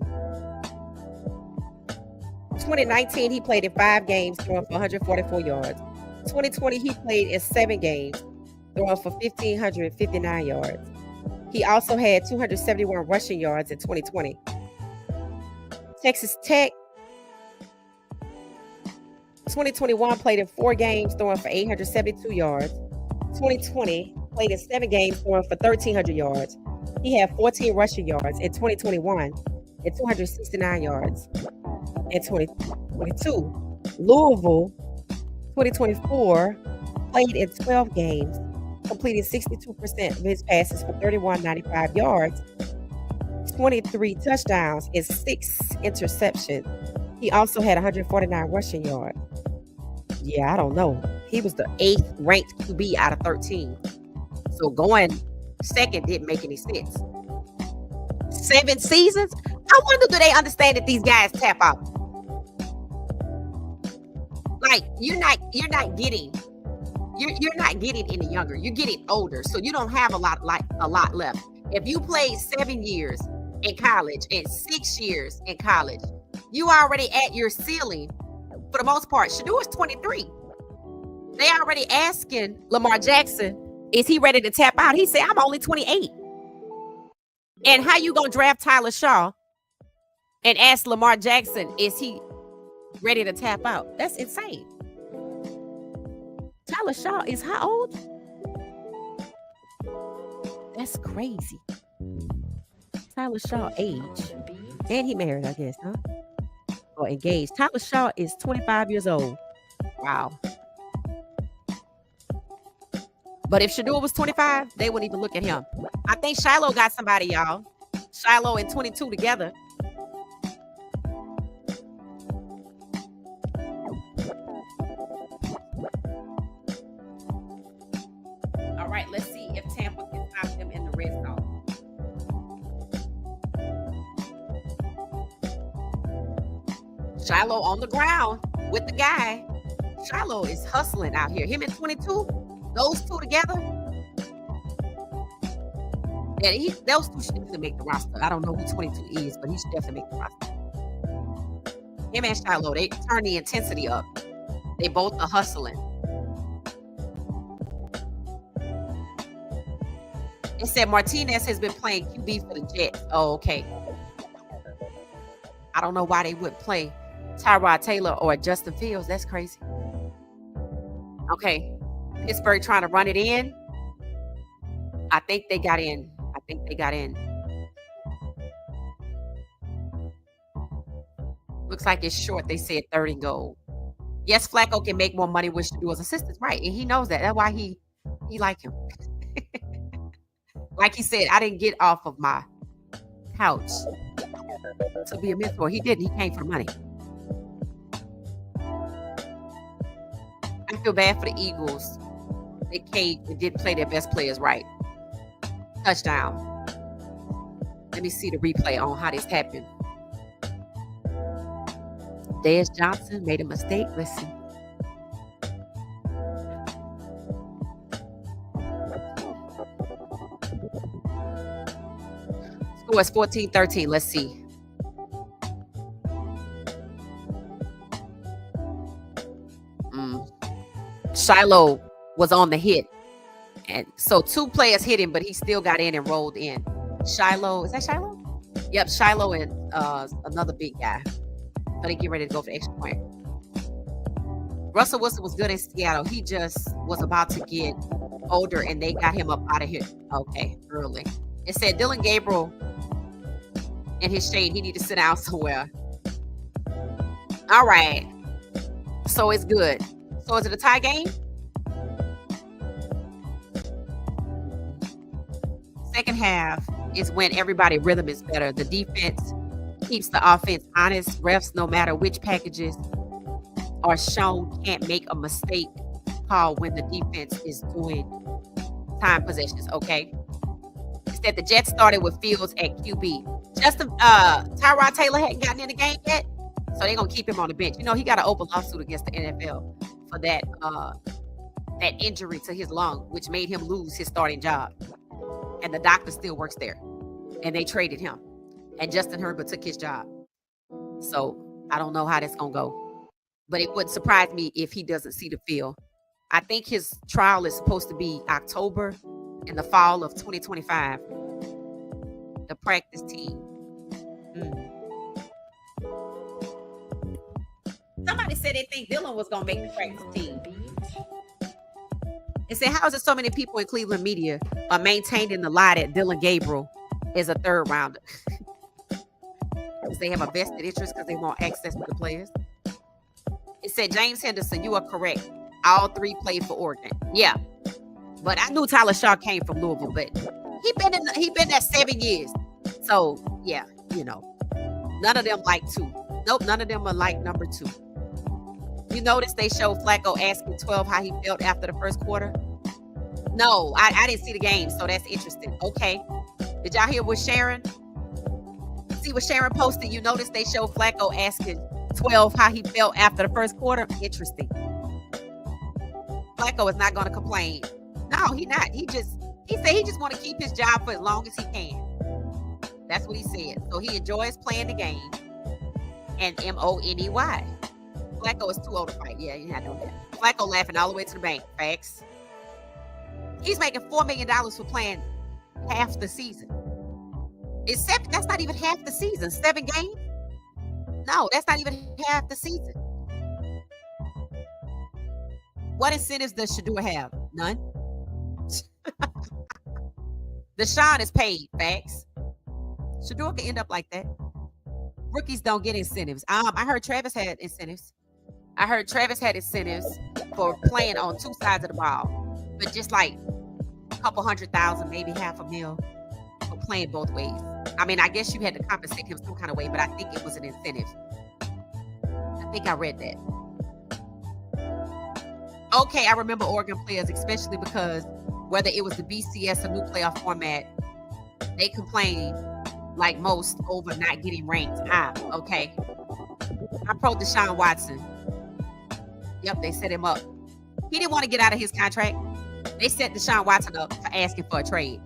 2019, he played in 5 games, throwing for 144 yards. 2020, he played in 7 games, throwing for 1,559 yards. He also had 271 rushing yards in 2020. Texas Tech, 2021, played in 4 games, throwing for 872 yards. 2020, played in 7 games, throwing for 1,300 yards. He had 14 rushing yards in 2021 and 269 yards in 2022. Louisville, 2024, played in 12 games, completing 62% of his passes for 3,195 yards, 23 touchdowns, and 6 interceptions. He also had 149 rushing yards. Yeah, I don't know. He was the 8th ranked QB out of 13. So going second didn't make any sense. 7 seasons? I wonder, do they understand that these guys tap out? Like, you're not getting any younger. You're getting older, so you don't have a lot left. If you played 7 years in college and 6 years in college, you already at your ceiling for the most part. Shador's 23. They already asking Lamar Jackson, is he ready to tap out? He said, I'm only 28. And how you gonna draft Tyler Shaw and ask Lamar Jackson, is he ready to tap out? That's insane. Tyler Shaw is how old? That's crazy. Tyler Shaw age. And he married, I guess, huh? Or engaged. Tyler Shaw is 25 years old. Wow. But if Shador was 25, they wouldn't even look at him. I think Shilo got somebody, y'all. Shilo and 22 together. All right, let's see if Tampa can stop them in the red zone. Shilo on the ground with the guy. Shilo is hustling out here. Him and 22, those two together. Yeah, those two should definitely make the roster. I don't know who 22 is, but he should definitely make the roster. Him and Shilo, they turn the intensity up. They both are hustling. It said Martinez has been playing QB for the Jets. Oh, okay. I don't know why they wouldn't play Tyrod Taylor or Justin Fields. That's crazy. Okay. Pittsburgh trying to run it in. I think they got in. Looks like it's short. They said 3rd and goal. Yes, Flacco can make more money with Shador's assistants. Right. And he knows that. That's why he like him. Like he said, I didn't get off of my couch to be a mentor. He didn't. He came for the money. I feel bad for the Eagles. They caved and didn't play their best players right. Touchdown. Let me see the replay on how this happened. Dez Johnson made a mistake. Let's see. Score is 14-13. Let's see. Shilo was on the hit. And so 2 players hit him, but he still got in and rolled in. Shilo, is that Shilo? Yep, Shilo and another big guy. So they get ready to go for the extra point. Russell Wilson was good in Seattle. He just was about to get older, and they got him up out of here. Okay, early. It said Dylan Gabriel in his shade. He need to sit down somewhere. All right. So it's good. So is it a tie game? Second half is when everybody rhythm is better. The defense keeps the offense honest. Refs, no matter which packages are shown, can't make a mistake call when the defense is doing time possessions. Okay. Instead, the Jets started with Fields at QB. Justin Tyrod Taylor hadn't gotten in the game yet, so they're gonna keep him on the bench. You know, he got an open lawsuit against the NFL for that injury to his lung, which made him lose his starting job. And the doctor still works there. And they traded him. And Justin Herbert took his job. So I don't know how that's gonna go. But it wouldn't surprise me if he doesn't see the field. I think his trial is supposed to be October in the fall of 2025. The practice team. Somebody said they think Dylan was going to make the practice team. It said, how is it so many people in Cleveland media are maintaining the lie that Dylan Gabriel is a third rounder? Because they have a vested interest because they want access to the players. It said, James Henderson, you are correct. All three played for Oregon. Yeah. But I knew Tyler Shaw came from Louisville, but he been there 7 years. So, yeah, you know. None of them like two. Nope, none of them are like number two. You notice they showed Flacco asking 12 how he felt after the first quarter? No, I didn't see the game, so that's interesting. Okay. Did y'all hear what Sharon? See what Sharon posted? You notice they showed Flacco asking 12 how he felt after the first quarter? Interesting. Flacco is not going to complain. No, he not. He said he just want to keep his job for as long as he can. That's what he said. So he enjoys playing the game. And Money. Flacco is too old to fight. Yeah, you had to know that. Flacco laughing all the way to the bank. Facts. He's making $4 million for playing half the season. That's not even half the season. 7 games? No, that's not even half the season. What incentives does Shador have? None. Deshaun is paid. Facts. Shador can end up like that. Rookies don't get incentives. I heard Travis had incentives. For playing on two sides of the ball, but just like a couple $100,000, maybe $500,000 for playing both ways. I mean, I guess you had to compensate him some kind of way, but I think it was an incentive. I think I read that. Okay, I remember Oregon players, especially because whether it was the BCS or new playoff format, they complained like most over not getting ranked. Okay. I pro Deshaun Watson. Yep, they set him up. He didn't want to get out of his contract. They set Deshaun Watson up for asking for a trade.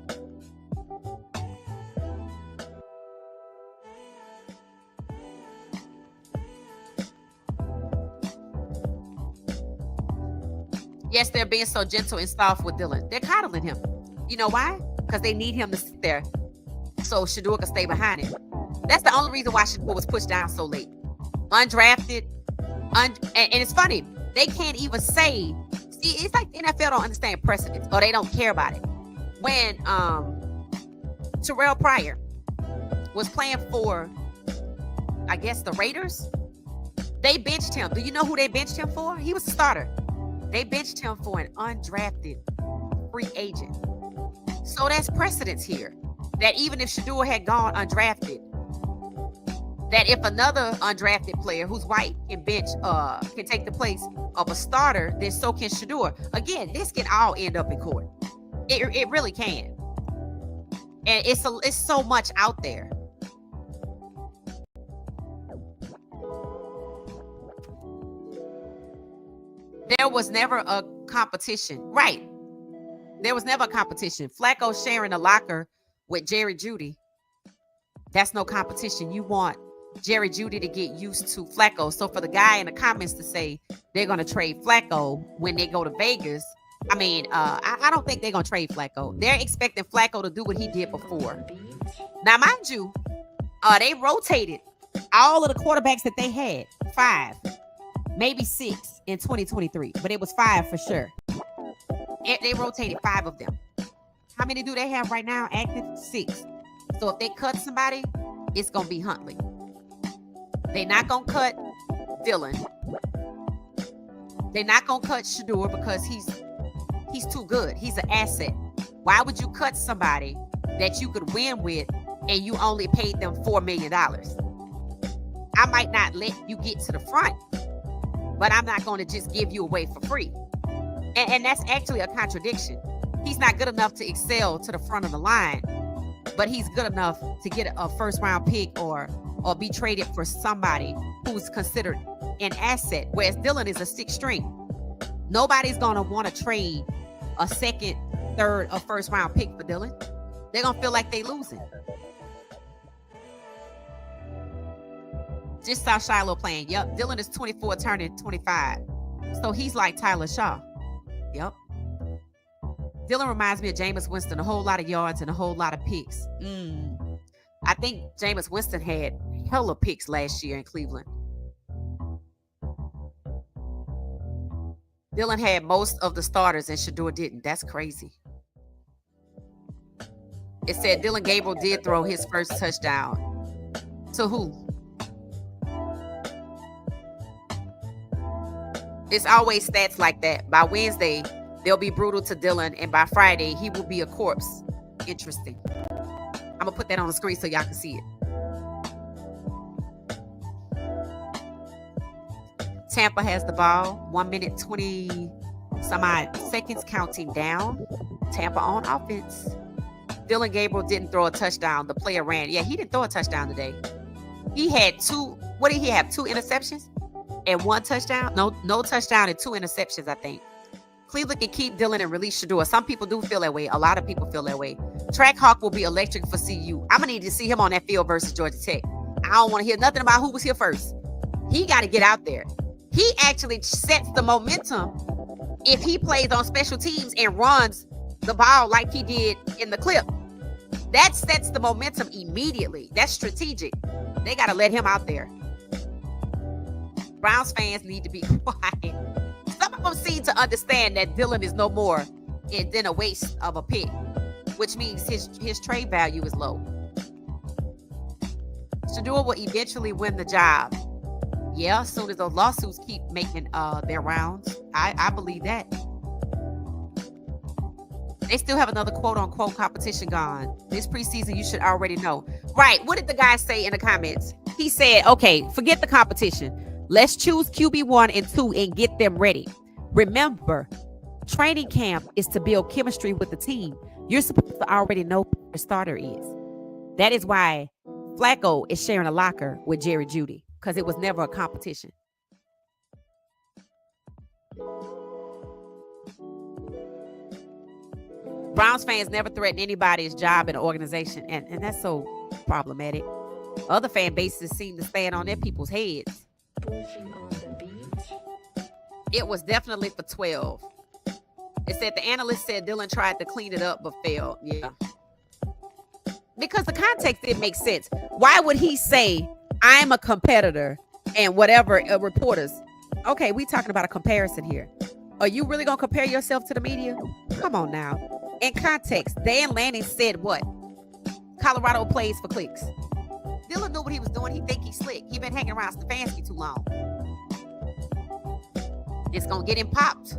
Yes, they're being so gentle and soft with Dylan. They're coddling him. You know why? Because they need him to sit there so Shador can stay behind him. That's the only reason why Shador was pushed down so late. Undrafted. And it's funny. They can't even say, see, it's like the NFL don't understand precedence or they don't care about it. When Terrell Pryor was playing for, I guess, the Raiders, they benched him. Do you know who they benched him for? He was a starter. They benched him for an undrafted free agent. So that's precedence here. That even if Shador had gone undrafted, that if another undrafted player who's white can take the place of a starter, then so can Shador. Again, this can all end up in court. It really can. And it's so much out there. There was never a competition. Right. There was never a competition. Flacco sharing a locker with Jerry Jeudy. That's no competition. You want Jerry Jeudy to get used to Flacco. So for the guy in the comments to say they're going to trade Flacco when they go to Vegas, I mean, I don't think they're going to trade Flacco. They're expecting Flacco to do what he did before. Now, mind you, They rotated all of the quarterbacks that they had. 5, maybe 6 in 2023, but it was 5 for sure. They rotated 5 of them. How many do they have right now active? 6. So if they cut somebody, it's gonna be Huntley. They're not gonna cut Dylan. They're not gonna cut Shedeur because he's too good. He's an asset. Why would you cut somebody that you could win with and you only paid them $4 million? I might not let you get to the front, but I'm not going to just give you away for free. And that's actually a contradiction. He's not good enough to excel to the front of the line, but he's good enough to get a first round pick or be traded for somebody who's considered an asset, whereas Dylan is a 6th string. Nobody's going to want to trade a 2nd, 3rd, or first round pick for Dylan. They're going to feel like they losing. Just saw Shilo playing. Yep, Dylan is 24, turning 25. So he's like Tyler Shaw. Yep. Dylan reminds me of Jameis Winston, a whole lot of yards and a whole lot of picks. I think Jameis Winston had hella picks last year in Cleveland. Dylan had most of the starters and Shedeur didn't. That's crazy. It said Dylan Gabriel did throw his first touchdown. To who? It's always stats like that. By Wednesday, they'll be brutal to Dylan, and by Friday, he will be a corpse. Interesting. I'm going to put that on the screen so y'all can see it. Tampa has the ball. 1 minute, 20 some odd seconds counting down. Tampa on offense. Dylan Gabriel didn't throw a touchdown. The player ran. Yeah, he didn't throw a touchdown today. He had 2. What did he have? 2 interceptions and 1 touchdown? No touchdown and 2 interceptions, I think. Cleveland can keep Dylan and release Shedeur. Some people do feel that way. A lot of people feel that way. Trackhawk will be electric for CU. I'm going to need to see him on that field versus Georgia Tech. I don't want to hear nothing about who was here first. He got to get out there. He actually sets the momentum if he plays on special teams and runs the ball like he did in the clip. That sets the momentum immediately. That's strategic. They got to let him out there. Browns fans need to be quiet. Some of them seem to understand that Dylan is no more than a waste of a pick, which means his trade value is low. Shedeur will eventually win the job. Yeah, as soon as those lawsuits keep making their rounds. I believe that. They still have another quote-unquote competition gone. This preseason, you should already know. Right, what did the guy say in the comments? He said, okay, forget the competition. Let's choose QB 1 and 2 and get them ready. Remember, training camp is to build chemistry with the team. You're supposed to already know who your starter is. That is why Flacco is sharing a locker with Jerry Jeudy, because it was never a competition. Browns fans never threaten anybody's job in an organization, and that's so problematic. Other fan bases seem to stand on their people's heads. Pushing on the beat. It was definitely for 12. It said the analyst said Dylan tried to clean it up but failed. Yeah. Because the context didn't make sense. Why would he say, I'm a competitor and whatever reporters? Okay, we talking about a comparison here. Are you really going to compare yourself to the media? Come on now. In context, Dan Lanning said what? Colorado plays for clicks. Dylan knew what he was doing. He think he's slick. He been hanging around Stefanski too long. It's going to get him popped.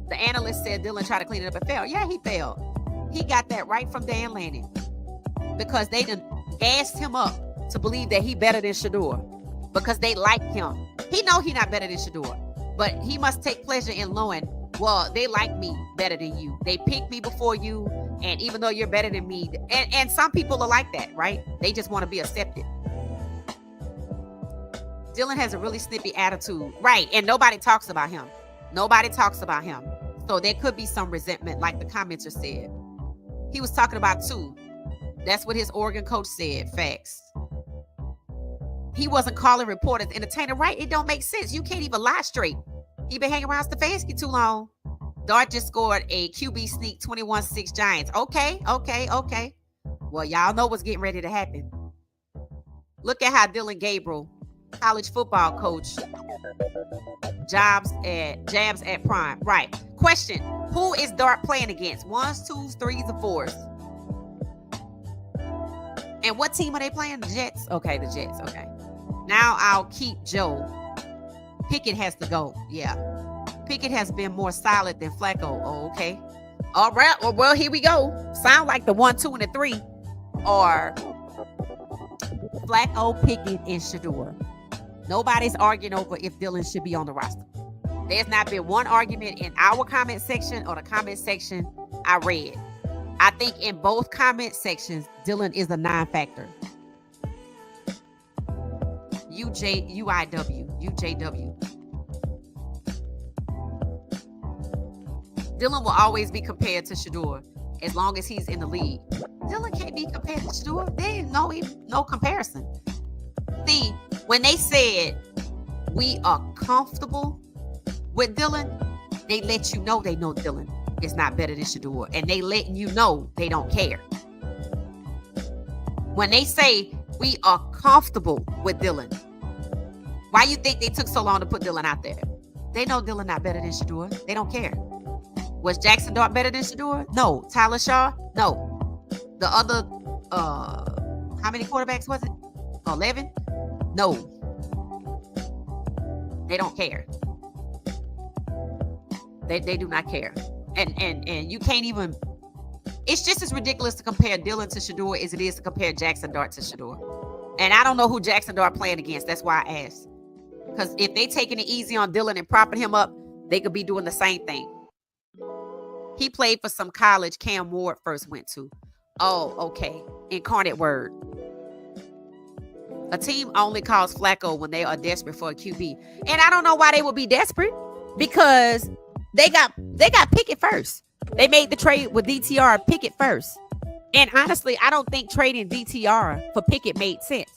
The analyst said Dylan tried to clean it up and failed. Yeah, he failed. He got that right from Dan Lanning. Because they done gassed him up to believe that he better than Shedeur. Because they like him. He know he not better than Shedeur. But he must take pleasure in knowing, well, they like me better than you. They picked me before you. And even though you're better than me. And some people are like that, right? They just want to be accepted. Dylan has a really snippy attitude. Right. And nobody talks about him. Nobody talks about him. So there could be some resentment, like the commenter said. He was talking about 2. That's what his Oregon coach said. Facts. He wasn't calling reporters entertainer, right? It don't make sense. You can't even lie straight. He been hanging around Stefanski too long. Dart just scored a QB sneak 21-6 Giants. Okay. Well, y'all know what's getting ready to happen. Look at how Dylan Gabriel, college football coach, jabs at prime. Right. Question: who is Dart playing against? Ones, twos, threes, or fours? And what team are they playing? The Jets. Okay, the Jets. Okay. Now I'll keep Joe. Pickett has to go. Yeah. Pickett has been more solid than Flacco. Oh, okay. All right. Well, here we go. Sound like the 1, 2, and the 3 are Flacco, Pickett, and Shador. Nobody's arguing over if Dylan should be on the roster. There's not been one argument in our comment section or the comment section I read. I think in both comment sections, Dylan is a non-factor. UJW. Dylan will always be compared to Shador as long as he's in the league. Dylan can't be compared to Shador. There ain't no comparison. See, when they said we are comfortable with Dylan, they let you know they know Dylan is not better than Shador, and they letting you know they don't care. When they say we are comfortable with Dylan, why you think they took so long to put Dylan out there? They know Dylan not better than Shador. They don't care. Was Jackson Dart better than Shador? No. Tyler Shaw? No. The other, how many quarterbacks was it? 11? No. They don't care. They do not care. And you can't even, it's just as ridiculous to compare Dylan to Shador as it is to compare Jackson Dart to Shador. And I don't know who Jackson Dart playing against. That's why I asked. Because if they taking it easy on Dylan and propping him up, they could be doing the same thing. He played for some college Cam Ward first went to. Oh, okay. Incarnate Word. A team only calls Flacco when they are desperate for a QB. And I don't know why they would be desperate, because they got Pickett first. They made the trade with DTR Pickett first. And honestly, I don't think trading DTR for Pickett made sense.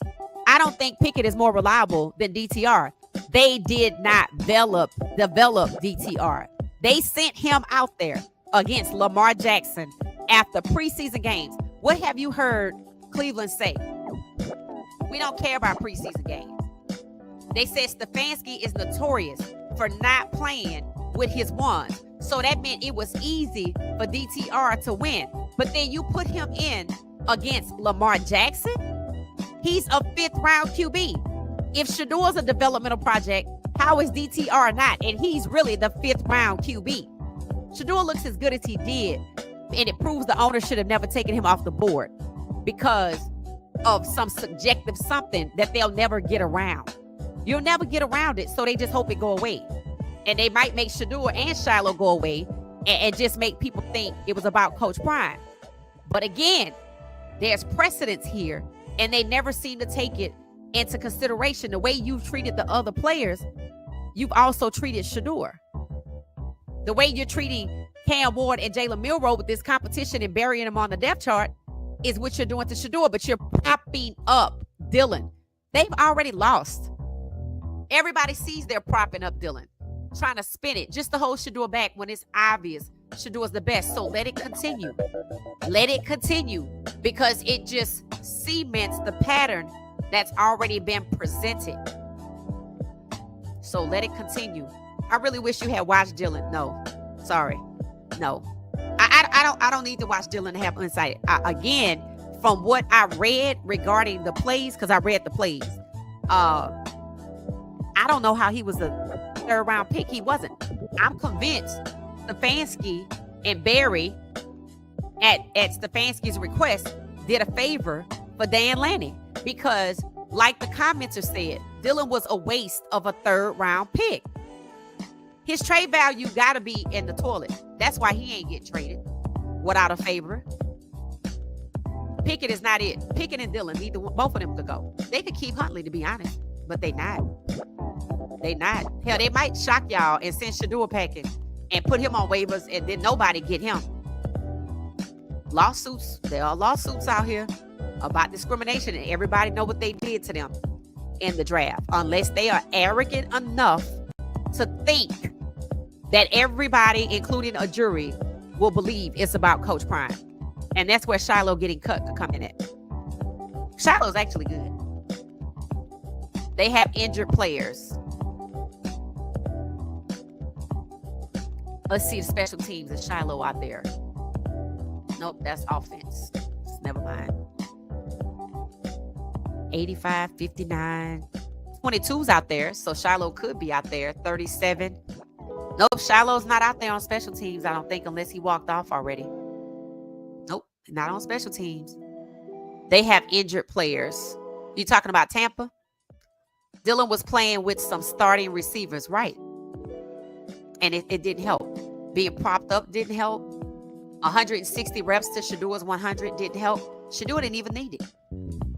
I don't think Pickett is more reliable than DTR. They did not develop DTR. They sent him out there against Lamar Jackson after preseason games. What have you heard Cleveland say? We don't care about preseason games. They said Stefanski is notorious for not playing with his ones. So that meant it was easy for DTR to win. But then you put him in against Lamar Jackson. He's a 5th round QB. If Shador's a developmental project, how is DTR not? And he's really the 5th round QB. Shador looks as good as he did, and it proves the owner should have never taken him off the board because of some subjective something that they'll never get around. You'll never get around it, so they just hope it go away. And they might make Shador and Shilo go away and just make people think it was about Coach Prime. But again, there's precedence here, and they never seem to take it into consideration. The way you've treated the other players, you've also treated Shador. The way you're treating Cam Ward and Jalen Milroe with this competition and burying them on the depth chart is what you're doing to Shador, but you're propping up Dylan. They've already lost. Everybody sees they're propping up Dylan, trying to spin it just to hold Shador back when it's obvious Shador's the best. So let it continue. Let it continue, because it just cements the pattern that's already been presented. So let it continue. I really wish you had watched Dylan. No, sorry. No, I don't need to watch Dylan to have insight. Again, from what I read regarding the plays, because I read the plays, I don't know how he was a 3rd round pick. He wasn't. I'm convinced Stefanski and Barry at Stefanski's request did a favor for Dan Lanning, because like the commenter said, Dylan was a waste of a 3rd round pick. His trade value got to be in the toilet. That's why he ain't getting traded without a favor. Pickett is not it. Pickett and Dylan, both of them could go. They could keep Huntley, to be honest, but they not. They not. Hell, they might shock y'all and send Shador packing and put him on waivers, and then nobody get him. Lawsuits. There are lawsuits out here about discrimination, and everybody know what they did to them in the draft, unless they are arrogant enough to think that everybody, including a jury, will believe it's about Coach Prime. And that's where Shilo getting cut could come in at. Shilo's actually good. They have injured players. Let's see the special teams and Shilo out there. Nope, that's offense. Never mind. 85, 59, 22's out there. So Shilo could be out there. 37. Nope, Shiloh's not out there on special teams, I don't think, unless he walked off already. Nope, not on special teams. They have injured players. You talking about Tampa? Dylan was playing with some starting receivers, right? And it didn't help. Being propped up didn't help. 160 reps to Shador's 100 didn't help. Shador didn't even need it.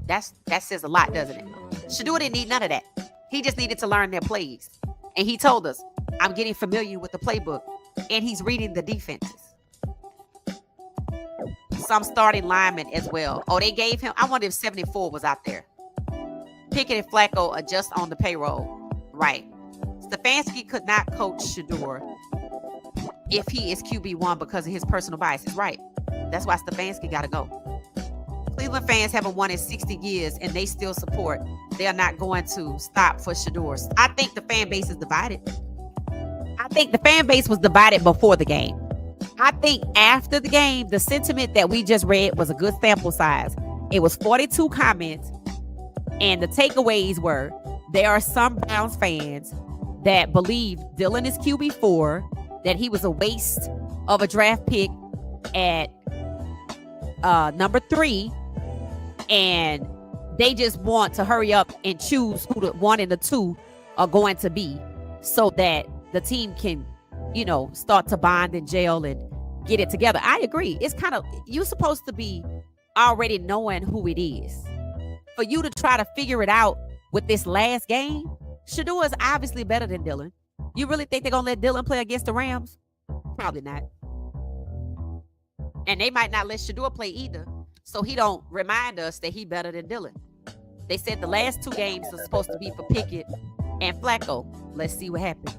That says a lot, doesn't it? Shador didn't need none of that. He just needed to learn their plays. And he told us, I'm getting familiar with the playbook. And he's reading the defenses. Some starting linemen as well. Oh, they gave him, I wonder if 74 was out there. Pickett and Flacco are just on the payroll. Right. Stefanski could not coach Shador if he is QB1 because of his personal biases. Right. That's why Stefanski got to go. Cleveland fans haven't won in 60 years and they still support. They are not going to stop for Shador. I think the fan base is divided. I think the fan base was divided before the game. I think after the game, the sentiment that we just read was a good sample size. It was 42 comments, and the takeaways were there are some Browns fans that believe Dylan is QB4, that he was a waste of a draft pick at number 3, and they just want to hurry up and choose who the 1 and the 2 are going to be so that the team can, start to bond and gel and get it together. I agree. It's kind of, you're supposed to be already knowing who it is. For you to try to figure it out with this last game, Shador is obviously better than Dylan. You really think they're going to let Dylan play against the Rams? Probably not. And they might not let Shador play either, so he don't remind us that he better than Dylan. They said the last 2 games are supposed to be for Pickett and Flacco. Let's see what happens.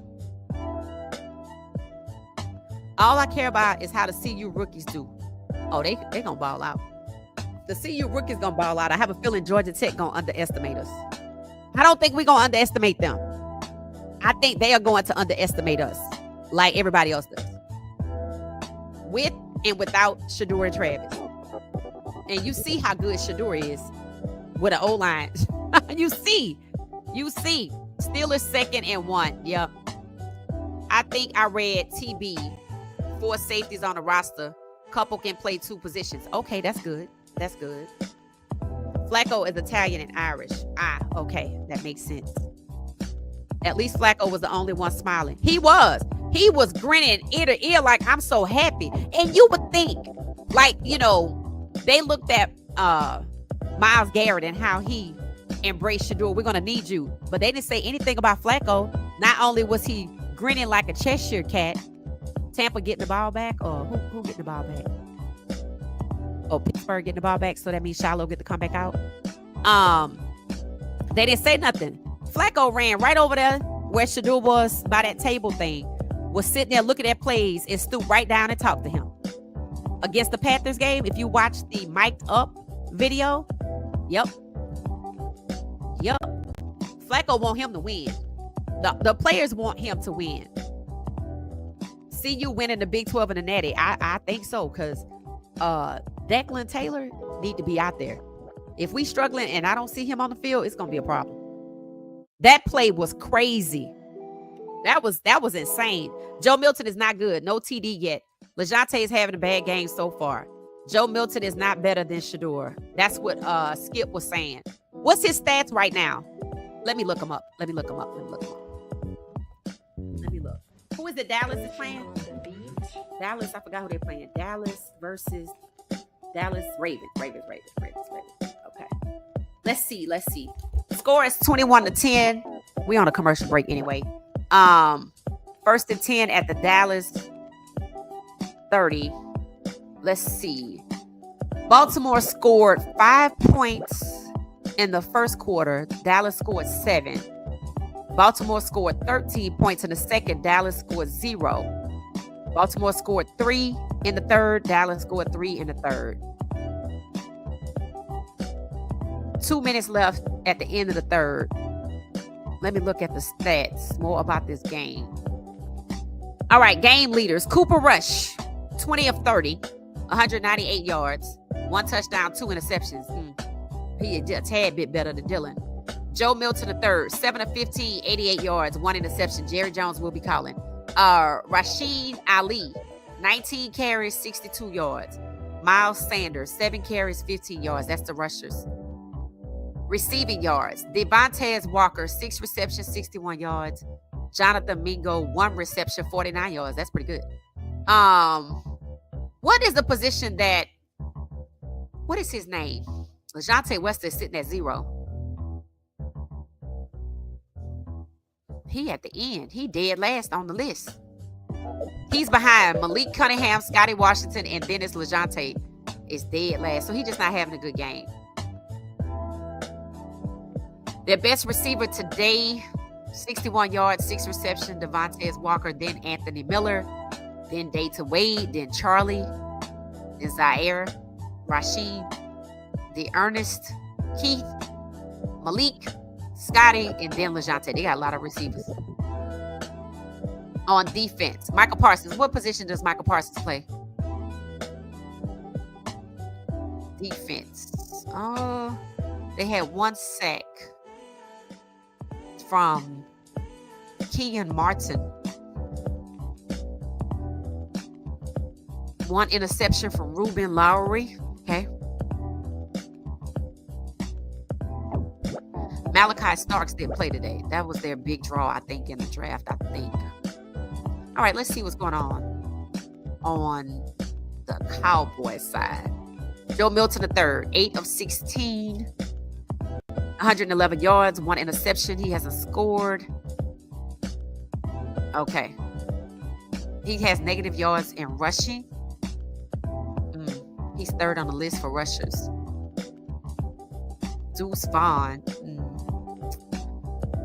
All I care about is how the CU rookies do. Oh, they gonna ball out. The CU rookies gonna ball out. I have a feeling Georgia Tech gonna underestimate us. I don't think we're gonna underestimate them. I think they are going to underestimate us, like everybody else does. With and without Shador and Travis. And you see how good Shador is with an O-line. You see. Steelers 2nd and 1. Yep. I think I read TB. 4 safeties on the roster. Couple can play 2 positions. Okay, that's good. Flacco is Italian and Irish. Okay. That makes sense. At least Flacco was the only one smiling. He was grinning ear to ear like, I'm so happy. And you would think, like, they looked at Myles Garrett and how he embraced Shador. We're going to need you. But they didn't say anything about Flacco. Not only was he grinning like a Cheshire cat, Tampa getting the ball back, or who getting the ball back? Oh, Pittsburgh getting the ball back, so that means Shilo get to come back out. They didn't say nothing. Flacco ran right over there where Shador was by that table thing, was sitting there looking at plays and stooped right down and talked to him. Against the Panthers game, if you watch the mic'd up video, yep. Flacco want him to win. The players want him to win. See you winning the Big 12 and the Natty. I think so, because Declan Taylor need to be out there. If we struggling and I don't see him on the field, it's going to be a problem. That play was crazy. That was insane. Joe Milton is not good. No TD yet. LeJontay is having a bad game so far. Joe Milton is not better than Shador. That's what Skip was saying. What's his stats right now? Let me look him up. Who is it Dallas is playing? Dallas, I forgot who they're playing. Dallas versus Dallas Ravens. Okay. Let's see. Score is 21-10. We on a commercial break anyway. 1st and 10 at the Dallas 30. Let's see. Baltimore scored 5 points in the first quarter. Dallas scored 7. Baltimore scored 13 points in the second. Dallas scored 0. Baltimore scored 3 in the third. Dallas scored 3 in the third. 2 minutes left at the end of the third. Let me look at the stats more about this game. All right, game leaders. Cooper Rush, 20 of 30, 198 yards, 1 touchdown, 2 interceptions. He is a tad bit better than Dylan. Joe Milton III, 7 of 15, 88 yards, 1 interception. Jerry Jones will be calling. Rashid Ali, 19 carries, 62 yards. Miles Sanders, 7 carries, 15 yards. That's the rushers. Receiving yards. Devontae Walker, 6 receptions, 61 yards. Jonathan Mingo, 1 reception, 49 yards. That's pretty good. What is the position that, what is his name? LaJohntay Wester is sitting at 0. He at the end. He dead last on the list. He's behind Malik Cunningham, Scotty Washington, and Dennis LaJohntay is dead last. So he's just not having a good game. Their best receiver today, 61 yards, 6 receptions, Devontae Walker, then Anthony Miller, then Dayton Wade, then Charlie, then Zaire, Rashid, the Ernest, Keith, Malik, Scotty, and then LaJohntay. They got a lot of receivers. On defense, Michael Parsons. What position does Michael Parsons play? Defense. They had 1 sack from Keegan Martin. 1 interception from Ruben Lowry. Okay. Malachi Starks didn't play today. That was their big draw, I think, in the draft, I think. All right, let's see what's going on the Cowboys side. Joe Milton III, 8 of 16, 111 yards, 1 interception. He hasn't scored. Okay. He has negative yards in rushing. He's 3rd on the list for rushers. Deuce Vaughn.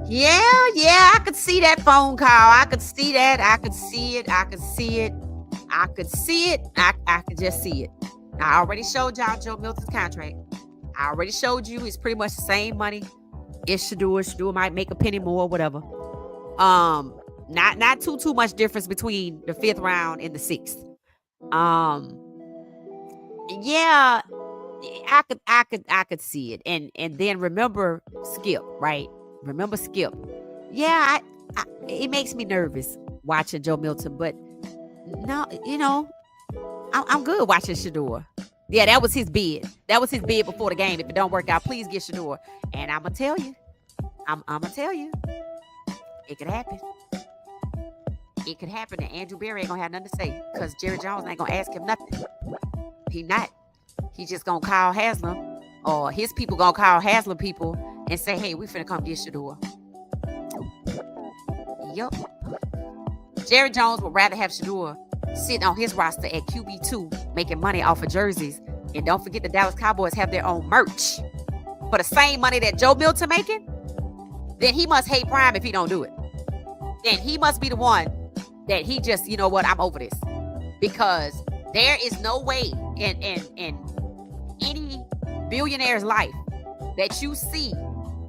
Yeah, I could see that phone call. I could see that. I could see it. I could see it. I could see it. I could just see it. I already showed y'all Joe Milton's contract. I already showed you it's pretty much the same money. It's Shador. Shador might make a penny more, whatever. Not too much difference between the 5th round and the 6th. Yeah, I could see it. And then remember Skip, right? Remember Skip. Yeah, it makes me nervous watching Joe Milton, but no, I'm good watching Shador. Yeah, that was his bid. That was his bid before the game. If it don't work out, please get Shador. And I'm gonna tell you, it could happen. It could happen, and Andrew Berry ain't gonna have nothing to say because Jerry Jones ain't gonna ask him nothing. He not. He just gonna call Haslam, or his people gonna call Haslam people and say, hey, we finna come get Shador. Yup. Jerry Jones would rather have Shador sitting on his roster at QB2 making money off of jerseys. And don't forget the Dallas Cowboys have their own merch for the same money that Joe Milton making. Then he must hate Prime if he don't do it. Then he must be the one that he just, you know what, I'm over this. Because there is no way in any billionaire's life that you see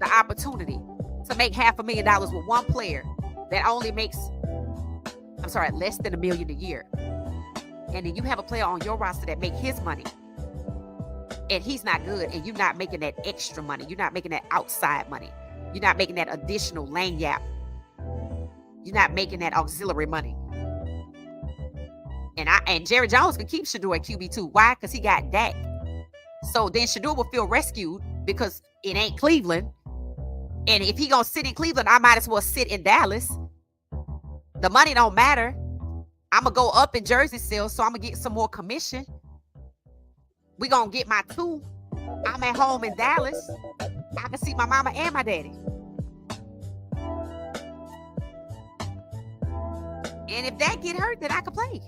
the opportunity to make $500,000 with one player that only makes, less than $1 million a year. And then you have a player on your roster that make his money and he's not good, and you're not making that extra money. You're not making that outside money. You're not making that additional lane yap. You're not making that auxiliary money. And Jerry Jones can keep Shador at QB2. Why? Because he got Dak. So then Shador will feel rescued because it ain't Cleveland. And if he gonna sit in Cleveland, I might as well sit in Dallas. The money don't matter. I'm gonna go up in jersey sales, so I'm gonna get some more commission. We gonna get my 2. I'm at home in Dallas. I can see my mama and my daddy. And if that get hurt, then I can play.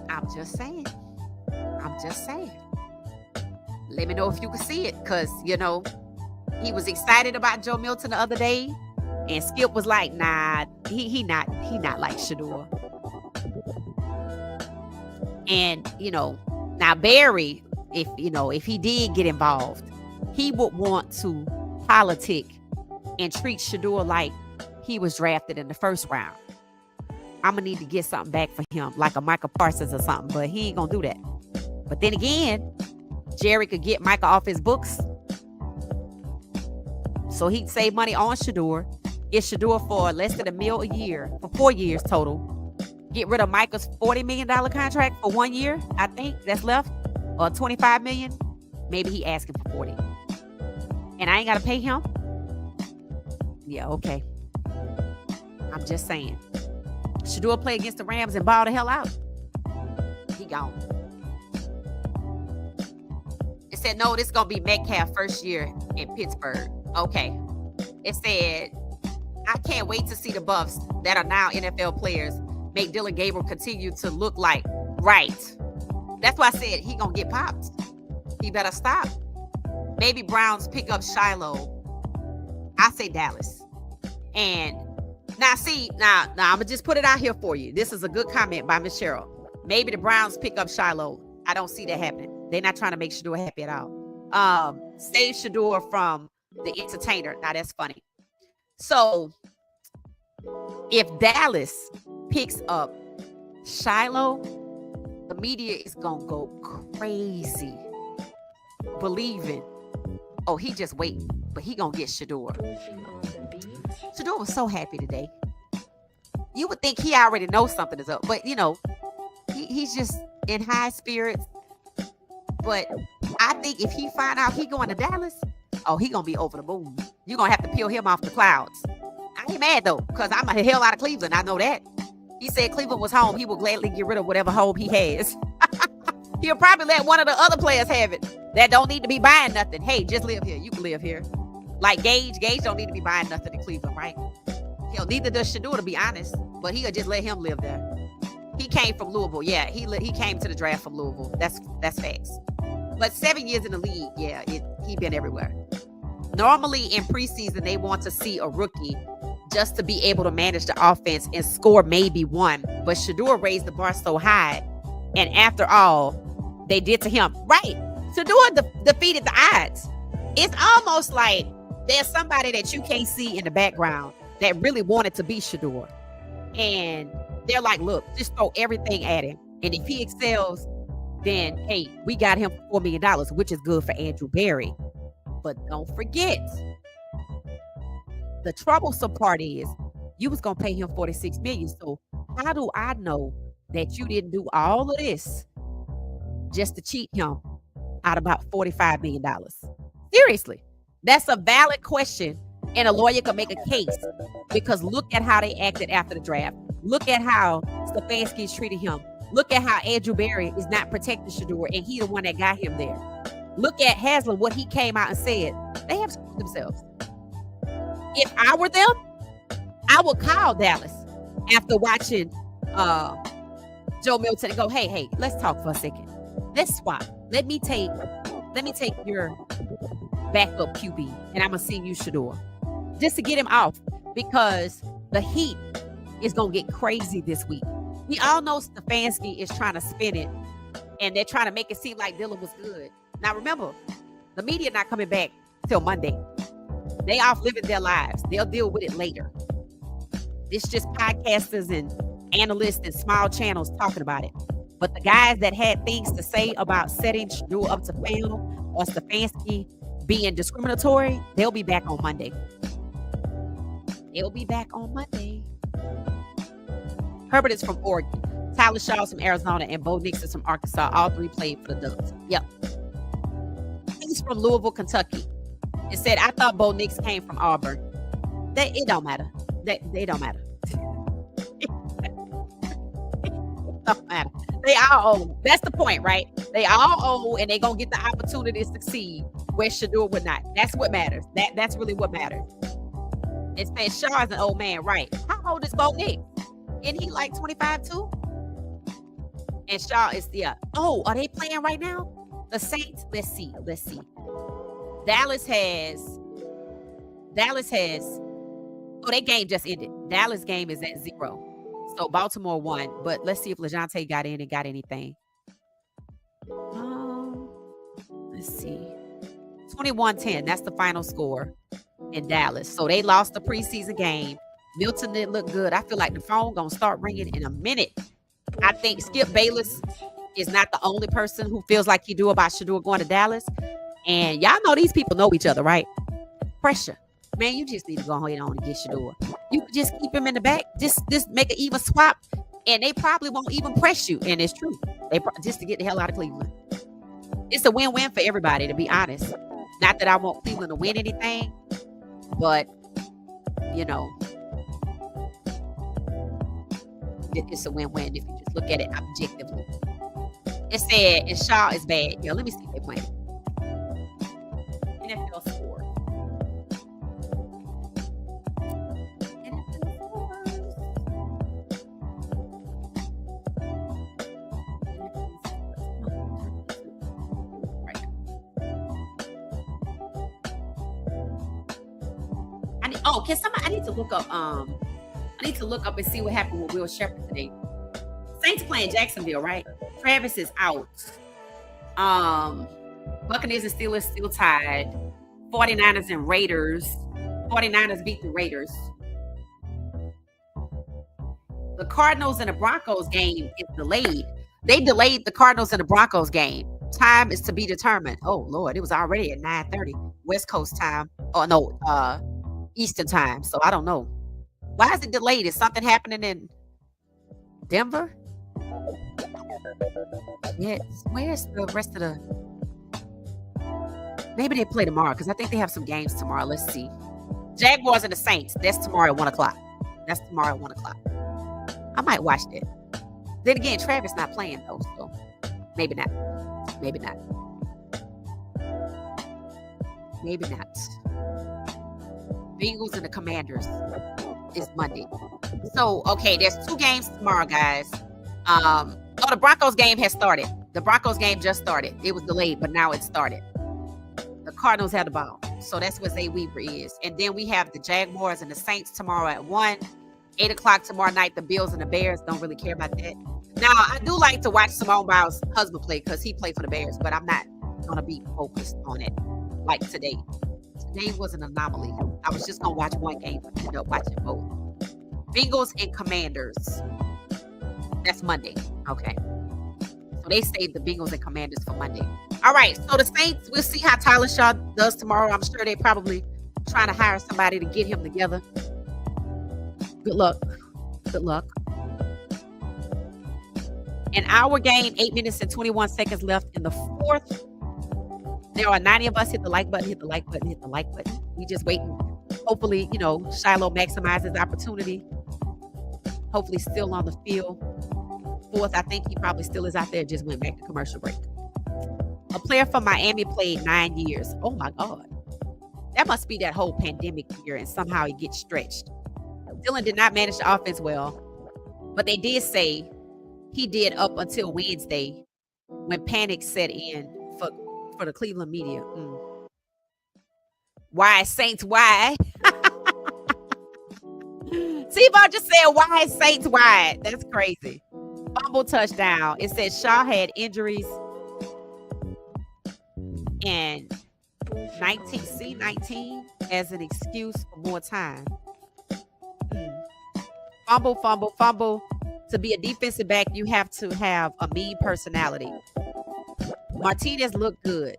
I'm just saying. Let me know if you can see it, because, he was excited about Joe Milton the other day, and Skip was like, nah, he not like Shador. And, now Barry, if he did get involved, he would want to politic and treat Shador like he was drafted in the first round. I'm gonna need to get something back for him, like a Michael Parsons or something, but he ain't gonna do that. But then again, Jerry could get Michael off his books, so he'd save money on Shador, get Shador for less than $1 million a year for 4 years total. Get rid of Michael's $40 million contract for 1 year, I think that's left, or $25 million. Maybe he asking for 40, and I ain't gotta pay him. Yeah, okay. I'm just saying. Shador play against the Rams and ball the hell out. He gone. It said, no, this is going to be Metcalf first year in Pittsburgh. Okay. It said, I can't wait to see the Bucs that are now NFL players make Dylan Gabriel continue to look like right. That's why I said he going to get popped. He better stop. Maybe Browns pick up Shilo. I say Dallas. And now, I'm going to just put it out here for you. This is a good comment by Miss Cheryl. Maybe the Browns pick up Shilo. I don't see that happening. They're not trying to make Shador happy at all. Save Shador from the entertainer. Now, that's funny. So, if Dallas picks up Shilo, the media is going to go crazy believing, oh, he just waiting, but he going to get Shador. Shador was so happy today. You would think he already knows something is up, but he's just in high spirits. But I think if he find out he going to Dallas, oh, he gonna be over the moon. You're gonna have to peel him off the clouds. I ain't mad though, because I'm a hell out of Cleveland. I know that. He said Cleveland was home. He will gladly get rid of whatever home he has. He'll probably let one of the other players have it that don't need to be buying nothing. Hey, just live here. You can live here. Like Gage. Gage don't need to be buying nothing in Cleveland, right? Hell, neither does Shador, to be honest. But he'll just let him live there. He came from Louisville. Yeah, he came to the draft from Louisville. That's facts. But 7 years in the league, yeah, he been everywhere. Normally in preseason, they want to see a rookie just to be able to manage the offense and score maybe one. But Shador raised the bar so high. And after all, they did to him. Right. Shador defeated the odds. It's almost like there's somebody that you can't see in the background that really wanted to be Shador. And they're like, look, just throw everything at him. And if he excels, then, hey, we got him for $4 million, which is good for Andrew Berry. But don't forget, the troublesome part is you was going to pay him $46 million. So how do I know that you didn't do all of this just to cheat him out about $45 million? Seriously, that's a valid question. And a lawyer can make a case because look at how they acted after the draft. Look at how Stefanski's treated him. Look at how Andrew Berry is not protecting Shador, and he the one that got him there. Look at Haslam, what he came out and said. They have screwed themselves. If I were them, I would call Dallas after watching Joe Milton and go, hey, let's talk for a second. Let's swap. Let me take your backup QB, and I'm gonna send you Shador just to get him off because the heat is gonna get crazy this week. We all know Stefanski is trying to spin it, and they're trying to make it seem like Dylan was good. Now, remember, the media not coming back till Monday. They off living their lives. They'll deal with it later. It's just podcasters and analysts and small channels talking about it. But the guys that had things to say about setting Shador up to fail or Stefanski being discriminatory, they'll be back on Monday. They'll be back on Monday. Herbert is from Oregon. Tyler Shaw's from Arizona, and Bo Nix is from Arkansas. All three played for the Ducks. Yep. He's from Louisville, Kentucky. It said, I thought Bo Nix came from Auburn. It don't matter. They don't matter. It don't matter. They all old. That's the point, right? They all old, and they gonna get the opportunity to succeed where Shador would not. That's what matters. That's really what matters. It says Shaw is an old man, right? How old is Bo Nix? Isn't he like 25 too? And Shaw is, yeah. Oh, are they playing right now? The Saints? Let's see. Dallas has, oh, their game just ended. Dallas game is at 0. So Baltimore won, but let's see if LeJontay got in and got anything. Let's see. 21-10. That's the final score in Dallas. So they lost the preseason game. Milton didn't look good. I feel like the phone gonna start ringing in a minute. I think Skip Bayless is not the only person who feels like he do about Shador going to Dallas. And y'all know these people know each other, right? Pressure. Man, you just need to go ahead on and get Shador. You can just keep him in the back. Just make an even swap. And they probably won't even press you. And it's true. Just to get the hell out of Cleveland. It's a win-win for everybody, to be honest. Not that I want Cleveland to win anything, but, you know, it's a win-win if you just look at it objectively. It said, and Shaw is bad. Yo, let me see if they're playing. NFL score. I need to look up and see what happened with Will Shepherd today. Saints playing Jacksonville, right? Travis is out. Buccaneers and Steelers still tied. 49ers and Raiders. 49ers beat the Raiders. The Cardinals and the Broncos game is delayed. They delayed the Cardinals and the Broncos game. Time is to be determined. Oh, Lord. It was already at 9:30 West Coast time. Oh, no. Eastern time. So I don't know. Why is it delayed? Is something happening in Denver? Yes. Where's the rest of the... Maybe they play tomorrow because I think they have some games tomorrow. Let's see. Jaguars and the Saints. That's tomorrow at 1 o'clock. That's tomorrow at 1 o'clock. I might watch that. Then again, Travis not playing though, so maybe not. Maybe not. Maybe not. Bengals and the Commanders is Monday. So, okay, there's 2 games tomorrow, guys. The Broncos game has started. The Broncos game just started. It was delayed, but now it started. The Cardinals had the ball. So that's what Zay Weaver is. And then we have the Jaguars and the Saints tomorrow at 1. 8 o'clock tomorrow night, the Bills and the Bears. Don't really care about that. Now, I do like to watch Simone Biles' husband play because he played for the Bears, but I'm not going to be focused on it like today. Today was an anomaly. I was just going to watch one game, but ended up watching both. Bengals and Commanders. That's Monday. Okay. So they saved the Bengals and Commanders for Monday. All right. So the Saints, we'll see how Tyler Shaw does tomorrow. I'm sure they're probably trying to hire somebody to get him together. Good luck. Good luck. In our game, 8 minutes and 21 seconds left in the 4th. There are 90 of us. Hit the like button, hit the like button, hit the like button. We just waiting. Hopefully, Shilo maximizes opportunity. Hopefully still on the field. 4th, I think he probably still is out there. Just went back to commercial break. A player from Miami played 9 years. Oh, my God. That must be that whole pandemic year, and somehow he gets stretched. Dylan did not manage the offense well, but they did say he did up until Wednesday when panic set in for the Cleveland media. Why, Saints, why? T-Ball just said, why, Saints, why? That's crazy. Fumble touchdown. It says Shaw had injuries and 19 as an excuse for more time. Fumble. To be a defensive back, you have to have a mean personality. Martinez looked good.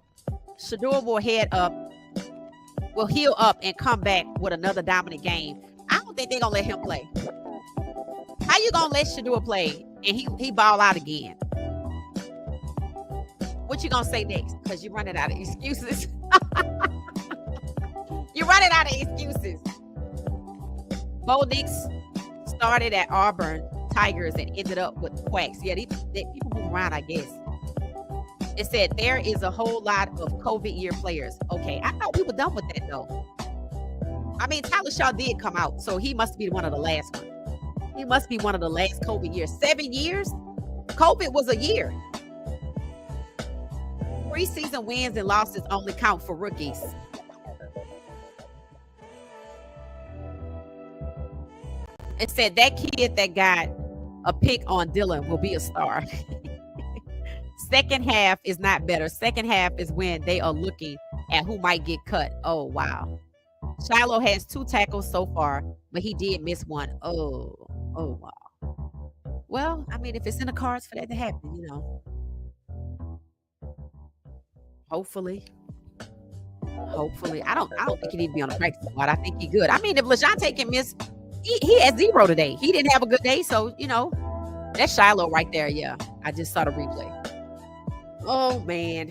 Shador will heal up and come back with another dominant game. I don't think they're going to let him play. How you going to let Shador play and he ball out again? What you going to say next? Because you're running out of excuses. You're running out of excuses. Bo Nix started at Auburn Tigers and ended up with Quacks. Yeah, people move around, I guess. It said there is a whole lot of COVID year players. Okay, I thought we were done with that though. I mean, Tyler Shaw did come out, so he must be one of the last ones. He must be one of the last COVID years. 7 years? COVID was a year. Preseason wins and losses only count for rookies. It said that kid that got a pick on Dylan will be a star. Second half is not better. Second half is when they are looking at who might get cut. Oh, wow. Shilo has 2 tackles so far, but he did miss one. Oh, wow. Well, I mean, if it's in the cards for that to happen, hopefully. Hopefully. I don't think he need to be on the practice squad. I think he good. I mean, if LaJohntay can miss, he had 0 today. He didn't have a good day, so that's Shilo right there. Yeah. I just saw the replay. Oh man.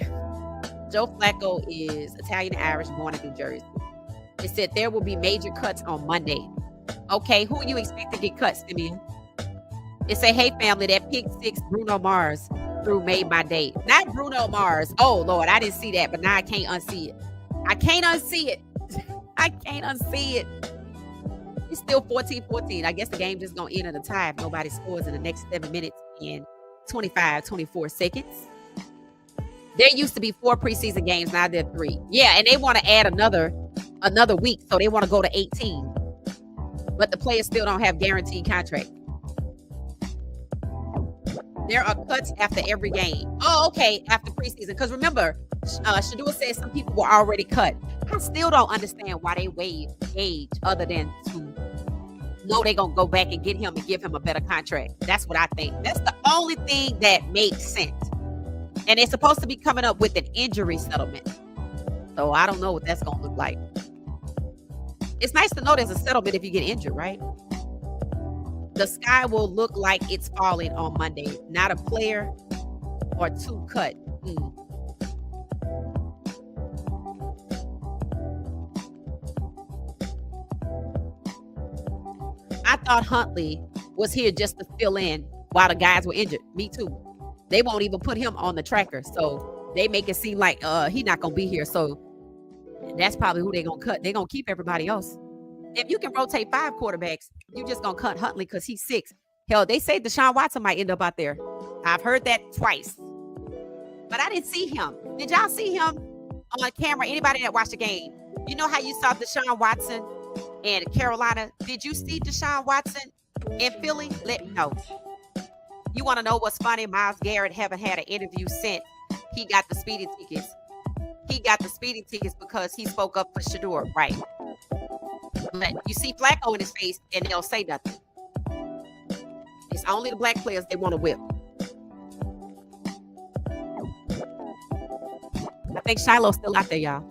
Joe Flacco is Italian and Irish, born in New Jersey. It said there will be major cuts on Monday. Okay, who you expect to get cut, Simeon? It said, hey family, that pick 6 Bruno Mars threw made my day. Not Bruno Mars. Oh Lord, I didn't see that, but now I can't unsee it. I can't unsee it. I can't unsee it. It's still 14-14. I guess the game just gonna end at a tie if nobody scores in the next 7 minutes and 24 seconds. There used to be 4 preseason games, now there are 3. Yeah, and they want to add another week, so they want to go to 18. But the players still don't have guaranteed contracts. There are cuts after every game. Oh, okay, after preseason. Because remember, Shadua said some people were already cut. I still don't understand why they waive age other than to know they're going to go back and get him and give him a better contract. That's what I think. That's the only thing that makes sense. And they're supposed to be coming up with an injury settlement. So I don't know what that's going to look like. It's nice to know there's a settlement if you get injured, right? The sky will look like it's falling on Monday. Not a player or 2 cut. I thought Huntley was here just to fill in while the guys were injured. Me too. They won't even put him on the tracker. So they make it seem like he's not going to be here. So that's probably who they're going to cut. They're going to keep everybody else. If you can rotate 5 quarterbacks, you just going to cut Huntley because he's 6. Hell, they say Deshaun Watson might end up out there. I've heard that twice. But I didn't see him. Did y'all see him on camera? Anybody that watched the game? You know how you saw Deshaun Watson in Carolina? Did you see Deshaun Watson in Philly? Let me know. You want to know what's funny? Myles Garrett haven't had an interview since he got the speeding tickets. He got the speeding tickets because he spoke up for Shador, right? But you see Flacco in his face and they'll say nothing. It's only the black players they want to whip. I think Shiloh's still out there, y'all.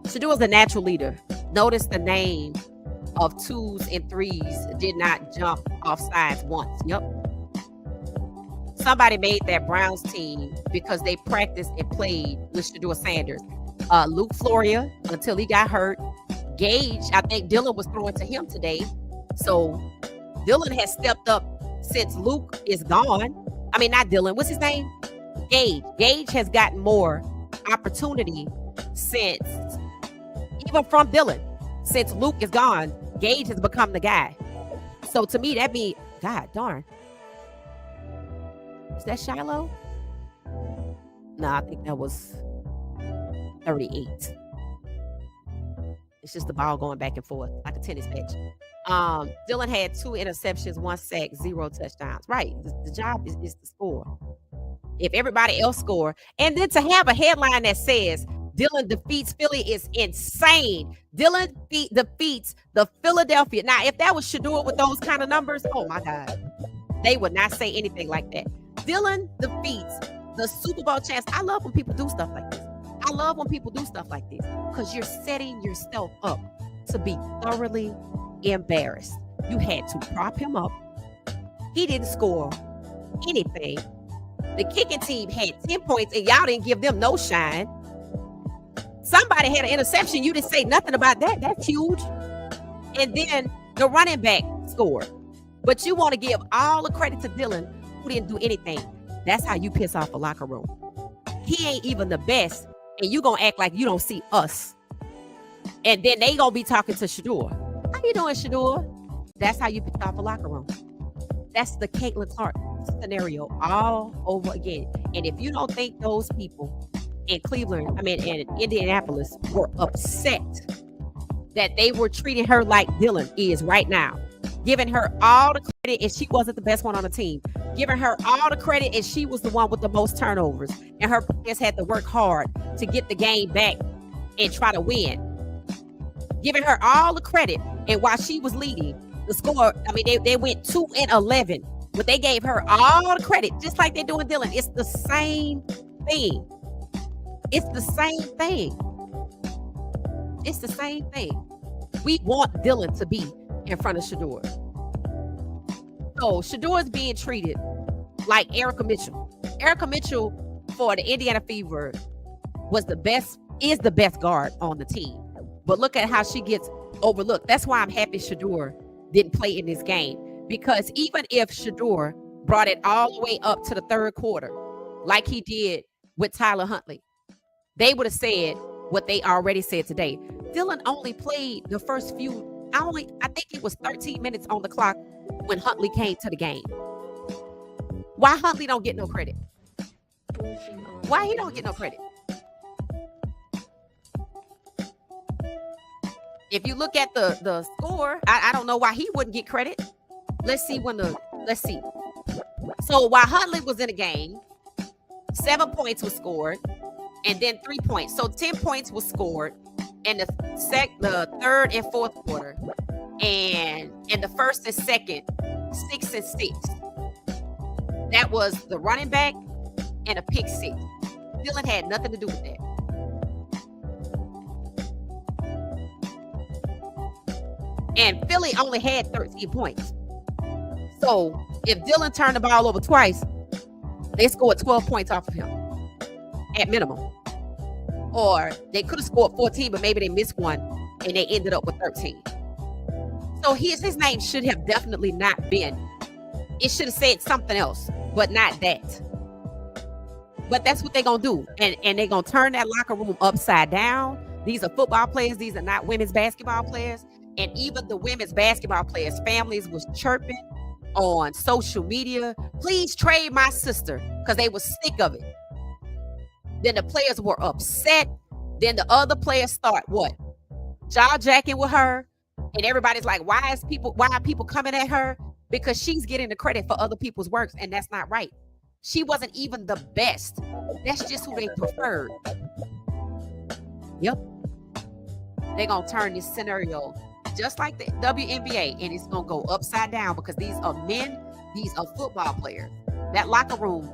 Shador's a natural leader. Notice the name of 2s and 3s did not jump off sides once. Yep. Somebody made that Browns team because they practiced and played with Shador Sanders. Luke Floria, until he got hurt. Gage, I think Dylan was throwing to him today. So Dylan has stepped up since Luke is gone. I mean, not Dylan. What's his name? Gage. Gage has gotten more opportunity since, even from Dylan. Since Luke is gone, Gage has become the guy. So to me, that means, God darn. Is that Shilo? No, I think that was 38. It's just the ball going back and forth like a tennis match. Dylan had 2 interceptions, 1 sack, 0 touchdowns. Right. The job is to score. If everybody else score, and then to have a headline that says Dylan defeats Philly is insane. Dylan defeats the Philadelphia. Now, if that was Shador with those kind of numbers, oh my God, they would not say anything like that. Dylan defeats the Super Bowl champs. I love when people do stuff like this. I love when people do stuff like this because you're setting yourself up to be thoroughly embarrassed. You had to prop him up. He didn't score anything. The kicking team had 10 points and y'all didn't give them no shine. Somebody had an interception. You didn't say nothing about that. That's huge. And then the running back scored. But you want to give all the credit to Dylan, who didn't do anything. That's how you piss off a locker room. He ain't even the best. And you going to act like you don't see us. And then they going to be talking to Shador. How you doing, Shador? That's how you piss off a locker room. That's the Caitlyn Clark scenario all over again. And if you don't think those people in Indianapolis were upset that they were treating her like Dylan is right now, giving her all the credit and she wasn't the best one on the team, giving her all the credit, and she was the one with the most turnovers. And her players had to work hard to get the game back and try to win. Giving her all the credit, and while she was leading the score, I mean, they went 2-11, but they gave her all the credit, just like they're doing Dylan. It's the same thing. It's the same thing. It's the same thing. We want Dylan to be in front of Shador. So Shador is being treated like Erica Mitchell. Erica Mitchell for the Indiana Fever is the best guard on the team. But look at how she gets overlooked. That's why I'm happy Shador didn't play in this game. Because even if Shador brought it all the way up to the third quarter, like he did with Tyler Huntley, they would have said what they already said today. Dylan only played the first few, I think it was 13 minutes on the clock when Huntley came to the game. Why Huntley don't get no credit? Why he don't get no credit? If you look at the score, I don't know why he wouldn't get credit. Let's see. So while Huntley was in the game, 7 points was scored, and then 3 points. So 10 points was scored in the third and fourth quarter, and in the first and second, 6 and 6. That was the running back and a pick six. Dylan had nothing to do with that. And Philly only had 13 points. So if Dylan turned the ball over twice, they scored 12 points off of him at minimum. Or they could have scored 14, but maybe they missed one and they ended up with 13. So his name should have definitely not been. It should have said something else, but not that. But that's what they're going to do. And they're going to turn that locker room upside down. These are football players. These are not women's basketball players. And even the women's basketball players' families was chirping on social media, please trade my sister, because they were sick of it. Then the players were upset. Then the other players start what? Jaw-jacking with her. And everybody's like, why are people coming at her? Because she's getting the credit for other people's works, and that's not right. She wasn't even the best. That's just who they preferred. Yep. They're going to turn this scenario just like the WNBA, and it's going to go upside down because these are men, these are football players. That locker room,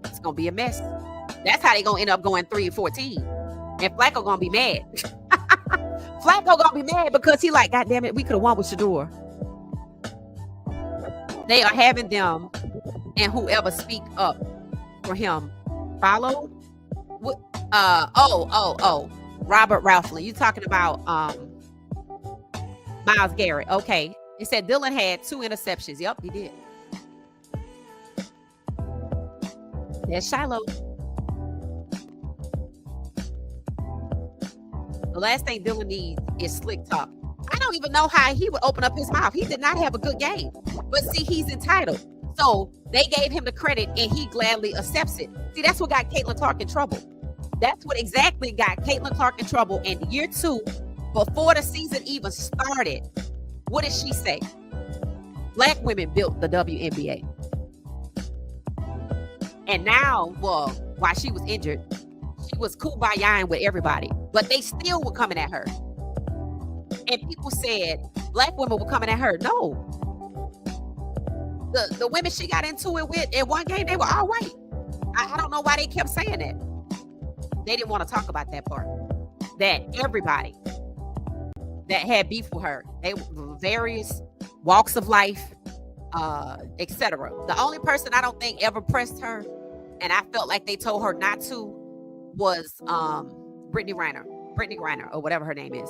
it's going to be a mess. That's how they're going to end up going 3-14. And Flacco going to be mad. Flacco going to be mad because he like, God damn it, we could have won with Shador. They are having them and whoever speak up for him followed. Robert Ralphlin. You talking about Myles Garrett. Okay. It said Dylan had 2 interceptions. Yep, he did. There's Shilo. The last thing Dylan needs is slick talk. I don't even know how he would open up his mouth. He did not have a good game. But see, he's entitled. So they gave him the credit and he gladly accepts it. See, that's what got Caitlyn Clark in trouble. That's what exactly got Caitlyn Clark in trouble in year 2. Before the season even started, what did she say? Black women built the WNBA. And now, well, while she was injured, she was kumbaya with everybody. But they still were coming at her. And people said black women were coming at her. No. The women she got into it with in one game, they were all white. I don't know why they kept saying that. They didn't want to talk about that part. That everybody that had beef with her, they were various walks of life, etc. The only person I don't think ever pressed her, and I felt like they told her not to, was Brittany Griner, or whatever her name is.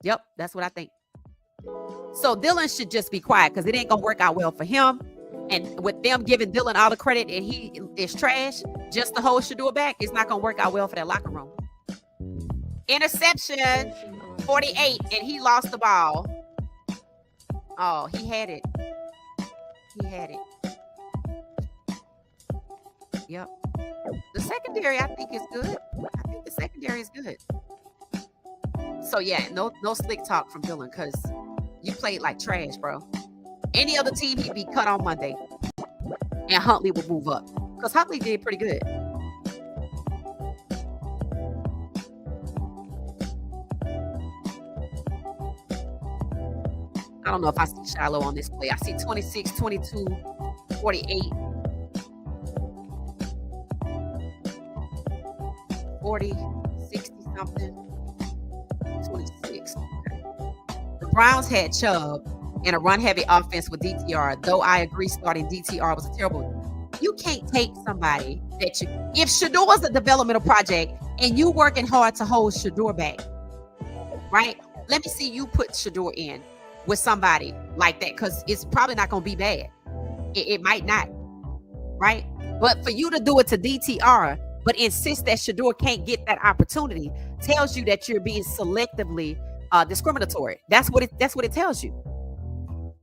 Yep, that's what I think. So Dylan should just be quiet because it ain't gonna work out well for him. And with them giving Dylan all the credit and he is trash, just to hold Shador back, it's not gonna work out well for that locker room. Interception, 48, and he lost the ball. Oh, he had it. Yep. The secondary, I think, is good. So yeah, no slick talk from Dylan because you played like trash, bro. Any other team, he'd be cut on Monday. And Huntley would move up. Because Huntley did pretty good. I don't know if I see Shilo on this play. I see 26, 22, 48, 40, 60 something, 26. The Browns had Chubb and a run-heavy offense with DTR, though I agree starting DTR was terrible. You can't take somebody that you... If Shador was a developmental project and you working hard to hold Shador back, right? Let me see you put Shador in with somebody like that, because it's probably not going to be bad. It might not, right? But for you to do it to DTR, but insist that Shador can't get that opportunity, tells you that you're being selectively discriminatory. That's what it tells you.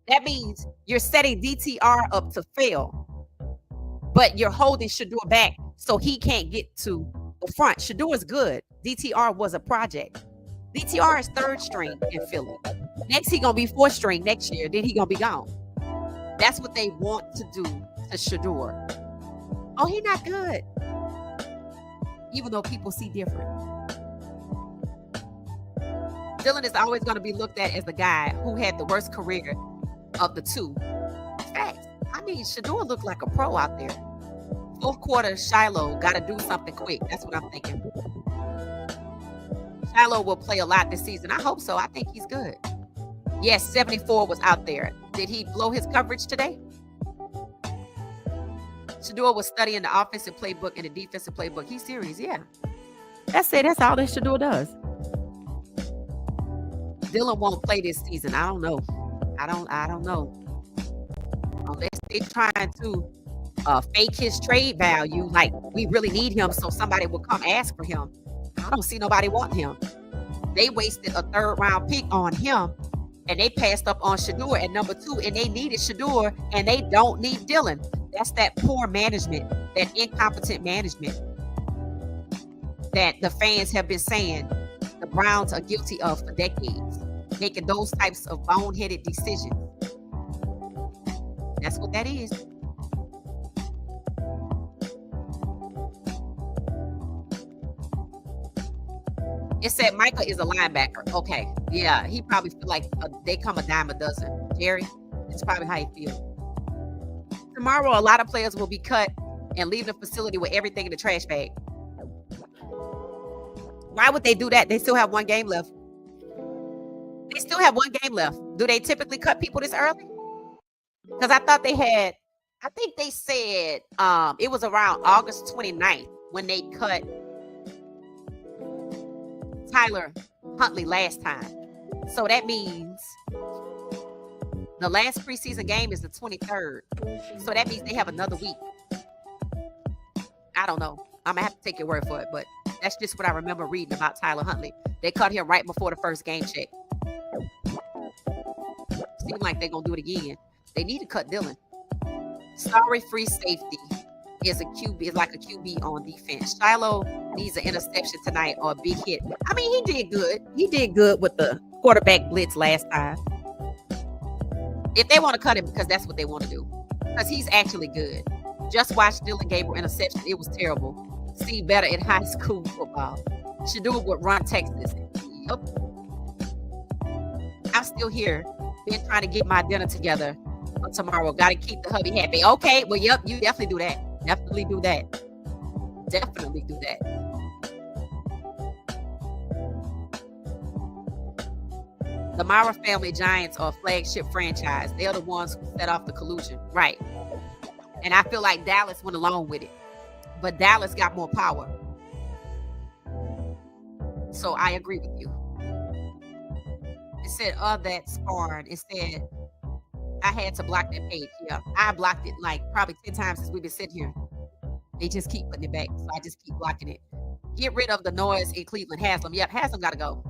That means you're setting DTR up to fail, but you're holding Shador back so he can't get to the front. Shador is good. DTR was a project. DTR is third string in Philly. Next, he gonna be fourth string next year. Then he gonna be gone. That's what they want to do to Shador. Oh, he not good. Even though people see different. Dylan is always gonna be looked at as the guy who had the worst career of the two. Facts. I mean, Shador looked like a pro out there. Fourth quarter, Shilo got to do something quick. That's what I'm thinking. Shilo will play a lot this season. I hope so. I think he's good. Yes, 74 was out there. Did he blow his coverage today? Shador was studying the offensive playbook and the defensive playbook. He's serious, yeah. That's it. That's all that Shador does. Dylan won't play this season. I don't know. I don't know. Unless they're trying to fake his trade value, like we really need him, so somebody will come ask for him. I don't see nobody want him. They wasted a third round pick on him, and they passed up on Shador at number 2, and they needed Shador, and they don't need Dylan. That's that poor management, that incompetent management that the fans have been saying the Browns are guilty of for decades, making those types of boneheaded decisions. That's what that is. It said Micah is a linebacker. Okay. Yeah, he probably feel like they come a dime a dozen. Jerry, it's probably how he feels. Tomorrow, a lot of players will be cut and leave the facility with everything in the trash bag. Why would they do that? They still have one game left. They still have one game left. Do they typically cut people this early? Because I thought they had, I think they said it was around August 29th when they cut Tyler Huntley last time. So that means the last preseason game is the 23rd. So that means they have another week. I don't know. I'm going to have to take your word for it, but that's just what I remember reading about Tyler Huntley. They cut him right before the first game check. Seems like they're going to do it again. They need to cut Dylan. Sorry, free safety is like a QB on defense. Shilo needs an interception tonight or a big hit. I mean, he did good. He did good with the quarterback blitz last time. If they want to cut him, because that's what they want to do. Because he's actually good. Just watched Dylan Gabriel interception. It was terrible. See better in high school football. Shador would run Texas. Yep. I'm still here. Been trying to get my dinner together for tomorrow. Got to keep the hubby happy. Okay. Well, yep. You definitely do that. Definitely do that. Definitely do that. The Mara family Giants are a flagship franchise. They're the ones who set off the collusion. Right. And I feel like Dallas went along with it. But Dallas got more power. So I agree with you. It said, that Sparn. It said, I had to block that page. Yeah, I blocked it like probably 10 times since we've been sitting here. They just keep putting it back. So I just keep blocking it. Get rid of the noise in Cleveland. Haslam. Yep, Haslam got to go.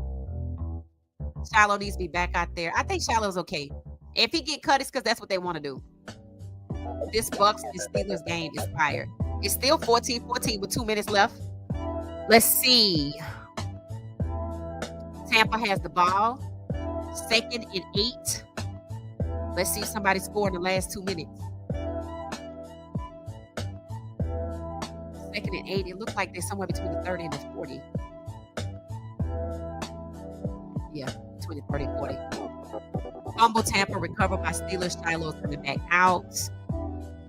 Shilo needs to be back out there. I think Shiloh's okay. If he get cut, it's because that's what they want to do. This Bucs and Steelers game is fire. It's still 14-14 with 2 minutes left. Let's see. Tampa has the ball. 2nd and 8. Let's see if somebody scored in the last 2 minutes. 2nd and 8. It looked like they're somewhere between the 30 and the 40. Yeah, between the 30 and 40. Fumble Tampa, recovered by Steelers. Shilo's coming back out.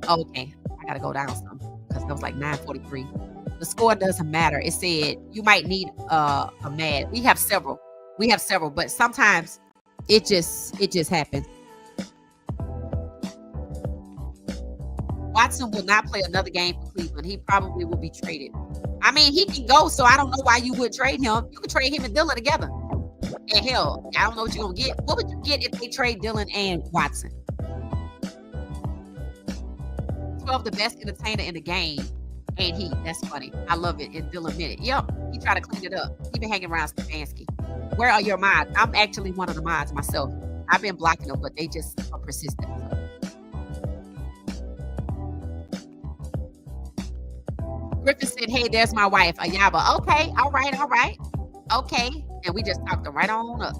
Oh, okay, I gotta go down some because that was like 9:43. The score doesn't matter. It said you might need a mad. We have several, but sometimes it just happens. Watson will not play another game for Cleveland. He probably will be traded. I mean, he can go, so I don't know why you would trade him. You could trade him and Dillon together. And hell, I don't know what you're gonna get. What would you get if they trade Dillon and Watson? 12, the best entertainer in the game. And that's funny. I love it. And Dillon Minute. Yep. He tried to clean it up. He been hanging around Stefanski. Where are your mods? I'm actually one of the mods myself. I've been blocking them, but they just are persistent. Griffin said, hey, there's my wife, Ayaba. Okay. All right. Okay. And we just talked them right on up.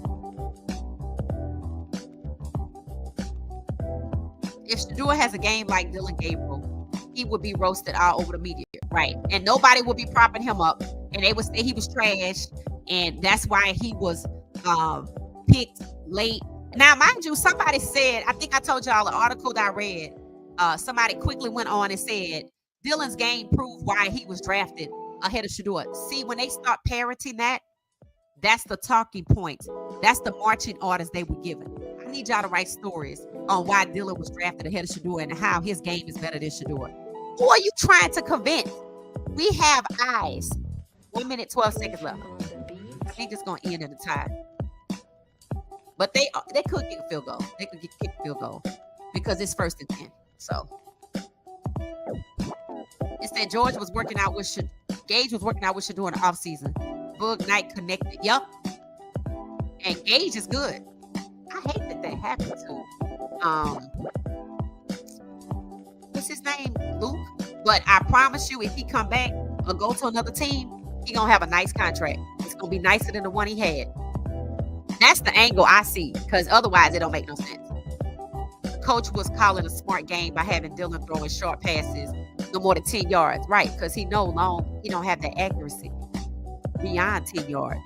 If Shadua has a game like Dylan Gabriel, he would be roasted all over the media, right? And nobody would be propping him up, and they would say he was trash, and that's why he was picked late. Now, mind you, somebody said, I think I told y'all an article that I read. Somebody quickly went on and said Dylan's game proved why he was drafted ahead of Shadua. See, when they start parroting that, that's the talking points. That's the marching orders they were given. I need y'all to write stories on why Dillon was drafted ahead of Shadua and how his game is better than Shadua. Who are you trying to convince? We have eyes. 1 minute, 12 seconds left. I think it's going to end in a tie. But they could get a field goal. They could get a field goal because it's 1st and 10. So it said Gage was working out with Shadua in the offseason. Bug Knight connected. Yup. And Gage is good. I hate that happened to what's his name? Luke. But I promise you, if he come back or go to another team, he gonna have a nice contract. It's gonna be nicer than the one he had. That's the angle I see, because otherwise it don't make no sense. The coach was calling a smart game by having Dillon throwing short passes no more than 10 yards, right? Because he don't have that accuracy beyond 10 yards.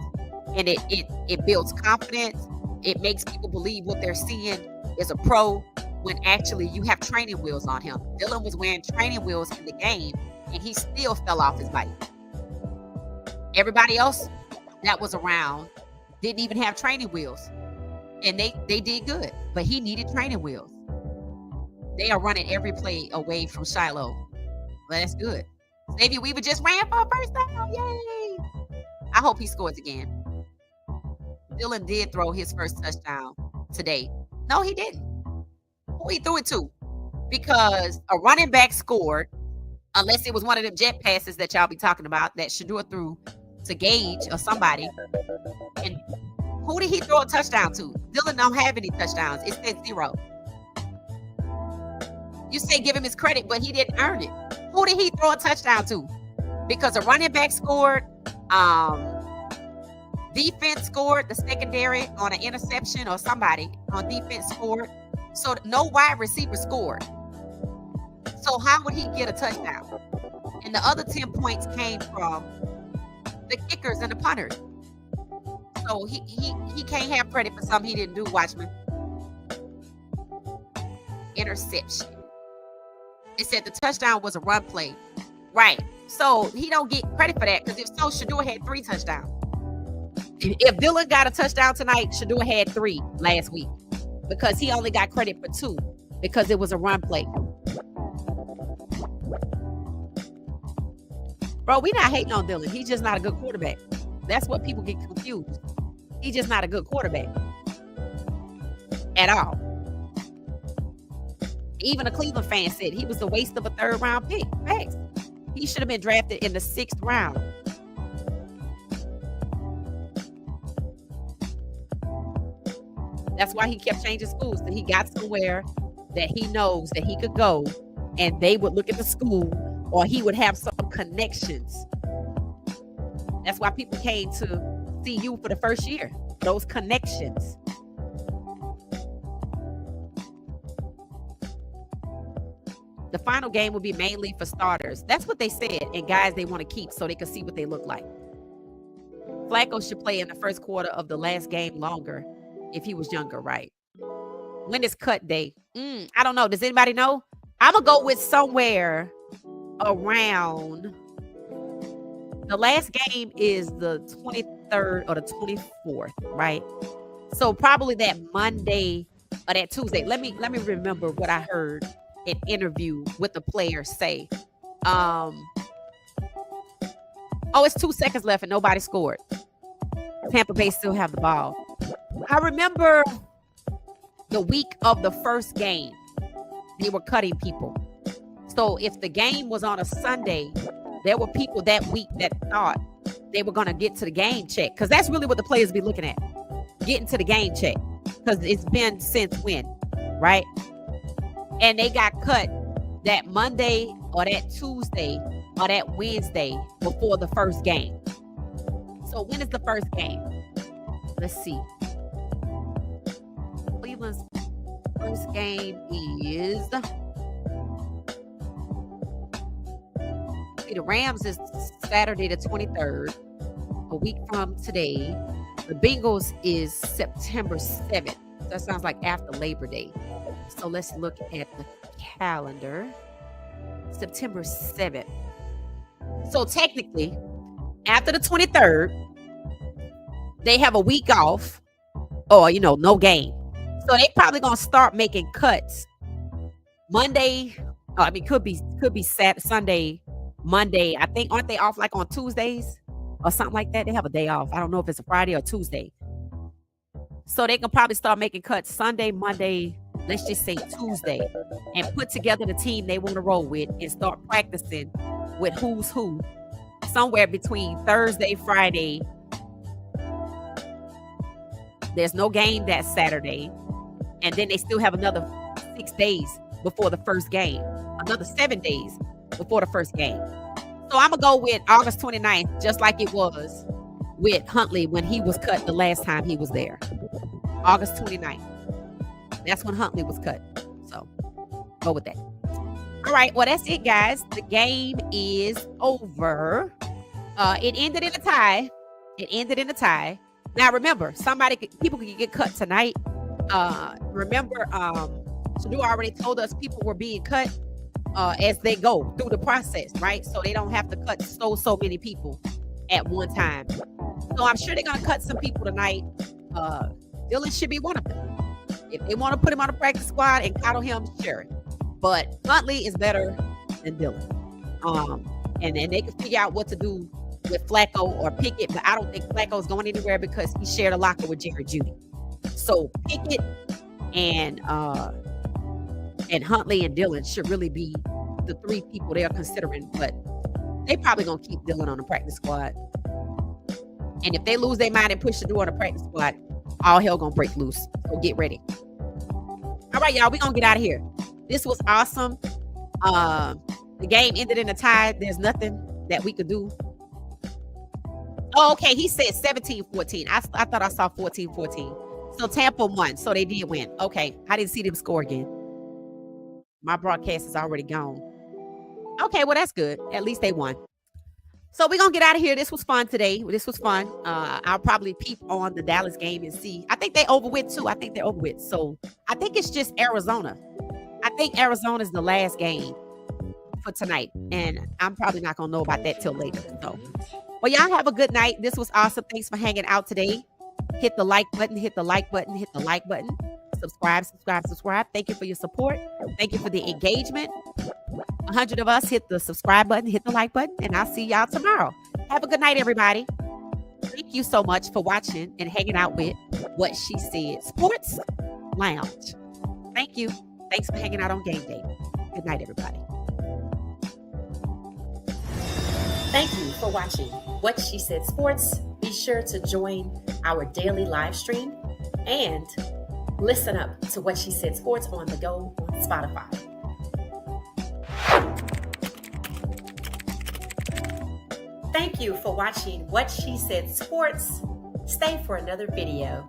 And it builds confidence. It makes people believe what they're seeing is a pro when actually you have training wheels on him. Dillon was wearing training wheels in the game, and he still fell off his bike. Everybody else that was around didn't even have training wheels, and they did good, but he needed training wheels. They are running every play away from Shilo. Well, that's good. Xavier Weaver just ran for a first down. Yay! I hope he scores again. Dillon did throw his first touchdown today. No, he didn't. Who he threw it to? Because a running back scored, unless it was one of them jet passes that y'all be talking about that Shadua threw to Gage or somebody. And who did he throw a touchdown to? Dillon don't have any touchdowns. It said 0. You say give him his credit, but he didn't earn it. Who did he throw a touchdown to? Because a running back scored, defense scored, the secondary on an interception, or somebody on defense scored. So no wide receiver scored. So how would he get a touchdown? And the other 10 points came from the kickers and the punters. So he can't have credit for something he didn't do, Watchman. Interception. It said the touchdown was a run play. Right. So he don't get credit for that, because if so, Shadua had 3 touchdowns. If Dillon got a touchdown tonight, Shadua had 3 last week, because he only got credit for 2 because it was a run play. Bro, we not hating on Dillon. He's just not a good quarterback. That's what people get confused. He's just not a good quarterback at all. Even a Cleveland fan said he was a waste of a 3rd round pick. Facts. He should have been drafted in the 6th round. That's why he kept changing schools. So he got somewhere that he knows that he could go, and they would look at the school, or he would have some connections. That's why people came to see you for the first year. Those connections. The final game will be mainly for starters. That's what they said, and guys they want to keep so they can see what they look like. Flacco should play in the first quarter of the last game longer if he was younger, right? When is cut day? I don't know. Does anybody know? I'm going to go with somewhere around. The last game is the 23rd or the 24th, right? So probably that Monday or that Tuesday. Let me remember what I heard an interview with the player say. It's 2 seconds left and nobody scored. Tampa Bay still have the ball. I remember the week of the first game, they were cutting people. So if the game was on a Sunday, there were people that week that thought they were going to get to the game check. Because that's really what the players be looking at. Getting to the game check. Because it's been since when, right? And they got cut that Monday or that Tuesday or that Wednesday before the first game. So when is the first game? Let's see. Cleveland's first game is... The Rams is Saturday the 23rd, a week from today. The Bengals is September 7th. That sounds like after Labor Day. So let's look at the calendar. September 7th. So technically, after the 23rd, they have a week off or, no game. So they probably going to start making cuts Monday. Could be Saturday, Sunday, Monday. I think, aren't they off like on Tuesdays or something like that? They have a day off. I don't know if it's a Friday or Tuesday. So they can probably start making cuts Sunday, Monday, let's just say Tuesday, and put together the team they want to roll with and start practicing with who's who somewhere between Thursday, Friday. There's no game that Saturday. And then they still have another 6 days before the first game. Another 7 days before the first game. So I'm going to go with August 29th, just like it was with Huntley when he was cut the last time he was there. August 29th. That's when Huntley was cut. So go with that. All right. Well, that's it, guys. The game is over. It ended in a tie. Now, remember, people could get cut tonight. Remember, Shilo already told us people were being cut as they go through the process, right? So they don't have to cut so many people at one time. So I'm sure they're going to cut some people tonight. Dylan should be one of them. If they want to put him on the practice squad and coddle him, sure. But Huntley is better than Dylan. And then they can figure out what to do with Flacco or Pickett, but I don't think Flacco is going anywhere because he shared a locker with Jerry Jeudy. So Pickett and Huntley and Dylan should really be the three people they are considering, but they probably gonna keep Dylan on the practice squad. And if they lose their mind and push the door on the practice squad, all hell gonna break loose. So get ready. All right, y'all, we gonna get out of here. This was awesome. The game ended in a tie. There's nothing that we could do. Oh, okay. He said 17-14. I thought I saw 14-14. So Tampa won. So they did win. Okay. I didn't see them score again. My broadcast is already gone. Okay. Well, that's good. At least they won. So we're going to get out of here. This was fun today. This was fun. I'll probably peep on the Dallas game and see. I think they over with too. I think they're over with. So I think it's just Arizona. I think Arizona is the last game for tonight. And I'm probably not going to know about that till later. So, well, y'all have a good night. This was awesome. Thanks for hanging out today. Hit the like button, hit the like button, hit the like button. Subscribe. Thank you for your support. Thank you for the engagement. 100 of us hit the subscribe button, hit the like button, and I'll see y'all tomorrow. Have a good night, everybody. Thank you so much for watching and hanging out with What She Said Sports Lounge. Thank you. Thanks for hanging out on Game Day. Good night, everybody. Thank you for watching What She Said Sports. Be sure to join our daily live stream and listen up to What She Said Sports on the go on Spotify. Thank you for watching What She Said Sports. Stay for another video.